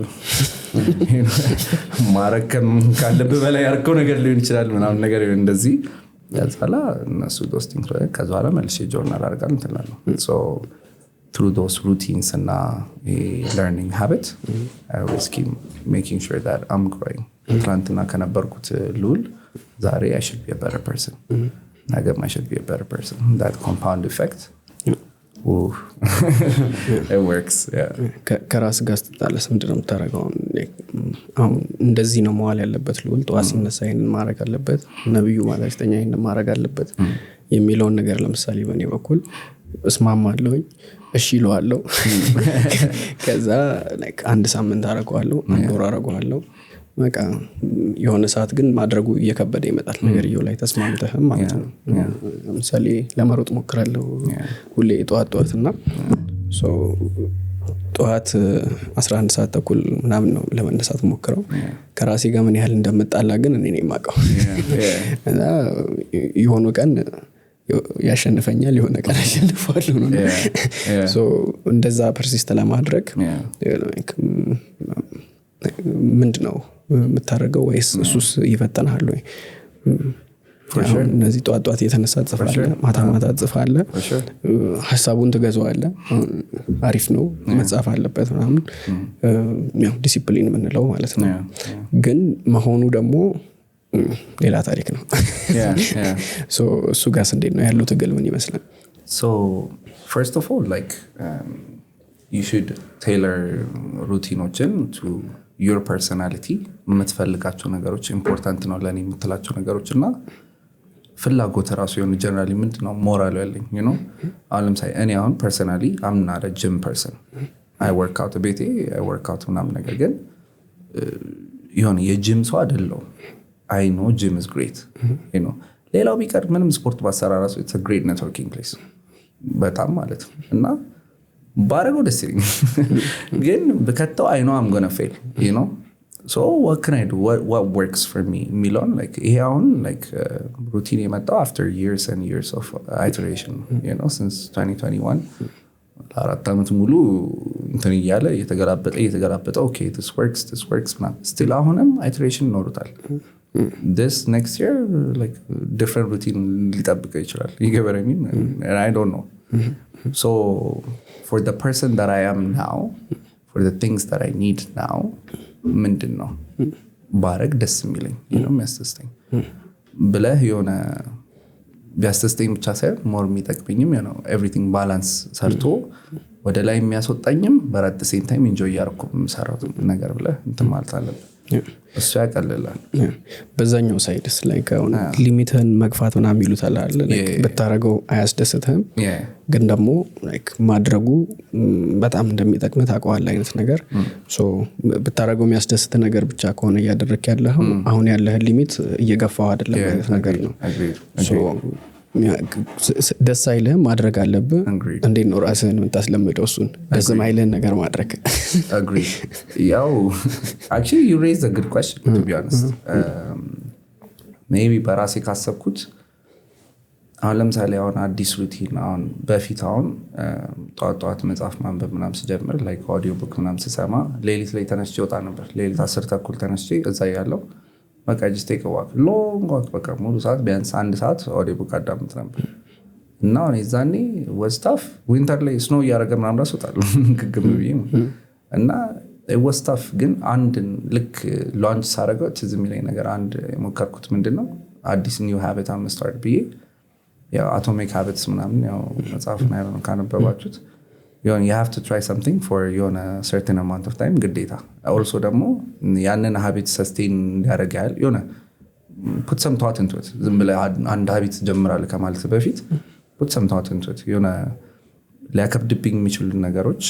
[SPEAKER 1] ማረከም ካለብህ በላይ ያርከው ነገር ሊሆን ይችላል ምናምን ነገር እንደዚህ ያዛላ እነሱ ዶስቲንግ ከዛ በኋላ መልሼ ጆርናል አድርጋለሁ እንትላለሁ so through those routines and learning habits I always keep making sure that I'm growing ትናንትና ከነበርኩት ሉል ዛሬ I should be a better person ነገ I should be a better person that compound effect it works
[SPEAKER 2] ከራስ ጋር ስትጣለስ ምንድነው የምታደርገው አሁን እንደዚህ ነው መዋል ያለበት ሉል ጠዋት ሲነሳ ይሄንን ማድረግ አለበት ነብዩ ማለስተኛ ይሄንን ማድረግ አለበት የሚለውን ነገር ለምሳሌ በእኔ በኩል እስማማለሁ እሺ ይሏለሁ ከዛ like አንድ ሳምንት አደርገዋለሁ አንድ ወር አደርገዋለሁ በቃ የሆነ ሰዓት ግን ማድረጉ እየከበደ ይመጣል ነገርየው ላይ ተስማምተህም ማለት ነው ለምሳሌ ለመሮጥ ሞክራለሁ ሁሌ ጠዋትና so ጠዋት 11 ሰዓት ተኩል ምናምን ነው ለመነሳት ሞክረው ከራሴ ጋር ምን ያህል እንደምጣላ ግን እኔ ነኝ የማውቀው እና የሆነ ቀን ያሸንፈኛል የሆነ ቀን ያሸንፋለሁ ነው so እንደዛ ፐርሲስት ለማድረግ ምንድነው የምታደርገው ወይስ እሱስ ይፈተናል ወይ እነዚህ ጧት የተነሳ ጽፋለህ ማታ ጽፋለህ ሐሳቡን ትገዛዋለህ አሪፍ ነው መጻፍ አለበት ምናምን ያው ዲሲፕሊን ምንለው ማለት ነው ግን መሆኑ ደግሞ ሌላ ታሪክ ነው so እሱ ጋር እንዴት ነው ያለው ትግል ምን ይመስላል
[SPEAKER 1] so first of all like you should tailor routine to your personality የምትፈልጋቸው ነገሮች ኢምፖርታንት ነው ለኔ የምትላቸው ነገሮችና ፍላጎት ራሱ የሆነ ጀነራሊ ምንድነው ሞራል ያለኝ you know አሁን ለምሳሌ እኔ አሁን personally I'm not a gym person I work out a bit I work out ምናምን ነገር ግን የሆነ የጂም ሰው አይደለሁም I know gym is great you know ሌላው ቢቀር ምንም ስፖርት ባሰራ ራሱ it's a great networking place በጣም ማለት እና ባረገው ደስ ይለኛል ግን በከተው I know I'm going to fail you know so what can I do what works for me ሚሎን like ይሄ አሁን like routine የመጣው after years and years of iteration you know since 2021 ለአራት ዓመት ሙሉ እንትን ይያለ የተገላበጠ okay this works now still አሁንም iteration ኖርታል this next year like different routine ሊጠብቅ ይችላል ይገበረ I mean and I don't know so for the person that I am now for the things that I need now ምንድነው ባረግ ደስ የሚለኝ you know የሚያስደስተኝ ብለህ የሆነ ቢያስደስተኝ ብቻ ሳይሆን ሞር የሚጠቅመኝም you know everything balance ሰርቶ ወደ ላይ የሚያስወጣኝም but at the same time enjoy ያርኩ የምሰራው ነገር ብለህ እንትን ማለት አለብህ እሱ ያቀልላል
[SPEAKER 2] በዛኛው ሳይድስ like አሁን ሊሚትን መግፋት ምናምን ይሉታል አይደል like በታረገው አያስደስትህም ግን ደግሞ like ማድረጉ በጣም እንደሚጠቅምህ ታውቀዋለህ አይነት ነገር so በታረገው የሚያስደስት ነገር ብቻ ከሆነ ያደረክ ያለህ አሁን ያለህ ሊሚት እየገፋው አይደለም አይነት ነገር ነው so ደስ አይልህም ማድረግ አለብህ እንዴት ነው ራስህን የምታስለምደው እሱን ደስ ማይልህን ነገር ማድረግ
[SPEAKER 1] agree ያው actually you raised a good question to be honest maybe በራሴ ካሰብኩት አሁን ለምሳሌ አሁን አዲስ ሩቲን አሁን በፊት አሁን ጧት መጽሐፍ ማንበብ ምናምን ስጀምር like audio book ምናምን ስሰማ ሌሊት ላይ ተነስቼ ወጣ ነበር ሌሊት 10 ተኩል ተነስቼ እዛ ያለው በቃ just take a walk long walk በቃ ሙሉ ሰዓት ቢያንስ 1 ሰዓት audio book አዳምጥ ነበር እና አሁን እዛኔ was tough winter ላይ snow ያረገ ምናምን ራስ ወጣለሁ ግግም ብዬ እና it was tough ግን አንድ ልክ launch ሳረገው ትዝ የሚለኝ ነገር አንድ የሞከርኩት ምንድነው አዲስ new habit am start ብዬ ያው atomic habits ምናምን ያው መጽሐፍ ነው ያለው ካነበባችሁት you have to try something for a certain amount of time ግዴታ also ደግሞ ያንን habit sustain ያረጋል put some thought into it ዝም ብለህ አንድ habit ጀምራለህ ከማለት በፊት put some thought into it ሊያከብድብኝ የሚችሉ ነገሮች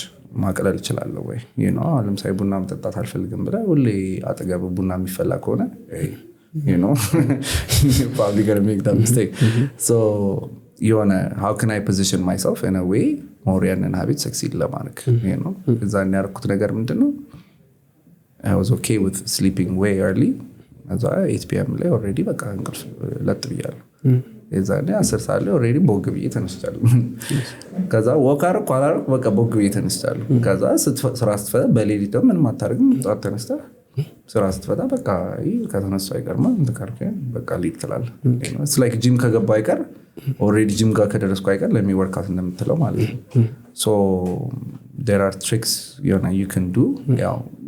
[SPEAKER 1] ማቀለል ይችላል ወይ ለምሳሌ ቡና መጠጣት አልፈልግም ብለህ ሁሌ አጠገብ ቡና የሚፈላ ከሆነ you're probably going to make that mistake so how can I position myself in a way more ያንን habit succeed ለማድረግ እዛ ያርኩት ነገር ምንድነው I was okay with sleeping way early ከዛ 8 PM ላይ ኦልሬዲ በቃ እንቅልፍ ለጥ ብያለሁ። የዛኔ 10 ሰዓት ላይ ኦልሬዲ ቦግ ብዬ ተነስቻለሁ። ከዛ ወካር ቋላር በቃ ቦግ ብዬ ተነስቻለሁ። ከዛ ስራ ስትፈታ በሌሊት ደግሞ ምንም አታደርግም። ጠዋት ተነስተህ ስራ ስትፈታ በቃ ከተነሳ አይቀርማ እንትካርከ በቃ ሊድ ትላለህ። it's like ጂም ከገባ አይቀር ኦልሬዲ ጂም ጋር ከደረስኩ አይቀር ለሚ ወርክአውት እንደምትለው ማለት ነው። so there are tricks you can do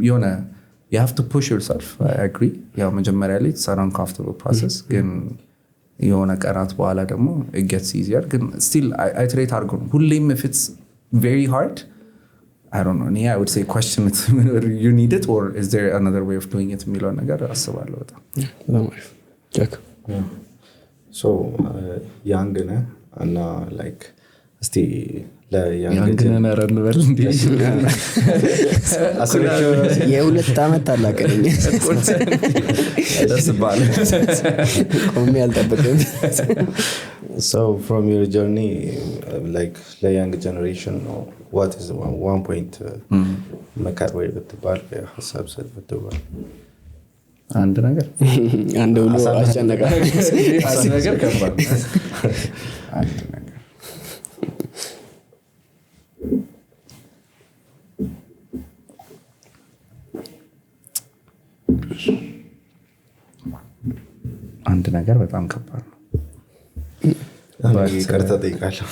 [SPEAKER 1] you have to push yourself. I agree. መጀመሪያ ላይ it's an uncomfortable process ግን የሆነ ቀናት በኋላ ደግሞ it gets easier ግን still I try to argue ሁሌም if it's very hard I don't know. I would say question it whether you need it or is there another way of doing it የሚለው ነገር አስባለሁ በጣም።
[SPEAKER 2] ጃክ
[SPEAKER 3] so young ነህ እና like እስቲ
[SPEAKER 1] ያንግ ነረን በል እንዴ
[SPEAKER 2] የ2 ዓመት ታላቅ ነኝ
[SPEAKER 1] ደስ ባለ
[SPEAKER 3] ቆሜ አልጠብቅም። so from your journey like the young generation what is one point መካር ወይ ብትባል ሀሳብ ሰጥ ብትባል
[SPEAKER 1] አንድ ነገር
[SPEAKER 2] አንድ ብሎ አስጨነቃ
[SPEAKER 1] አንድ ነገር ከባድ አንድ ነገር አንድ ነገር በጣም ከባድ ነው።
[SPEAKER 3] ይቅርታ ጠይቃለሁ።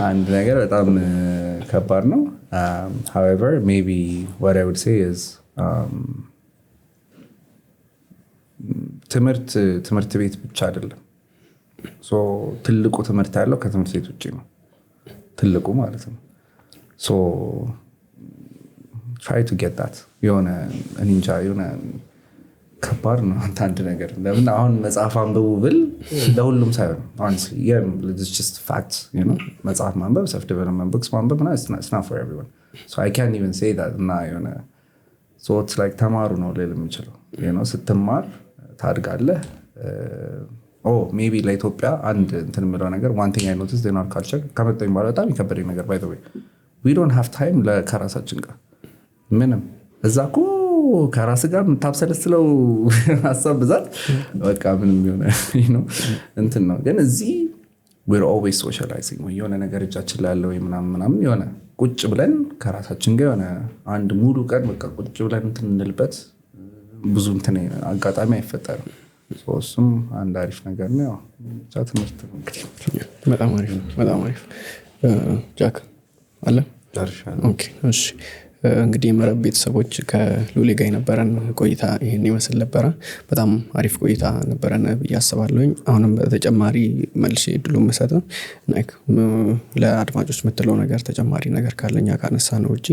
[SPEAKER 1] አንድ ነገር በጣም ከባድ ነው። however maybe what I would say is ትምህርት ቤት ብቻ አይደለም። so ትልቁ ትምህርት ያለው ከትምህርት ቤት ውጪ ነው ትልቁ ማለት ነው። so try to get that የሆነ እንጃ የሆነ ከባድ ነው አንድ ነገር ለምን አሁን መጽሐፍ አንብቡ ብል ለሁሉም ሳይሆን honestly it's just facts መጽሐፍ ማንበብ self development books ማንበብ it's not for everyone so I can't even say that እና የሆነ so it's like ተማሩ ነው ልል የምችለው ስትማር ታድጋለህ። maybe ለኢትዮጵያ አንድ እንትን የምለው ነገር one thing I noticed in our culture ከመጣኝ በኋላ በጣም የከበደኝ ነገር by the way we don't have time ከራሳችን ጋር ምንም እዛ እኮ ከራስ ጋር የምታብሰለስለው ሀሳብ ብዛት በቃ ምንም የሆነ እንትን ነው። ግን እዚህ we're always socializing የሆነ ነገር እጃችን ላይ ያለው ምናምን የሆነ ቁጭ ብለን ከራሳችን ጋር የሆነ አንድ ሙሉ ቀን በቃ ቁጭ ብለን እንትን እንልበት ብዙ እንትን አጋጣሚ አይፈጠርም። እሱም አንድ አሪፍ ነገር ነው። ብቻ ትምህርት ነው እንግዲህ።
[SPEAKER 2] በጣም አሪፍ ጃክ አለ
[SPEAKER 3] ዳርሻለሁ።
[SPEAKER 2] ኦኬ እሺ እንግዲህ የመረብ ቤተሰቦች ከሉሌ ጋር የነበረን ቆይታ ይሄን ይመስል ነበረ። በጣም አሪፍ ቆይታ ነበረን ብዬ አስባለሁኝ። አሁንም በተጨማሪ መልሼ እድሉን መስጠት ለአድማጮች የምትለው ነገር ተጨማሪ ነገር ካለኛ ካነሳነው ውጪ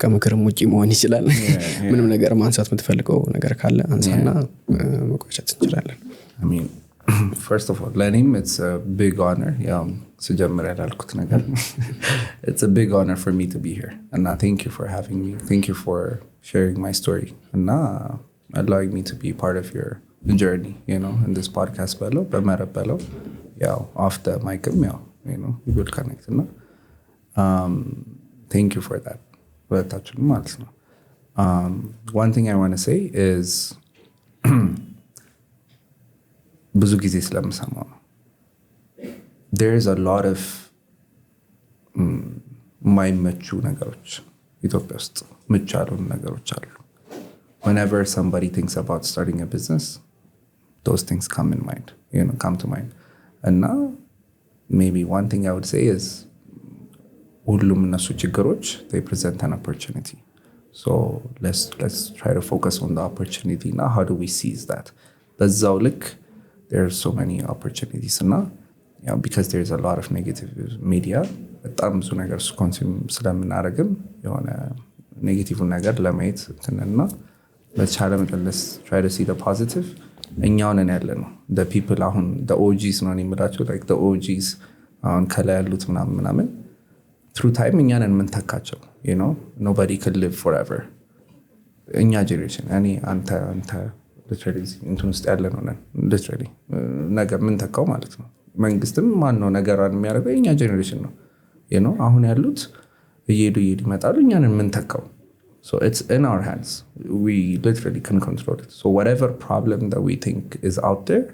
[SPEAKER 2] ከምክርም ውጪ መሆን ይችላል ምንም ነገር ማንሳት የምትፈልገው ነገር ካለ አንሳና መቋጨት እንችላለን።
[SPEAKER 1] I mean first of all ለኔም it's a big honor ስጀምር ያላልኩት ነገር it's a big honor for me to be here and thank you for having me. Thank you for sharing my story and allowing me to be part of your journey in this podcast below በመረብ below off the mic we will connect thank you for that ሁለታችሁም ማለት ነው። one thing I want to say is ብዙ ጊዜ ስለምሰማው ነው there is a lot of ማይመቹ ነገሮች ኢትዮጵያ ውስጥ ምቹ ያልሆኑ ነገሮች አሉ። whenever somebody thinks about starting a business those things come in mind come to mind and maybe one thing I would say is ሁሉም እነሱ ችግሮች they present an opportunity so let's try to focus on the opportunity now how do we seize that በዛው ልክ there are so many opportunities because there's a lot of negative media በጣም ብዙ ነገር ኮንሱም ስለምናደርግም የሆነ ኔጌቲቭ ነገር ለማየት እንትንና በቻለ መጠን try to see the positive እኛው ነን ያለነው the people አሁን the OGs ነው የሚላቸው like the OGs አሁን ከላይ ያሉት ምናምን through time እኛ ነን የምንተካቸው nobody could live forever እኛ ጄኔሬሽን እኔ አንተ literally እንትን ውስጥ ያለ ነው ነን literally ነገር ምን ተካው ማለት ነው። መንግስትም ማን ነው ነገራን የሚያደርገው እኛ ጄኔሬሽን ነው አሁን ያሉት እየሄዱ ይመጣሉ እኛን ምን ተካው So it's in our hands. We literally can control it. So whatever problem that we think is out there,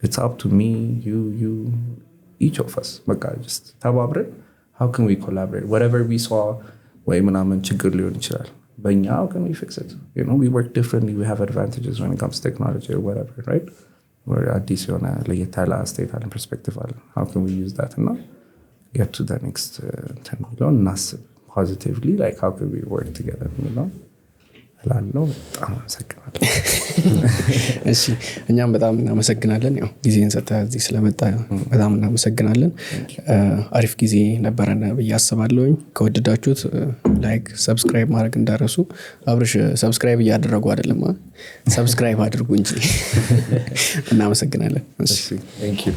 [SPEAKER 1] it's up to me, you, each of us. Just ተባብረን how can we collaborate? Whatever we saw, ወይ ምናምን ችግር ሊሆን ይችላል. But how can we fix it? We work differently. We have advantages when it comes to technology or whatever, right? We're አዲስ የሆነ ለየት ያለ አስተያየት አለን፣ ፐርስፔክቲቭ አለን. How can we use that እና get to the next ሚለውን እናስብ positively, like how can we work together እላለሁ። በጣም አመሰግናለሁ።
[SPEAKER 2] እሺ እኛም በጣም እናመሰግናለን። ያው ጊዜን ሰጥተህ እዚህ ስለመጣ በጣም እናመሰግናለን። አሪፍ ጊዜ ነበረን ብዬ አስባለሁኝ። ከወደዳችሁት ላይክ ሰብስክራይብ ማድረግ እንዳረሱ። አብርሽ ሰብስክራይብ እያደረጉ አይደለም፣ ሰብስክራይብ አድርጉ እንጂ። እናመሰግናለን።
[SPEAKER 1] እሺ thank you